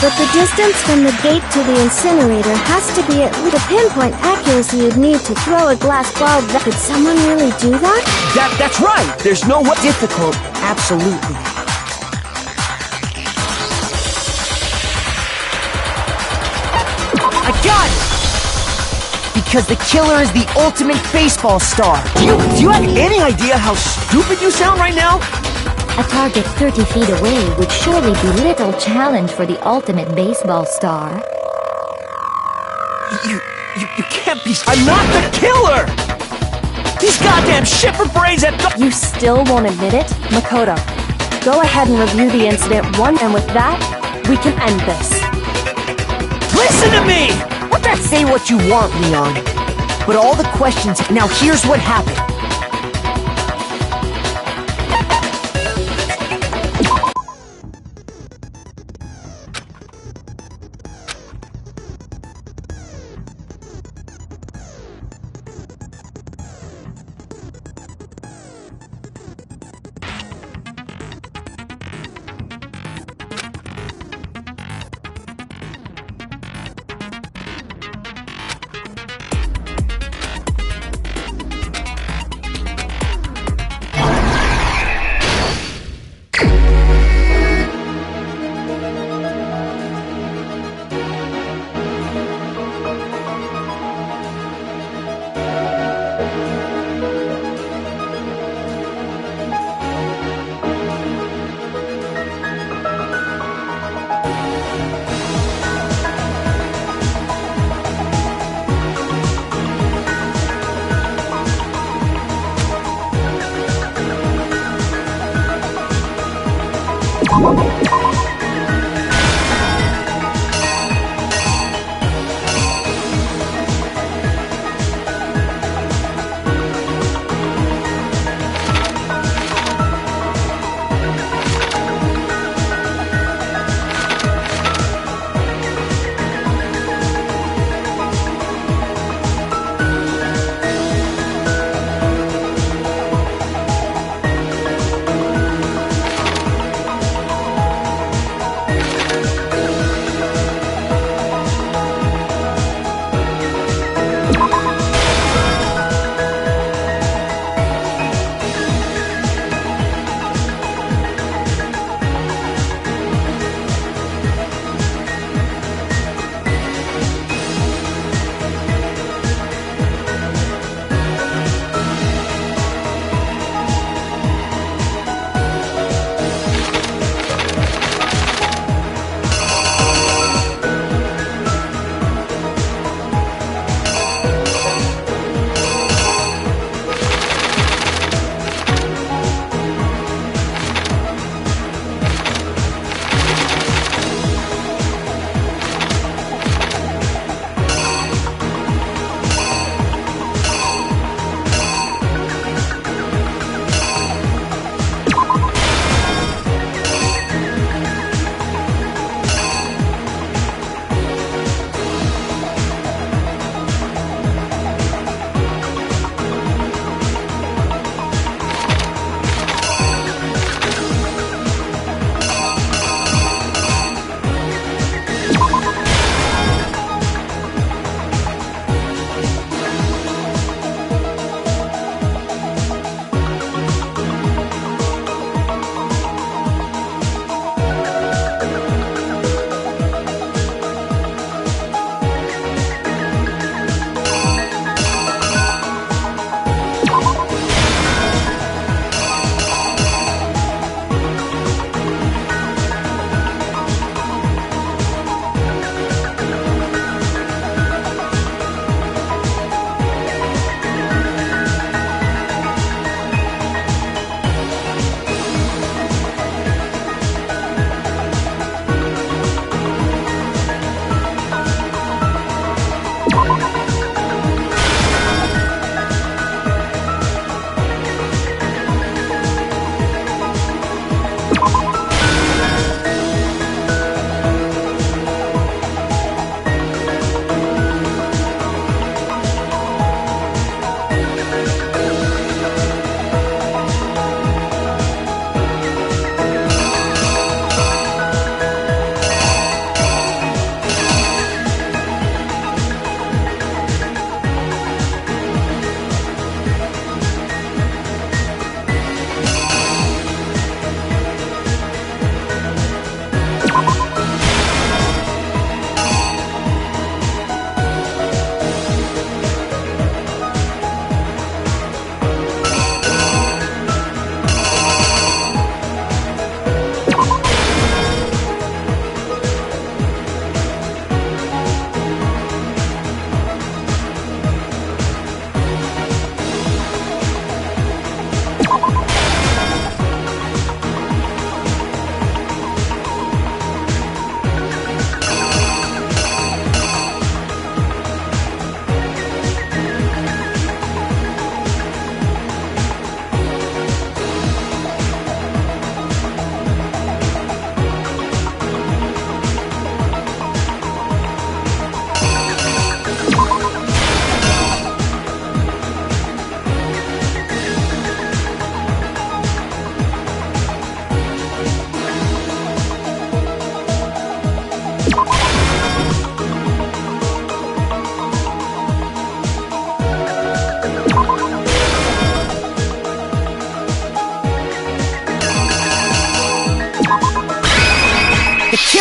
But the distance from the gate to the incinerator has to be at least the pinpoint accuracy you'd need to throw a glass ball. Could someone really do that? That's right. There's no way. Difficult, absolutely. I got it! Because the killer is the ultimate baseball star. Do you have any idea how stupid you sound right now? A target 30 feet away would surely be little challenge for the ultimate baseball star. You can't be. I'm not the killer! These goddamn shipper brains have. You still won't admit it? Makoto, go ahead and review the incident once, and with that, we can end this. Listen to me! Say what you want, Leon. But all the questions... Now here's what happened.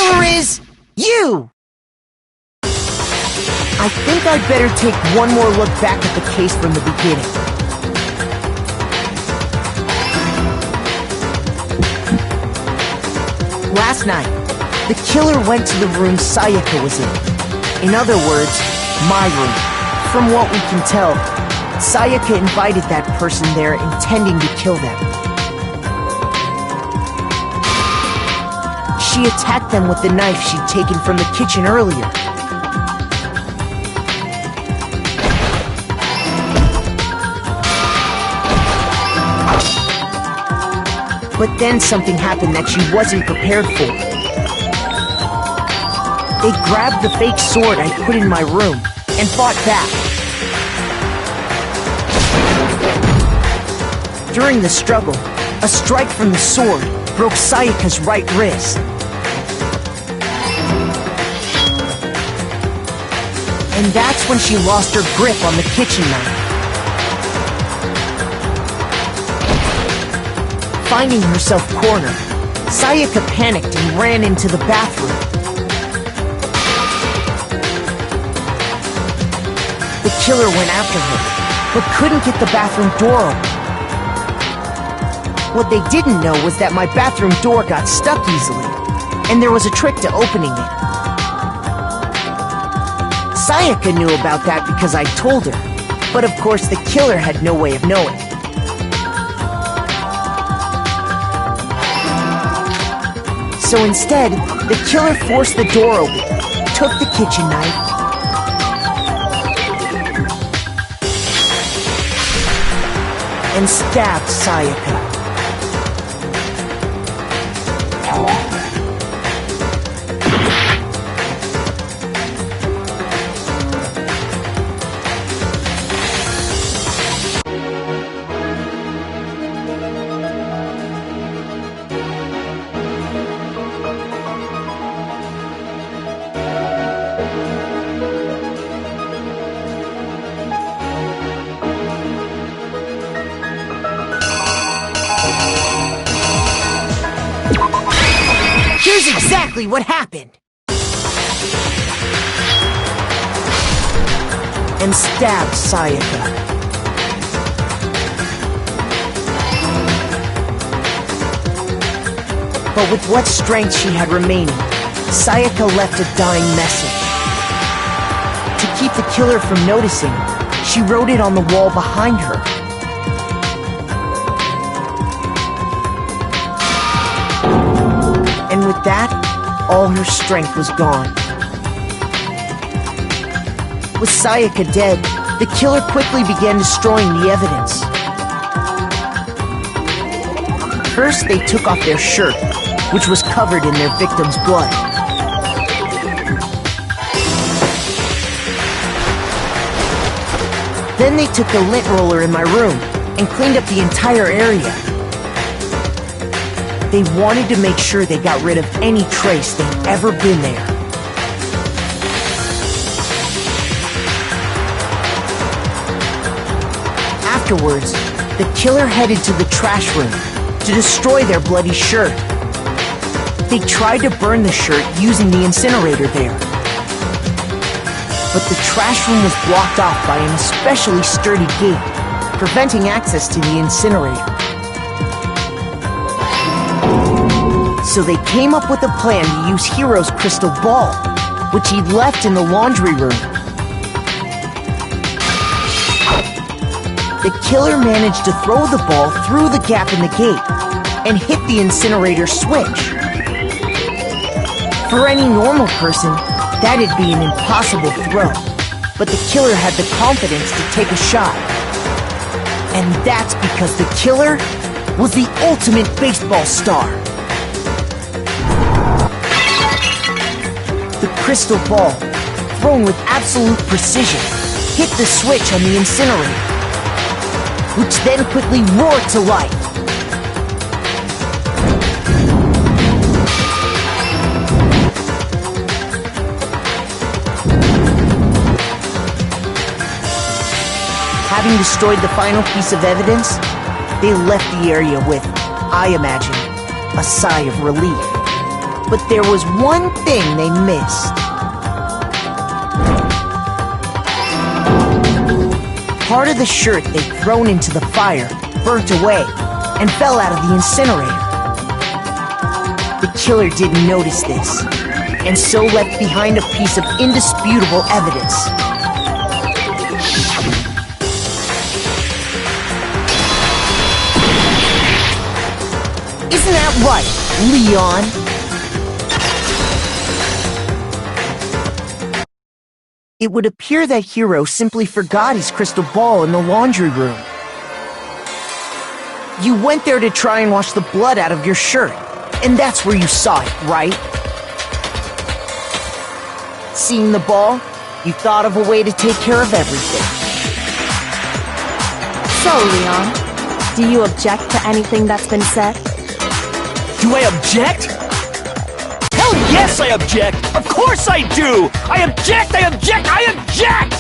killer is you! I think I'd better take one more look back at the case from the beginning. Last night, the killer went to the room Sayaka was in. In other words, my room. From what we can tell, Sayaka invited that person there intending to kill them. She attacked them with the knife she'd taken from the kitchen earlier. But then something happened that she wasn't prepared for. They grabbed the fake sword I put in my room and fought back. During the struggle, a strike from the sword broke Sayaka's right wrist. And that's when she lost her grip on the kitchen knife. Finding herself cornered, Sayaka panicked and ran into the bathroom. The killer went after her, but couldn't get the bathroom door open. What they didn't know was that my bathroom door got stuck easily, and there was a trick to opening it. Sayaka knew about that because I told her, but of course the killer had no way of knowing. So instead, the killer forced the door open, took the kitchen knife, and stabbed Sayaka. Here's exactly what happened. And stabbed Sayaka. But with what strength she had remaining, Sayaka left a dying message. To keep the killer from noticing, she wrote it on the wall behind her. And with that, all her strength was gone. With Sayaka dead, the killer quickly began destroying the evidence. First, they took off their shirt, which was covered in their victim's blood. Then they took the lint roller in my room and cleaned up the entire area. They wanted to make sure they got rid of any trace they'd ever been there. Afterwards, the killer headed to the trash room to destroy their bloody shirt. They tried to burn the shirt using the incinerator there. But the trash room was blocked off by an especially sturdy gate, preventing access to the incinerator. So they came up with a plan to use Hiro's crystal ball, which he'd left in the laundry room. The killer managed to throw the ball through the gap in the gate and hit the incinerator switch. For any normal person, that'd be an impossible throw, but the killer had the confidence to take a shot. And that's because the killer was the ultimate baseball star. The crystal ball, thrown with absolute precision, hit the switch on the incinerator, which then quickly roared to life. Having destroyed the final piece of evidence, they left the area with, I imagine, a sigh of relief. But there was one thing they missed. Part of the shirt they'd thrown into the fire burnt away and fell out of the incinerator. The killer didn't notice this, and so left behind a piece of indisputable evidence. Isn't that right, Leon? It would appear that Hiro simply forgot his crystal ball in the laundry room. You went there to try and wash the blood out of your shirt, and that's where you saw it, right? Seeing the ball, you thought of a way to take care of everything. So, Leon, do you object to anything that's been said? Do I object? Hell yes, I object! Of course I do! I object! I object! I object!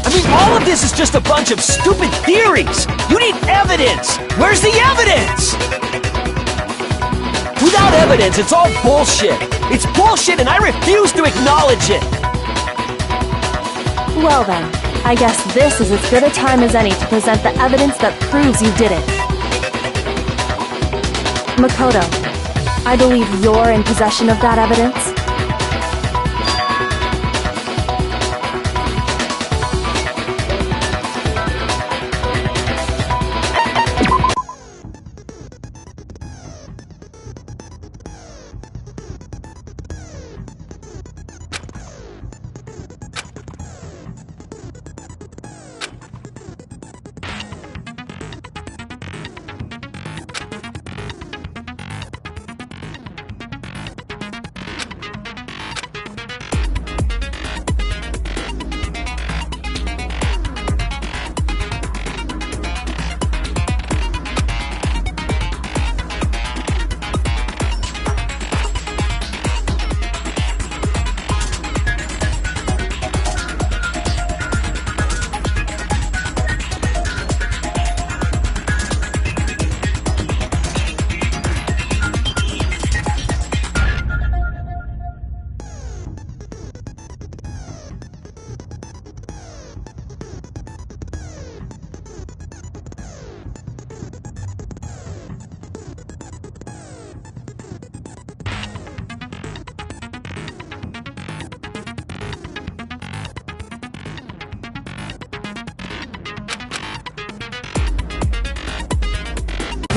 I mean, all of this is just a bunch of stupid theories! You need evidence! Where's the evidence? Without evidence, it's all bullshit! It's bullshit and I refuse to acknowledge it! Well then, I guess this is as good a time as any to present the evidence that proves you did it. Makoto, I believe you're in possession of that evidence.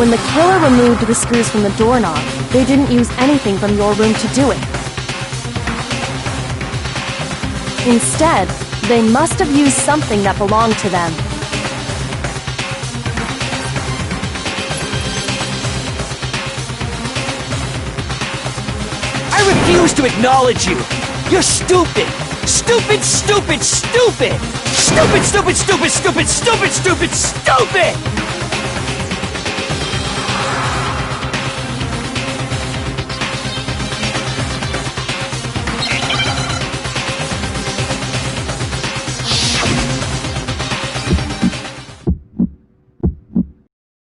When the killer removed the screws from the doorknob, they didn't use anything from your room to do it. Instead, they must have used something that belonged to them. I refuse to acknowledge you! You're stupid! Stupid, stupid, stupid! Stupid, stupid, stupid, stupid, stupid, stupid, stupid!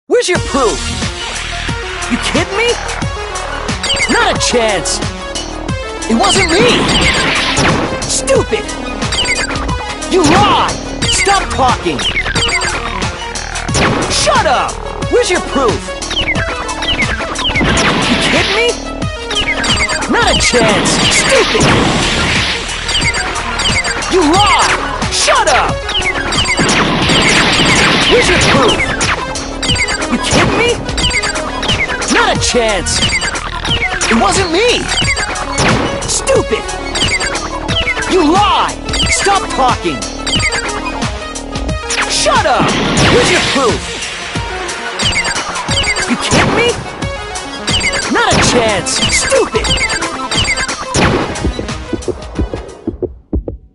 Where's your proof? You kidding me? Not a chance! It wasn't me! Stupid! You lied! Stop talking! Shut up! Where's your proof? You kidding me? Not a chance! Stupid! You lied! Shut up! Where's your proof? You kidding me? Not a chance! It wasn't me! Stupid! You lie! Stop talking! Shut up! Where's your proof? You kidding me? Not a chance! Stupid!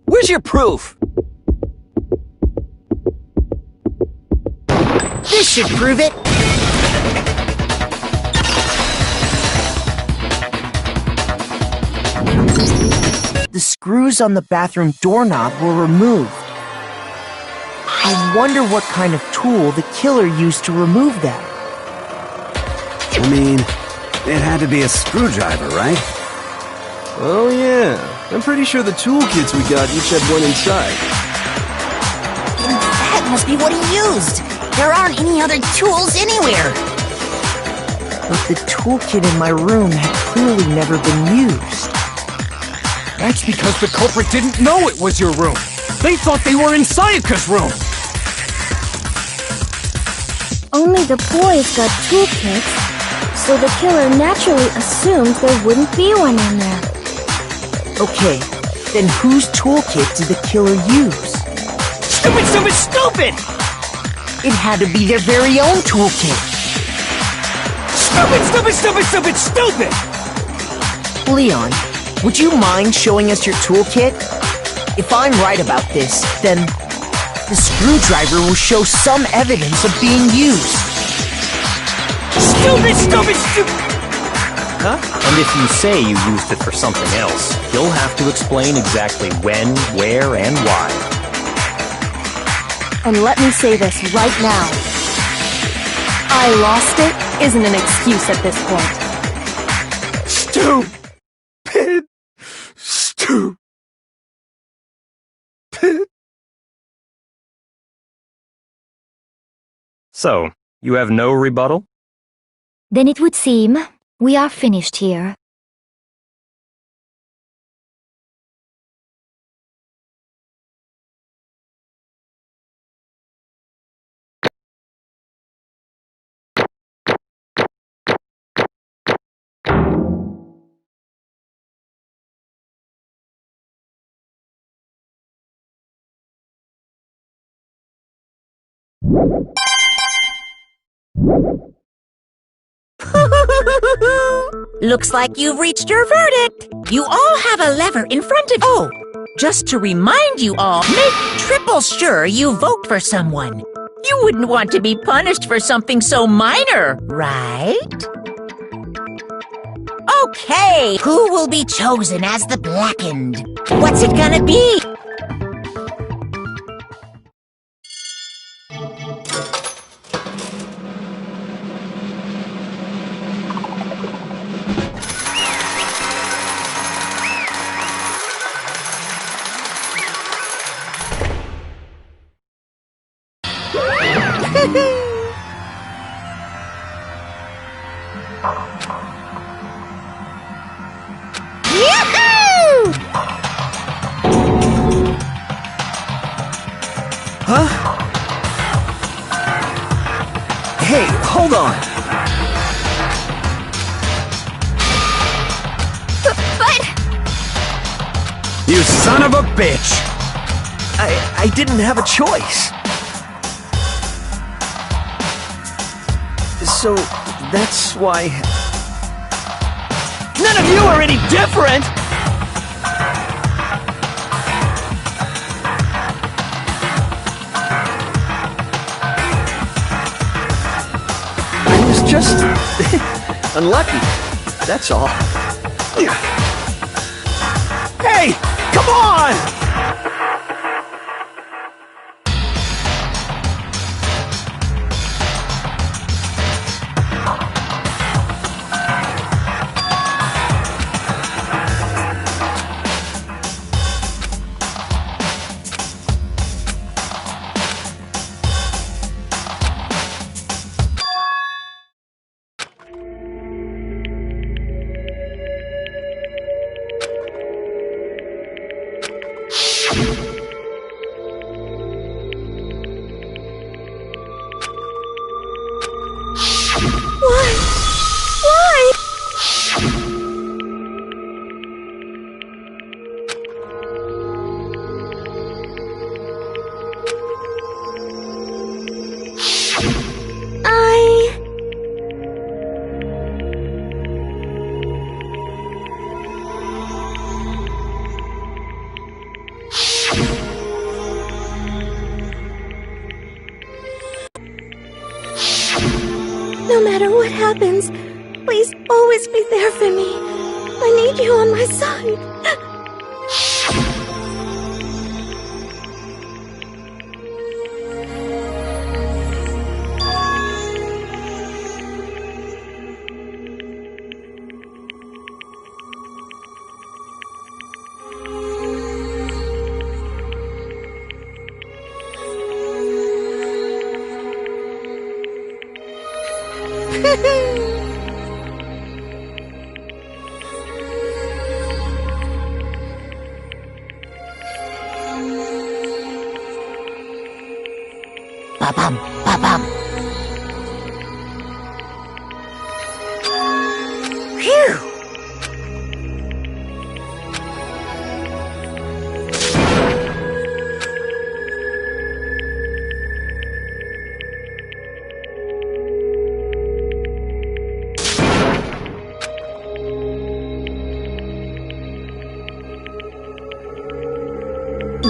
Where's your proof? This should prove it! The screws on the bathroom doorknob were removed. I wonder what kind of tool the killer used to remove them. I mean, it had to be a screwdriver, right? Oh yeah, I'm pretty sure the toolkits we got each had one inside. That must be what he used. There aren't any other tools anywhere. But the toolkit in my room had clearly never been used. That's because the culprit didn't know it was your room. They thought they were in Sayaka's room. Only the boys got toolkits, so the killer naturally assumed there wouldn't be one in there. Okay, then whose toolkit did the killer use? Stupid, stupid, stupid! It had to be their very own toolkit. Stupid, stupid, stupid, stupid, stupid! Leon, would you mind showing us your toolkit? If I'm right about this, then the screwdriver will show some evidence of being used. Stupid, stupid, stupid! Huh? And if you say you used it for something else, you'll have to explain exactly when, where, and why. And let me say this right now. I lost it isn't an excuse at this point. Stupid. Stupid. So, you have no rebuttal? Then it would seem we are finished here. Looks like you've reached your verdict. You all have a lever in front of you. Oh, just to remind you all, make triple sure you vote for someone. You wouldn't want to be punished for something so minor, right? Okay, who will be chosen as the Blackened? What's it gonna be? Huh? Hey, hold on. But... You son of a bitch! I didn't have a choice. So, that's why... None of you are any different! I was just... unlucky. That's all. Hey! Come on! No matter what happens, please always be there for me. I need you on my side. Ba-bum, ba-bum. Phew!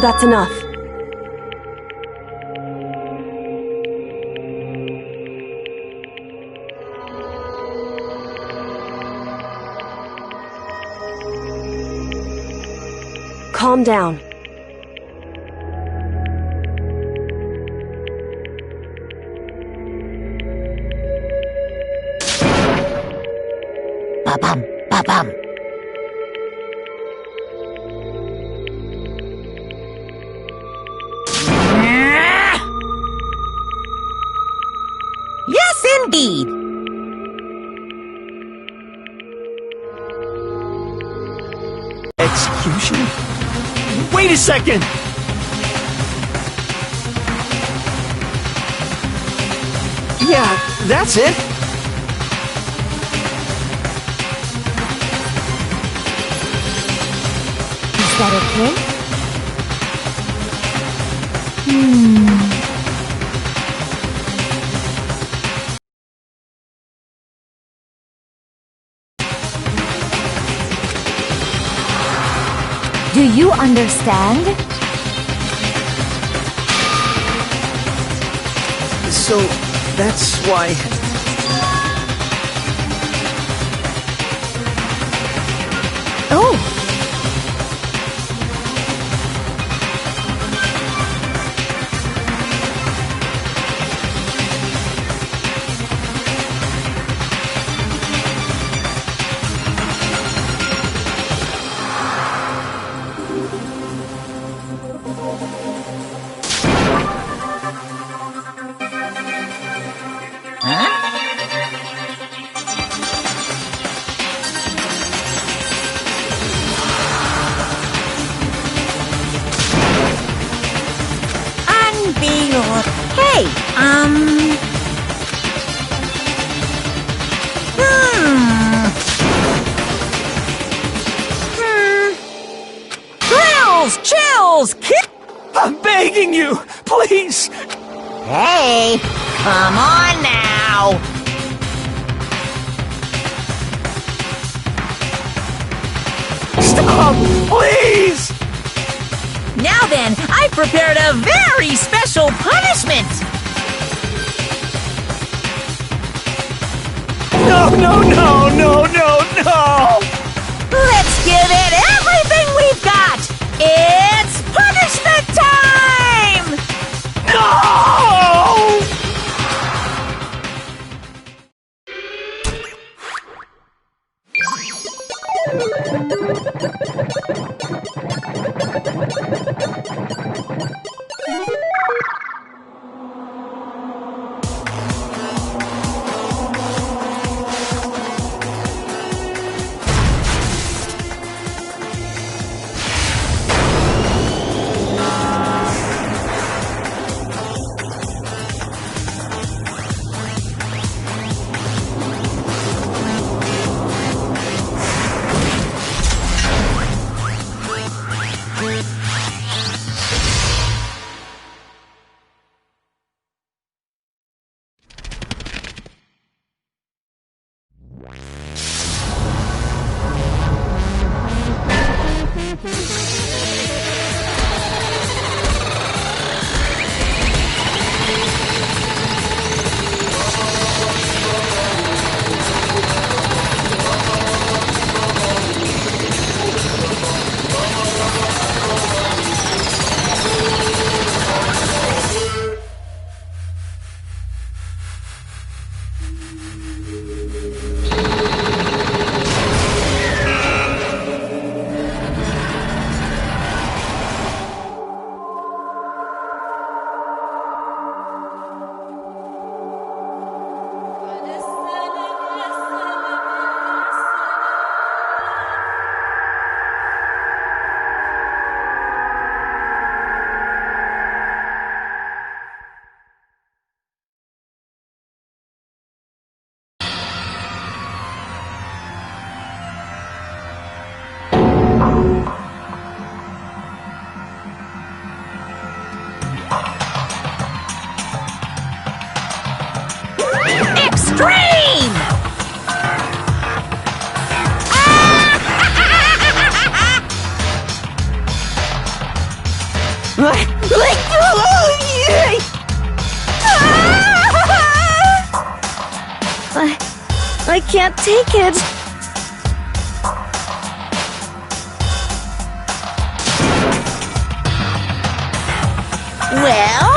That's enough. Calm down. Ba-bum, ba-bum. Yes, indeed. Execution? Wait a second! Yeah, that's it. Is that okay? Do you understand? So, that's why... Oh! Hey, Chills! I'm begging you! Please! Hey, come on now! Stop! Please! Now then, I've prepared a very special punishment! No, no, no, no, no, no! Let's give it everything we've got! It's punishment time! No! Scream! I can't take it. Well?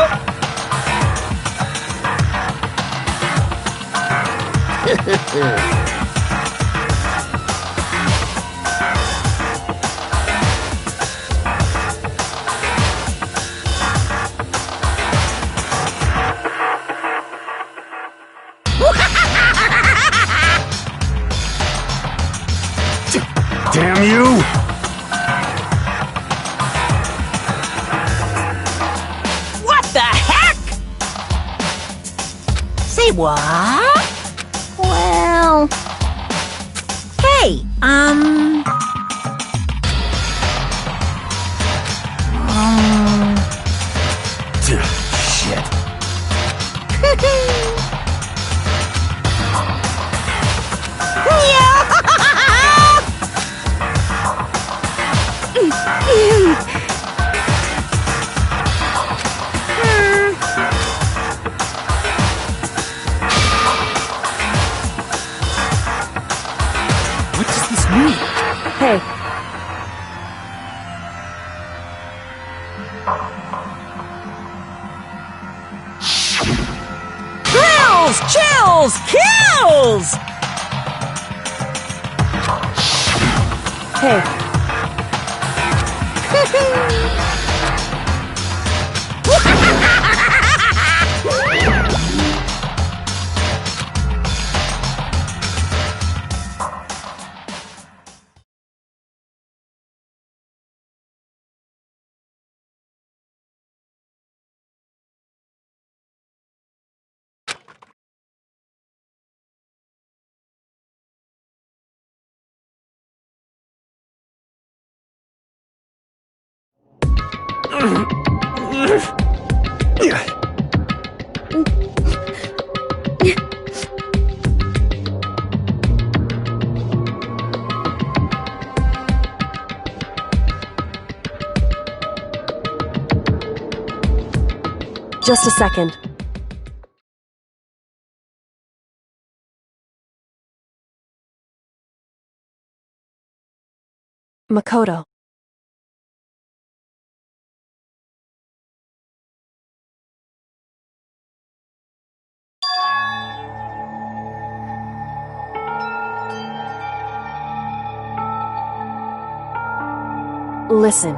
Damn you! What the heck? Say what? Well... Hey, Shit. What does this mean? Hey, Kills! Kills! Kills! hey, just a second. Makoto. Listen.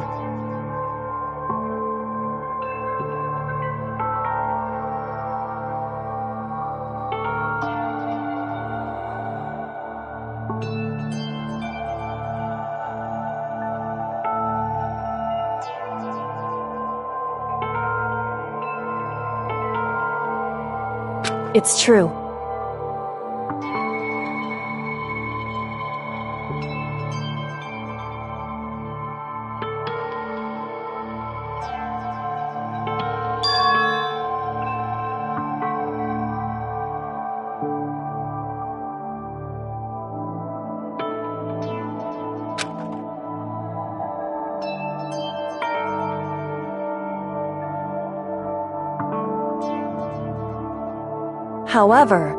It's true. However,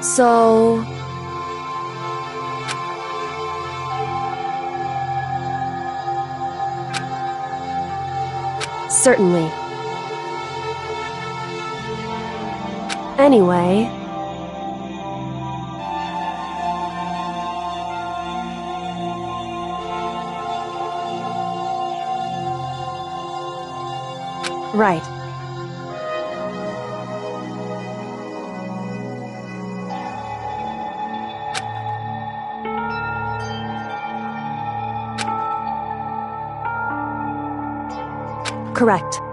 so... Certainly. Anyway... Right. Correct.